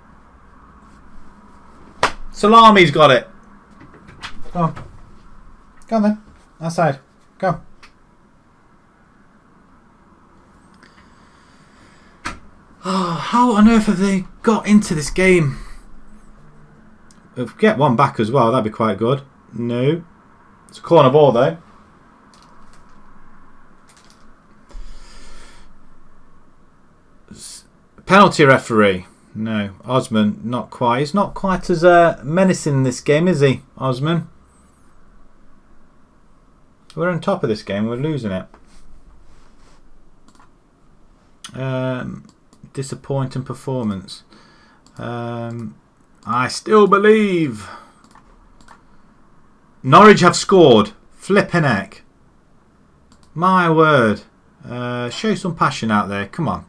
Salami's got it. Go on. Go on then. Outside. Go. Oh, how on earth have they got into this game? If we get one back as well, that'd be quite good. No. It's a corner ball though. Penalty referee. No. Osman, not quite. He's not quite as menacing in this game, is he, Osman? We're on top of this game. We're losing it. Disappointing performance. I still believe. Norwich have scored. Flipping heck. My word. Show some passion out there. Come on.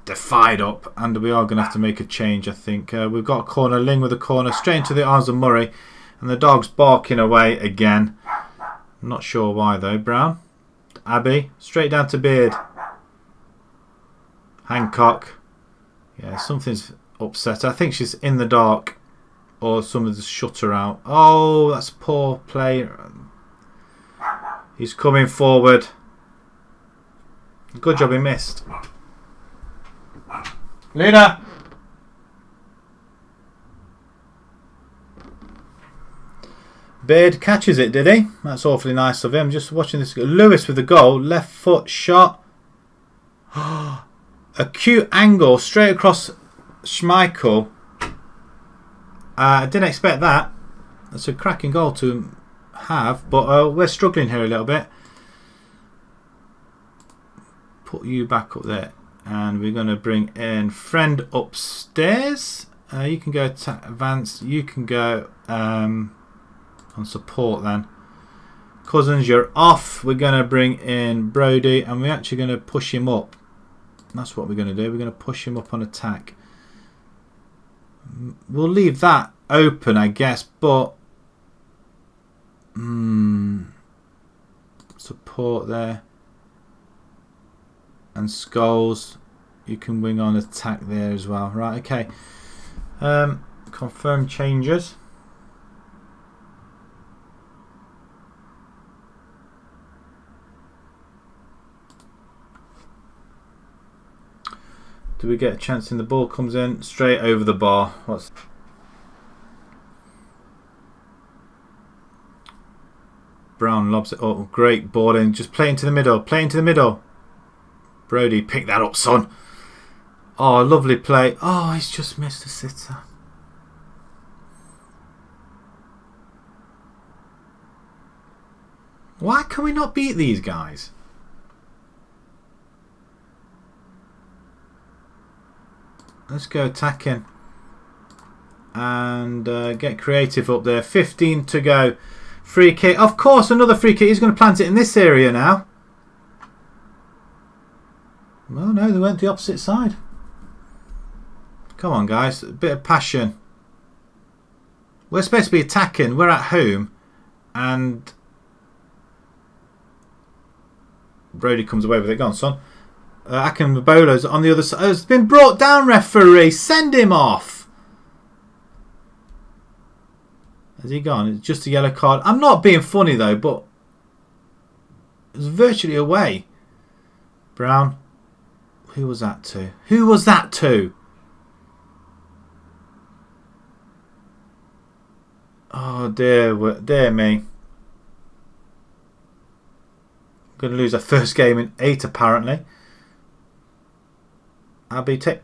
defied up, and we are going to have to make a change, I think. We've got a corner, Ling with a corner, straight into the arms of Murray, and the dog's barking away again. I'm not sure why though. Brown, Abbey, straight down to Beard. Hancock, yeah, something's upset. I think she's in the dark, or someone's shut her out. Oh, that's poor play. He's coming forward. Good job he missed. Luna! Beard catches it, did he? That's awfully nice of him. Just watching this. Lewis with the goal. Left foot shot. A cute angle straight across Schmeichel. I didn't expect that. That's a cracking goal to have, but we're struggling here a little bit. Put you back up there, and we're going to bring in Friend upstairs. You can go advanced. You can go on support then. Cousins, you're off. We're going to bring in Brody, and we're actually going to push him up. That's what we're going to do. We're going to push him up on attack. We'll leave that open, I guess, but support there. And Scholes, you can wing on attack there as well. Right, okay. Confirm changes. Do we get a chance in the ball comes in straight over the bar? What's Brown lobs it up. Great ball in. Just play into the middle. Play into the middle. Brody, pick that up, son. Oh, lovely play. Oh, he's just missed a sitter. Why can we not beat these guys? Let's go attacking and get creative up there. 15 to go. Free kick. Of course, another free kick. He's going to plant it in this area now. Well, no, they went the opposite side. Come on, guys. A bit of passion. We're supposed to be attacking. We're at home. And Brody comes away with it. Go on, son. Akambola's on the other side. Oh, it's been brought down, referee. Send him off. Has he gone? It's just a yellow card. I'm not being funny though, but it was virtually away. Brown. Who was that to? Who was that to? Oh dear, dear me. I'm going to lose our first game in 8 apparently. Abby take.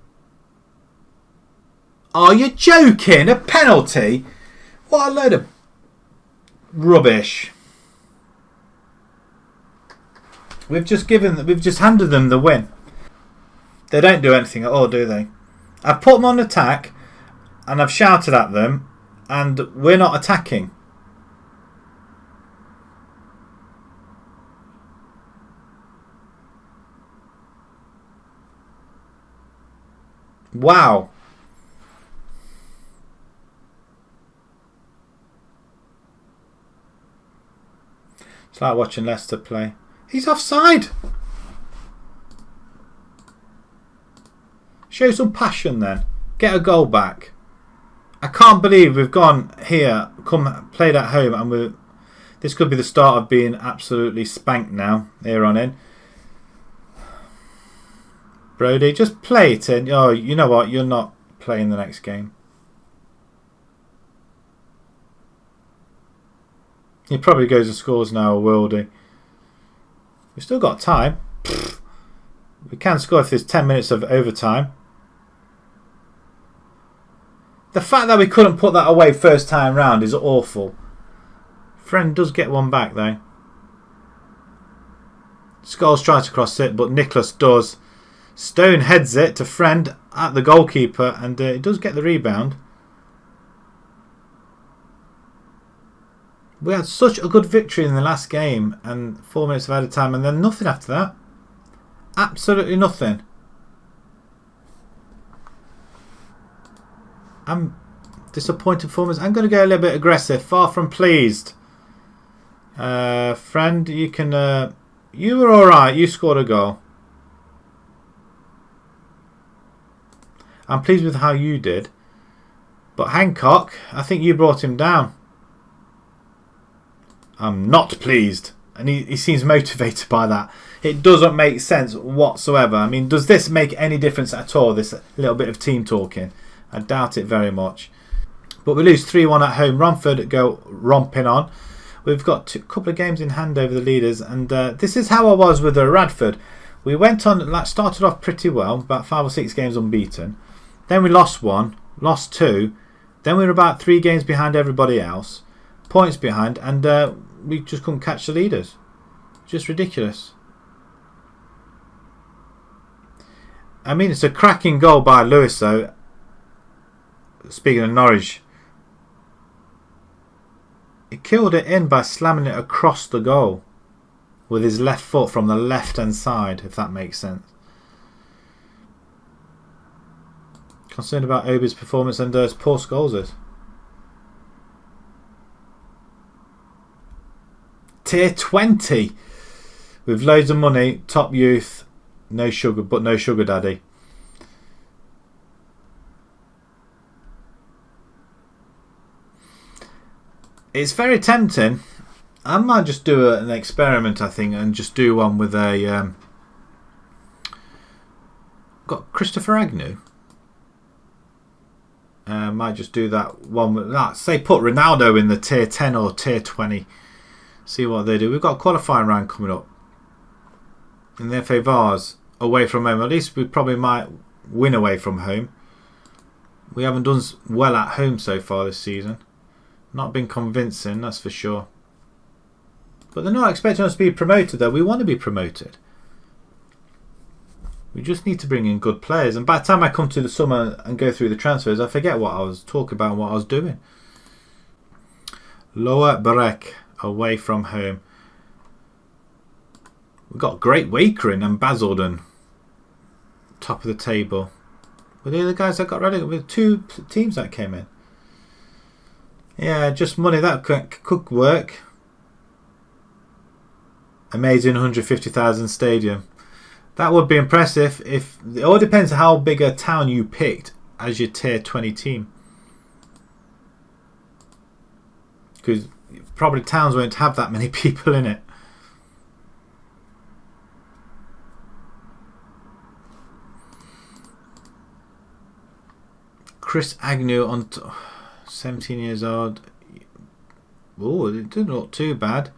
Oh, you're joking! A penalty? What a load of rubbish! We've just handed them the win. They don't do anything at all, do they? I've put them on attack, and I've shouted at them, and we're not attacking. Wow. It's like watching Leicester play. He's offside. Show some passion then. Get a goal back. I can't believe we've gone here, played at home, and this could be the start of being absolutely spanked now, here on in. Brody, just play it in. Oh, you know what? You're not playing the next game. He probably goes and scores now, will he? We've still got time. We can score if there's 10 minutes of overtime. The fact that we couldn't put that away first time round is awful. Friend does get one back though. Scholes tries to cross it, but Nicholas does. Stone heads it to Friend at the goalkeeper, and he does get the rebound. We had such a good victory in the last game, and 4 minutes of added time, and then nothing after that. Absolutely nothing. I'm disappointed performance. I'm going to go a little bit aggressive. Far from pleased. Friend, you can... you were alright. You scored a goal. I'm pleased with how you did. But Hancock, I think you brought him down. I'm not pleased. And he seems motivated by that. It doesn't make sense whatsoever. I mean, does this make any difference at all, this little bit of team talking? I doubt it very much. But we lose 3-1 at home. Romford go romping on. We've got a couple of games in hand over the leaders. And this is how I was with Radford. We went on, started off pretty well. About 5 or 6 games unbeaten. Then we lost 1. Lost 2. Then we were about 3 games behind everybody else. Points behind. And we just couldn't catch the leaders. Just ridiculous. I mean, it's a cracking goal by Lewis, though. Speaking of Norwich. He killed it in by slamming it across the goal. With his left foot from the left-hand side, if that makes sense. Concerned about Obi's performance and poor Scholes. Tier 20. With loads of money, top youth, no sugar, but no sugar daddy. It's very tempting. I might just do an experiment, I think, and just do one with a... got Christopher Agnew. Might just do that one with that. Say put Ronaldo in the tier 10 or tier 20. See what they do. We've got a qualifying round coming up. In the FA Vars, away from home. At least we probably might win away from home. We haven't done well at home so far this season. Not been convincing, that's for sure. But they're not expecting us to be promoted, though. We want to be promoted. We just need to bring in good players. And by the time I come to the summer and go through the transfers, I forget what I was talking about and what I was doing. Lower Berek, away from home. We've got Great Wakering and Basildon. Top of the table. Were they the guys that got ready? With 2 teams that came in. Yeah, just money. That could work. Amazing 150,000 stadium. That would be impressive. If it all depends how big a town you picked as your tier 20 team. Because probably towns won't have that many people in it. Chris Agnew on 17 years old. Oh, it didn't look too bad.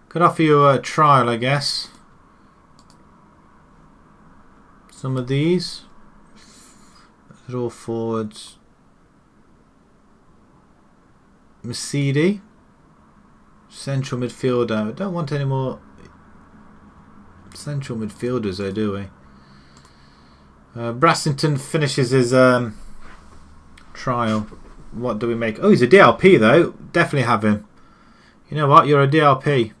Could offer you a trial, I guess. Some of these. They're all forwards. Mercedes. Central midfielder. I don't want any more central midfielders though, do we? Brassington finishes his trial. What do we make? Oh, he's a DLP though. Definitely have him. You know what? You're a DLP.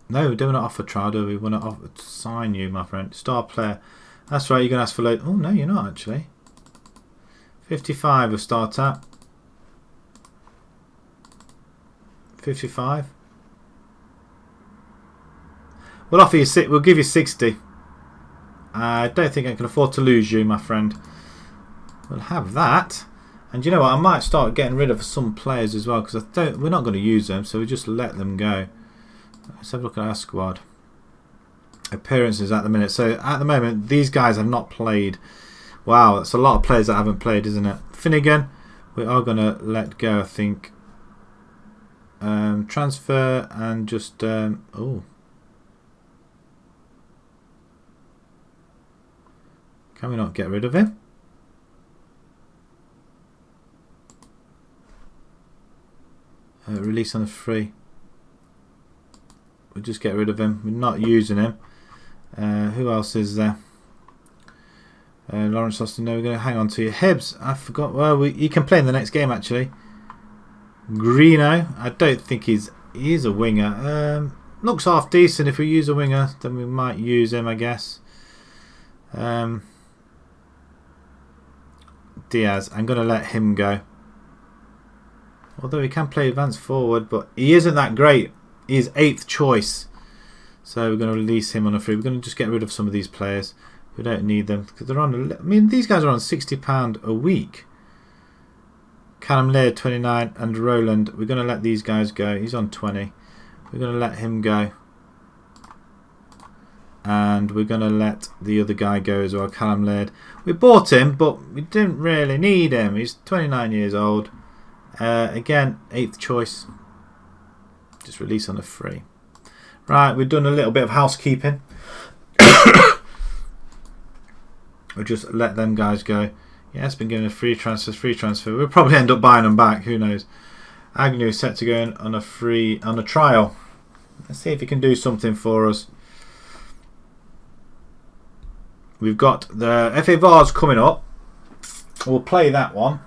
No, we don't want to offer trial, do we? We want to sign you, my friend. Star player. That's right, you're going to ask for load. Oh, no, you're not actually. 55 we'll start at. 55. We'll offer you we'll give you 60. I don't think I can afford to lose you, my friend. We'll have that. And you know what? I might start getting rid of some players as well because we're not going to use them, so we just let them go. Let's have a look at our squad. Appearances at the minute. So at the moment, these guys have not played. Wow, that's a lot of players that haven't played, isn't it? Finnegan, we are going to let go, I think. Transfer and just... oh. Can we not get rid of him? Release on the free. We'll just get rid of him. We're not using him. Who else is there? Lawrence Austin. No, we're going to hang on to you. Hibbs. I forgot. Well, he can play in the next game actually. Greeno. I don't think he's a winger. Looks half decent. If we use a winger, then we might use him, I guess. Diaz. I'm going to let him go. Although he can play advance forward, but he isn't that great. He is 8th choice. So we're going to release him on a free. We're going to just get rid of some of these players. We don't need them because they're on. I mean, these guys are on £60 a week. Callum Laird 29 and Roland. We're going to let these guys go. He's on 20. We're going to let him go. And we're going to let the other guy go as well, Callum Laird. We bought him, but we didn't really need him. He's 29 years old. Again, 8th choice. Just release on a free. Right, we've done a little bit of housekeeping. We'll just let them guys go. Yeah, it's been given a free transfer. We'll probably end up buying them back. Who knows? Agnew is set to go on a trial. Let's see if he can do something for us. We've got the FA Vars coming up. We'll play that one.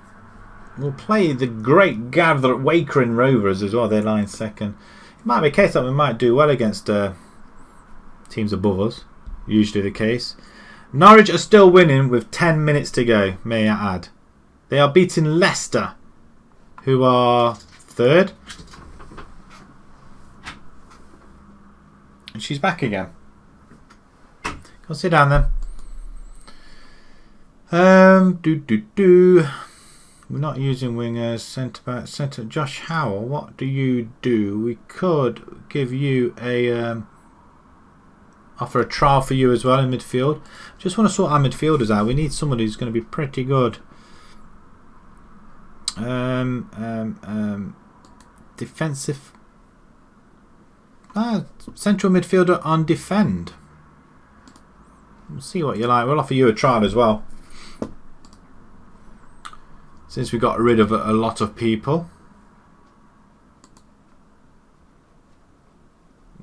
We'll play the Great Gather Wakering Rovers as well. They're lying second. It might be a case that we might do well against teams above us. Usually the case. Norwich are still winning with 10 minutes to go, may I add. They are beating Leicester, who are 3rd. And she's back again. Go sit down then. We're not using wingers. Centre back, centre. Josh Howell, what do you do? We could give you a offer a trial for you as well in midfield. Just want to sort our midfielders out. We need somebody who's going to be pretty good. Defensive. Central midfielder on defend. We'll see what you like. We'll offer you a trial as well. Since we got rid of a lot of people.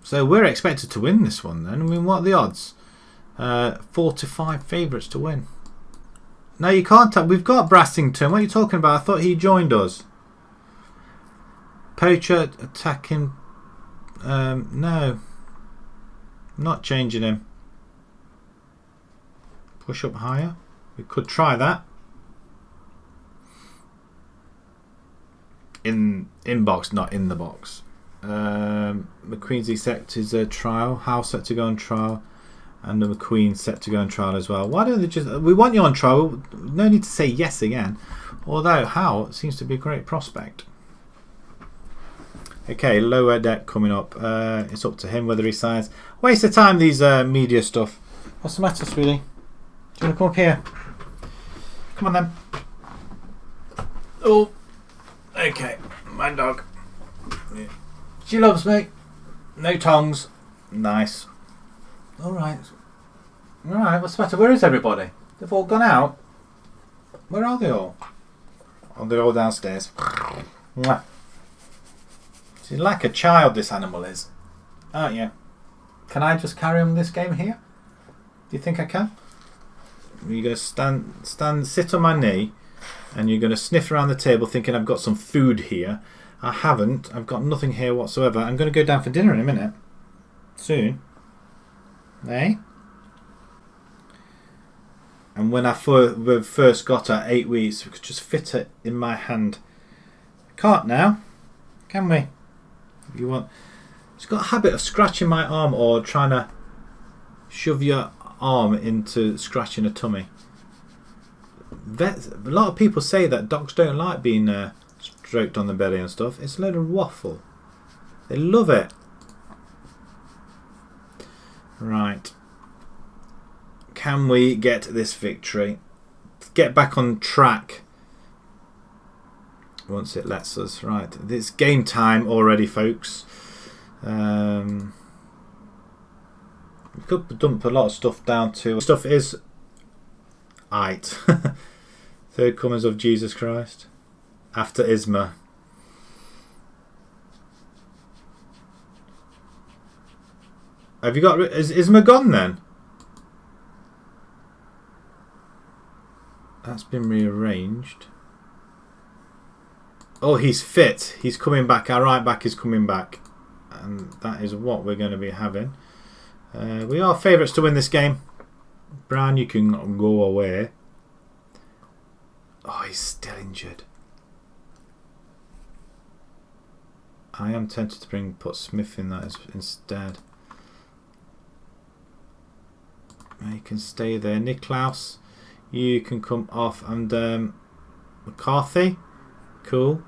So we're expected to win this one then. I mean, what are the odds? 4 to 5 favourites to win. No, you can't. We've got Brassington. What are you talking about? I thought he joined us. Poacher attacking. No. Not changing him. Push up higher. We could try that. In box, not in the box. McQueen's set is a trial. House set to go on trial, and the McQueen set to go on trial as well. Why don't they just? We want you on trial. No need to say yes again. Although Howe seems to be a great prospect. Okay, lower deck coming up. It's up to him whether he signs. Waste of time these media stuff. What's the matter, sweetie? Do you want to come up here? Come on then. Oh. Okay, my dog. Yeah. She loves me. No tongs. Nice. Alright. Alright, what's the matter? Where is everybody? They've all gone out. Where are they all? Oh, they're all downstairs. Mwah. She's like a child, this animal is. Aren't you? Can I just carry on this game here? Do you think I can? You're going to sit on my knee. And you're going to sniff around the table thinking I've got some food here. I haven't. I've got nothing here whatsoever. I'm going to go down for dinner in a minute. Soon. Eh? And when I first got her 8 weeks, we could just fit it in my hand. Can't now. Can we? If you want. It's got a habit of scratching my arm or trying to shove your arm into scratching a tummy. A lot of people say that dogs don't like being stroked on the belly and stuff. It's a load of waffle. They love it. Right. Can we get this victory? Get back on track once it lets us. Right. It's game time already, folks. We could dump a lot of stuff down to... Stuff is... Aight. Third comings of Jesus Christ. After Isma. Have you got... Is Isma gone then? That's been rearranged. Oh, he's fit. He's coming back. Our right back is coming back. And that is what we're going to be having. We are favourites to win this game. Brown, you can go away. Oh, he's still injured. I am tempted to put Smith in that instead. You can stay there. Niklaus, you can come off. And McCarthy. Cool.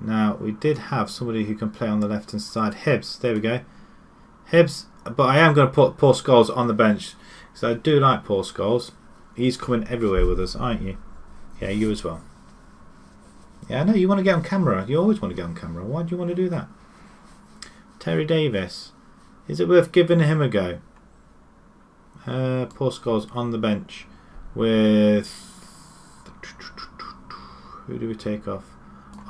Now, we did have somebody who can play on the left-hand side. Hibbs. There we go. Hibbs. But I am going to put Paul Scholes on the bench. Because I do like Paul Scholes. He's coming everywhere with us, aren't you? Yeah, you as well. Yeah, I know you want to get on camera. You always want to get on camera. Why do you want to do that? Terry Davis. Is it worth giving him a go? Paul Scholes on the bench with... Who do we take off?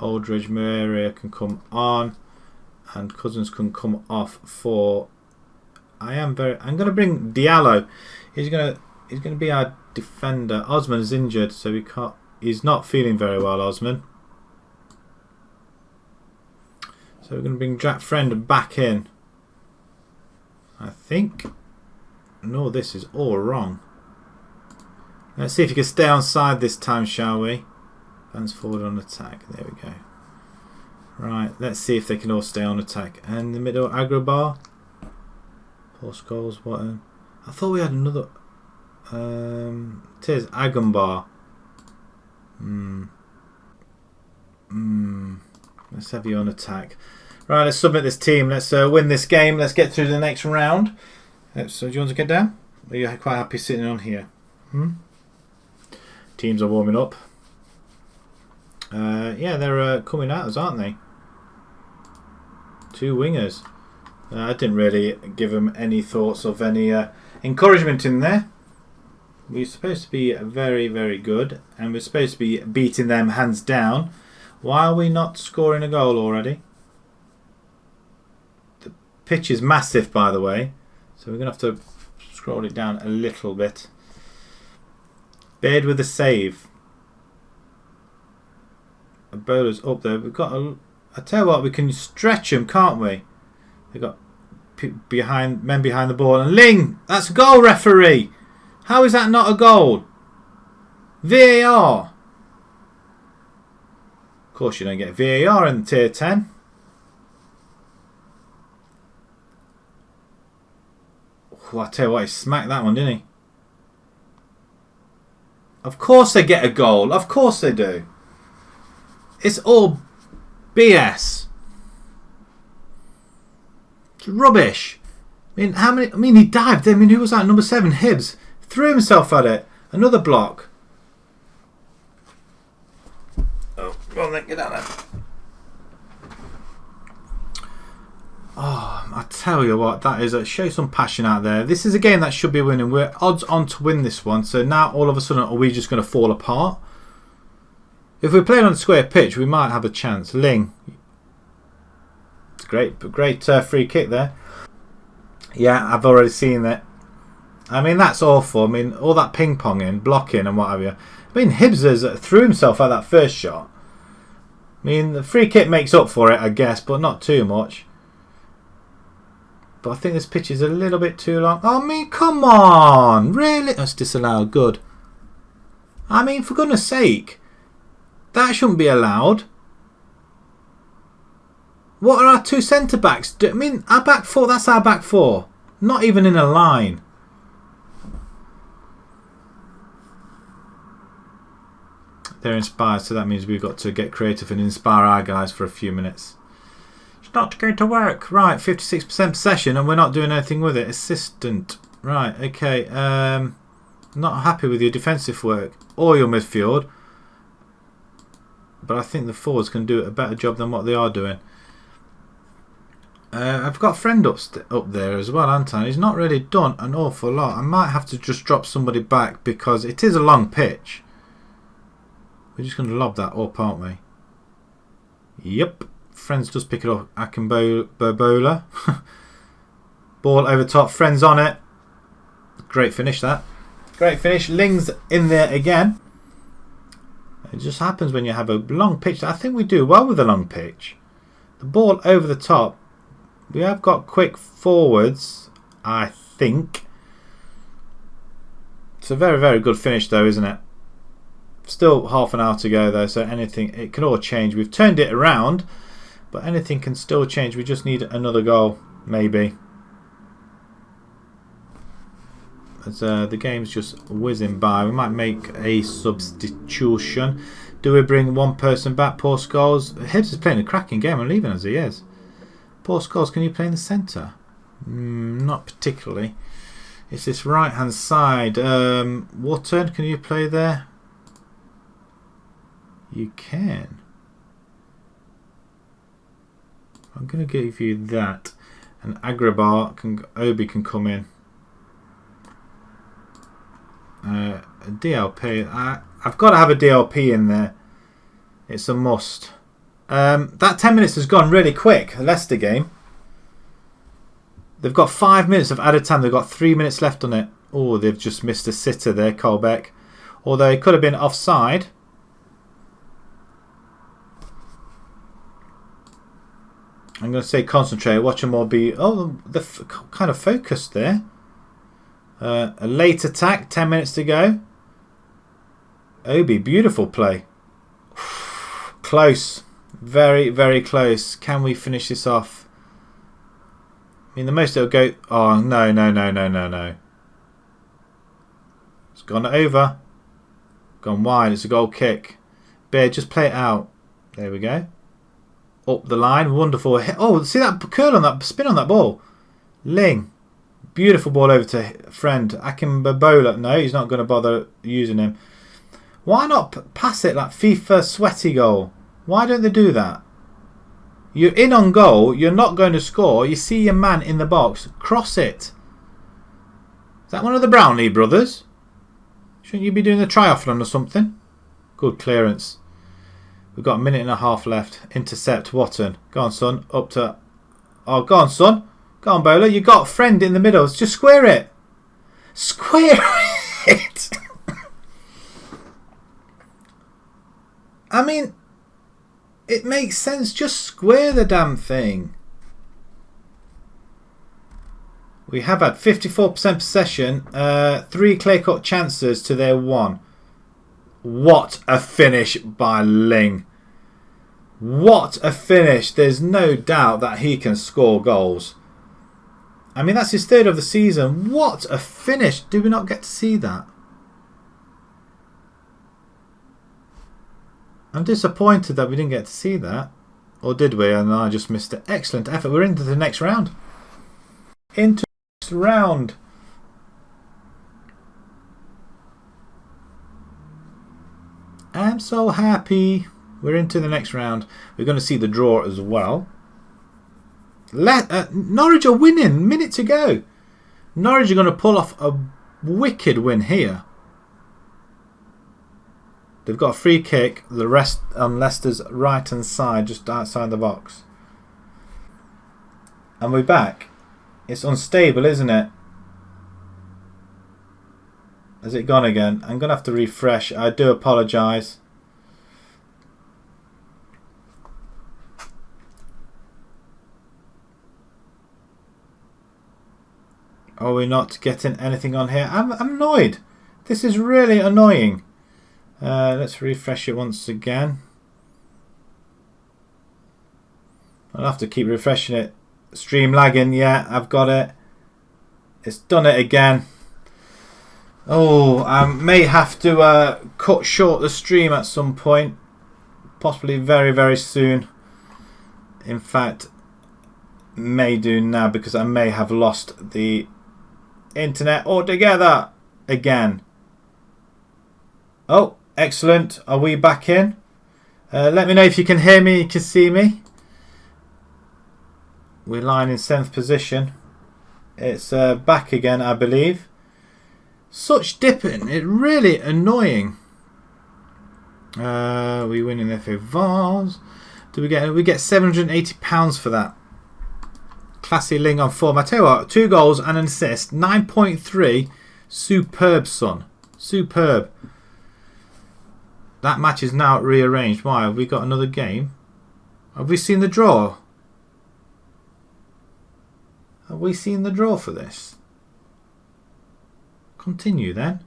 Aldridge, Maria can come on. And Cousins can come off for... I'm going to bring Diallo. He's going to be our defender. Osman is injured, so we can't... He's not feeling very well, Osman. So we're going to bring Jack Friend back in. I think. No, this is all wrong. Let's see if you can stay on side this time, shall we? Fans forward on attack. There we go. Right, let's see if they can all stay on attack. And the middle, Agrobar. Paul Scholes, what? I thought we had another. It is Agumbar. Let's have you on attack. Right, let's submit this team. Let's win this game. Let's get through the next round. So, do you want to get down? Are you quite happy sitting on here? Teams are warming up. Yeah, they're coming at us, aren't they? 2 wingers. I didn't really give them any thoughts of any encouragement in there. We're supposed to be very, very good, and we're supposed to be beating them hands down. Why are we not scoring a goal already? The pitch is massive, by the way, so we're going to have to scroll it down a little bit. Baird with a save. A bowler's up there. We've got a... I tell you what, we can stretch them, can't we? They've got men behind the ball. And Ling! That's a goal, referee! How is that not a goal? VAR! Of course you don't get VAR in tier 10. Oh, I tell you what, he smacked that one, didn't he? Of course they get a goal. Of course they do. It's all BS. It's rubbish. I mean, he dived. I mean, who was that? Number 7, Hibbs. Threw himself at it. Another block. Oh, well then, get out there. Oh, I tell you what, that is show some passion out there. This is a game that should be winning. We're odds on to win this one. So now all of a sudden, are we just going to fall apart? If we're playing on a square pitch, we might have a chance. Ling. It's great free kick there. Yeah, I've already seen that. I mean, that's awful. I mean, all that ping-ponging, blocking and what have you. I mean, Hibbs threw himself at that first shot. I mean, the free kick makes up for it, I guess, but not too much. But I think this pitch is a little bit too long. I mean, come on! Really? That's disallowed. Good. I mean, for goodness sake. That shouldn't be allowed. What are our 2 centre-backs? I mean, our back 4, that's our back 4. Not even in a line. They're inspired, so that means we've got to get creative and inspire our guys for a few minutes. It's not going to work. Right, 56% possession and we're not doing anything with it. Assistant. Right, okay. Not happy with your defensive work or your midfield. But I think the forwards can do a better job than what they are doing. I've got a friend up there as well, haven't I? He's not really done an awful lot. I might have to just drop somebody back because it is a long pitch. We're just going to lob that up, aren't we? Yep. Friends does pick it up. Akinbola. Ball over top. Friends on it. Great finish, that. Great finish. Ling's in there again. It just happens when you have a long pitch. I think we do well with a long pitch. The ball over the top. We have got quick forwards, I think. It's a very, very good finish though, isn't it? Still half an hour to go though, so anything, it can all change. We've turned it around, but anything can still change. We just need another goal, maybe. As the game's just whizzing by. We might make a substitution. Do we bring one person back? Poor Scholes. Hibbs is playing a cracking game. I'm leaving as he is. Poor Scholes, can you play in the centre? Not particularly. It's this right hand side. Wharton, can you play there? You can. I'm going to give you that. And Agrabar, Obi can come in. DLP. I've got to have a DLP in there. It's a must. That 10 minutes has gone really quick. The Leicester game. They've got 5 minutes of added time. They've got 3 minutes left on it. Oh, they've just missed a sitter there, Colbeck. Although it could have been offside. I'm going to say concentrate. Watch them all be... Oh, they're kind of focused there. A late attack, 10 minutes to go. Obi, beautiful play. Close. Very, very close. Can we finish this off? I mean, the most it'll go... Oh, no. It's gone over. Gone wide. It's a goal kick. Bear, just play it out. There we go. Up the line. Wonderful. Oh, see that curl on that... Spin on that ball. Ling. Beautiful ball over to friend. Akinbabola. No, he's not going to bother using him. Why not pass it like FIFA sweaty goal? Why don't they do that? You're in on goal. You're not going to score. You see your man in the box. Cross it. Is that one of the Brownlee brothers? Shouldn't you be doing the triathlon or something? Good clearance. We've got a minute and a half left. Intercept Wotton. Go on, son. Up to... Oh, go on, son. Go on, Bowler. You got a friend in the middle. Just square it. Square it. I mean, it makes sense. Just square the damn thing. We have had 54% possession. 3 clear-cut chances to their 1. What a finish by Ling. What a finish. There's no doubt that he can score goals. I mean, that's his 3rd of the season. What a finish. Do we not get to see that? I'm disappointed that we didn't get to see that. Or did we? And I just missed it. Excellent effort. We're into the next round. Into the next round. I'm so happy. We're into the next round. We're going to see the draw as well. Norwich are winning. Minute to go. Norwich are going to pull off a wicked win here. They've got a free kick. The rest on Leicester's right hand side, just outside the box. And we're back. It's unstable, isn't it? Has it gone again? I'm going to have to refresh. I do apologise. Are we not getting anything on here? I'm annoyed. This is really annoying. Let's refresh it once again. I'll have to keep refreshing it. Stream lagging. Yeah, I've got it. It's done it again. Oh, I may have to cut short the stream at some point. Possibly very, very soon. In fact, may do now because I may have lost the internet altogether again. Oh, excellent. Are we back in? Let me know if you can hear me, you can see me. We're lying in 7th position. It's back again, I believe. Such dipping. It's really annoying. We win in FA Vars. We get £780 for that. Classy Ling on form. I tell you what, 2 goals and an assist. 9.3. Superb, son. Superb. That match is now rearranged. Why? Have we got another game? Have we seen the draw? Have we seen the draw for this? Continue then.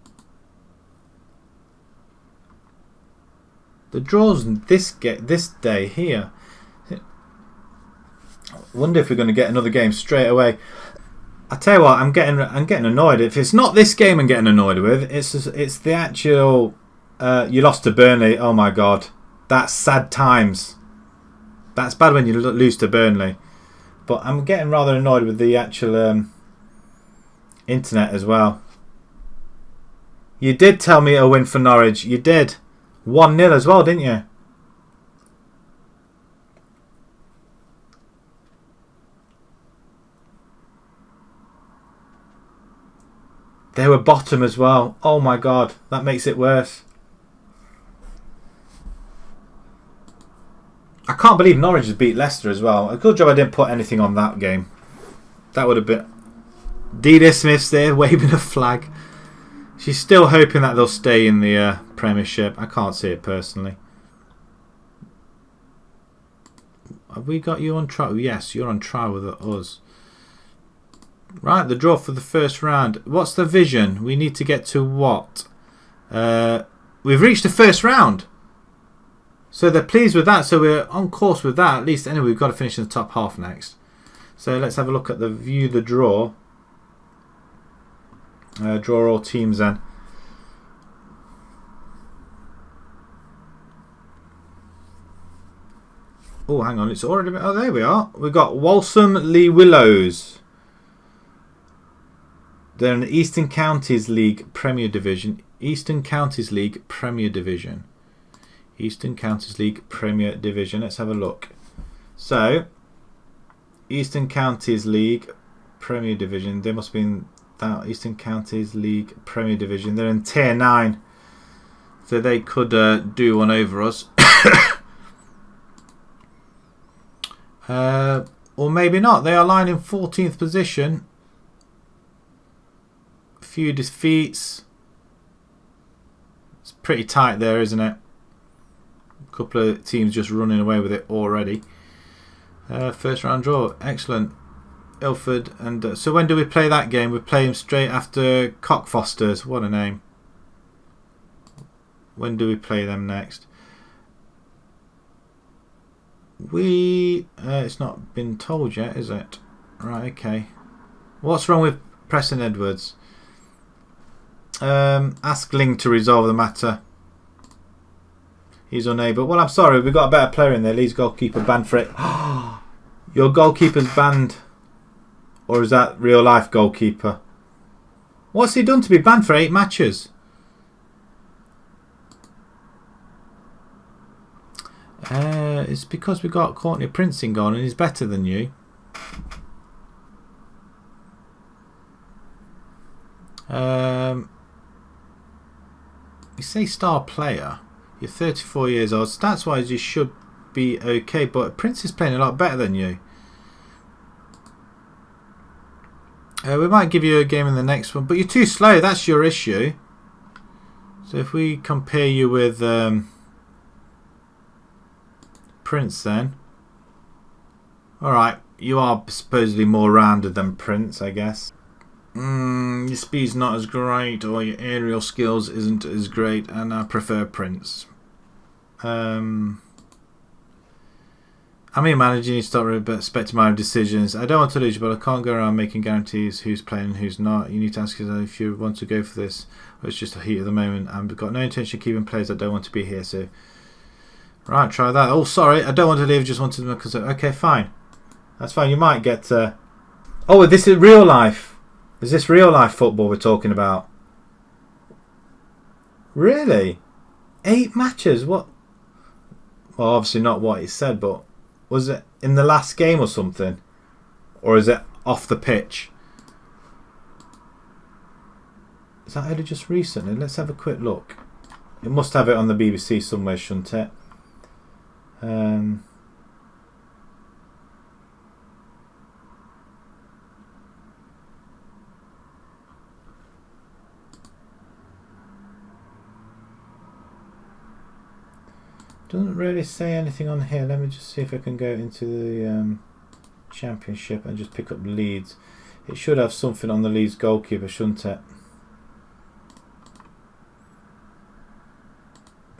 The draws this day here. I wonder if we're going to get another game straight away. I tell you what, I'm getting annoyed. If it's not this game I'm getting annoyed with, it's the actual. You lost to Burnley. Oh my God, that's sad times. That's bad when you lose to Burnley. But I'm getting rather annoyed with the actual internet as well. You did tell me a win for Norwich. You did. 1-0 as well, didn't you? They were bottom as well. Oh my God, that makes it worse. I can't believe Norwich has beat Leicester as well. A good job I didn't put anything on that game. That would have been... Dina Smith's there waving a flag. She's still hoping that they'll stay in the Premiership. I can't see it personally. Have we got you on trial? Yes, you're on trial with us. Right, the draw for the first round. What's the vision? We need to get to what? We've reached the first round. So they're pleased with that. So we're on course with that. At least anyway, we've got to finish in the top half next. So let's have a look at the view the draw. Draw all teams then. Oh, hang on. It's already... Oh, there we are. We've got Walsham Lee Willows. They're in the Eastern Counties League Premier Division. Eastern Counties League Premier Division. Eastern Counties League Premier Division. Let's have a look. So, Eastern Counties League Premier Division. They must have been that Eastern Counties League Premier Division. They're in Tier 9. So they could do one over us. Or maybe not. They are lying in 14th position. Few defeats. It's pretty tight there, isn't it? A couple of teams just running away with it already. First round draw, excellent. Ilford and so when do we play that game? We play them straight after Cockfosters. What a name! When do we play them next? It's not been told yet, is it? Right, okay. What's wrong with Preston Edwards? Ask Ling to resolve the matter. He's unable. Well, I'm sorry, we've got a better player in there. Lee's goalkeeper banned for it. Your goalkeeper's banned. Or is that real life goalkeeper? What's he done to be banned for 8 matches? It's because we got Courtney Prince in goal and he's better than you. You say star player. You're 34 years old. Stats wise you should be okay, but Prince is playing a lot better than you. We might give you a game in the next one, but you're too slow. That's your issue. So if we compare you with Prince then. Alright, you are supposedly more rounded than Prince, I guess. Your speed's not as great, or your aerial skills isn't as great, and I prefer Prince. I'm your manager, you need to start respecting my own decisions. I don't want to lose you, but I can't go around making guarantees who's playing and who's not. You need to ask yourself if you want to go for this, or it's just a heat of the moment. I've got no intention of keeping players that don't want to be here, so... Right, try that. Oh, sorry, I don't want to leave, just wanted to... Because, okay, fine. That's fine, you might get... Oh, this is real life. Is this real life football we're talking about? Really? 8 matches? What? Well, obviously not what it said, but... Was it in the last game or something? Or is it off the pitch? Is that only just recently? Let's have a quick look. It must have it on the BBC somewhere, shouldn't it? Doesn't really say anything on here. Let me just see if I can go into the Championship and just pick up Leeds. It should have something on the Leeds goalkeeper, shouldn't it?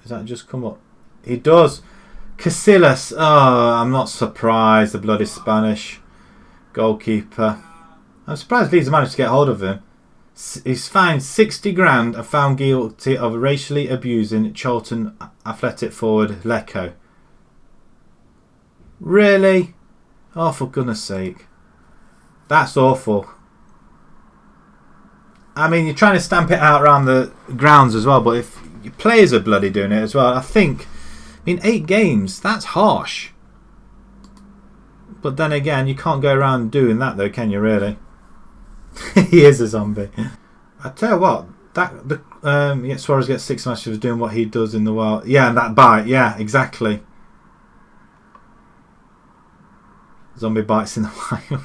Does that just come up? He does. Casillas. Oh, I'm not surprised. The bloody Spanish goalkeeper. I'm surprised Leeds managed to get hold of him. He's fined 60 grand and found guilty of racially abusing Charlton athletic forward Lecco. Really? Oh, for goodness sake. That's awful. I mean, you're trying to stamp it out around the grounds as well, but if your players are bloody doing it as well, I think, in 8 games, that's harsh. But then again, you can't go around doing that though, can you really? He is a zombie. I tell you what, Suarez gets 6 matches for doing what he does in the wild. Yeah, and that bite, yeah, exactly. Zombie bites in the wild.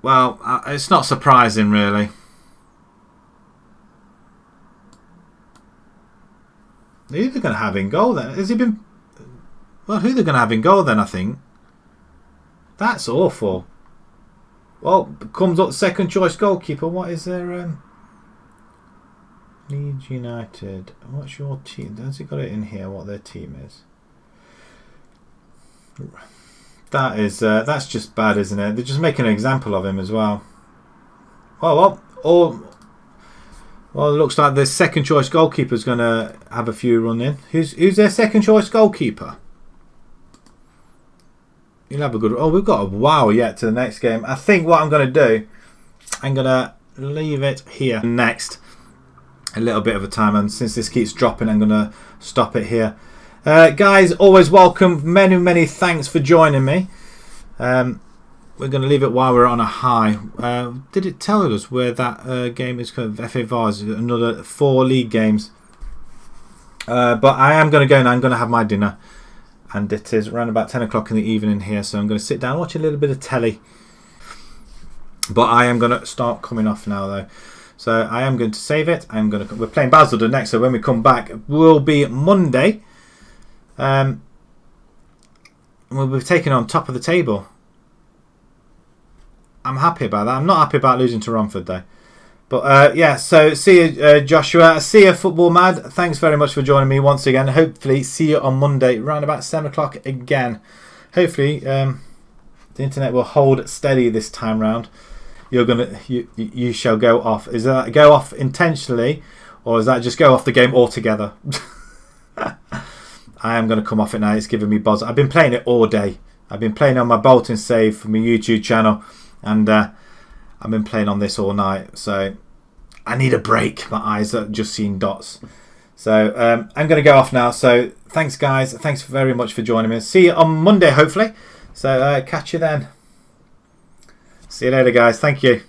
Well, it's not surprising, really. Who they're going to have in goal then? Has he been? Well, who they're going to have in goal then? I think that's awful. Well, comes up second choice goalkeeper. What is their Leeds United? What's your team? Has it got it in here? What their team is? That is that's just bad, isn't it? They're just making an example of him as well. Well, it looks like the second choice goalkeeper is going to have a few run in. Who's their second choice goalkeeper? You'll have a good. Oh, we've got a wow yet to the next game. I think what I'm going to do, I'm going to leave it here next. A little bit of a time, and since this keeps dropping, I'm going to stop it here. Guys, always welcome. Many thanks for joining me. We're going to leave it while we're on a high. Did it tell us where that game is? FA Vars, another 4 league games. But I am going to go now. I'm going to have my dinner. And it is around about 10 o'clock in the evening here. So I'm going to sit down and watch a little bit of telly. But I am going to start coming off now though. So I am going to save it. We're playing Basildon next. So when we come back, it will be Monday. We'll be taking on top of the table. I'm happy about that. I'm not happy about losing to Romford though. But yeah, so see you, Joshua. See you, Football Mad. Thanks very much for joining me once again. Hopefully, see you on Monday, around about 7 o'clock again. Hopefully, the internet will hold steady this time round. You shall go off. Is that go off intentionally, or is that just go off the game altogether? I am going to come off it now. It's giving me buzz. I've been playing it all day. I've been playing on my Bolton save for my YouTube channel, and I've been playing on this all night. So I need a break. My eyes are just seeing dots. So I'm going to go off now. So thanks, guys. Thanks very much for joining me. See you on Monday, hopefully. So catch you then. See you later, guys. Thank you.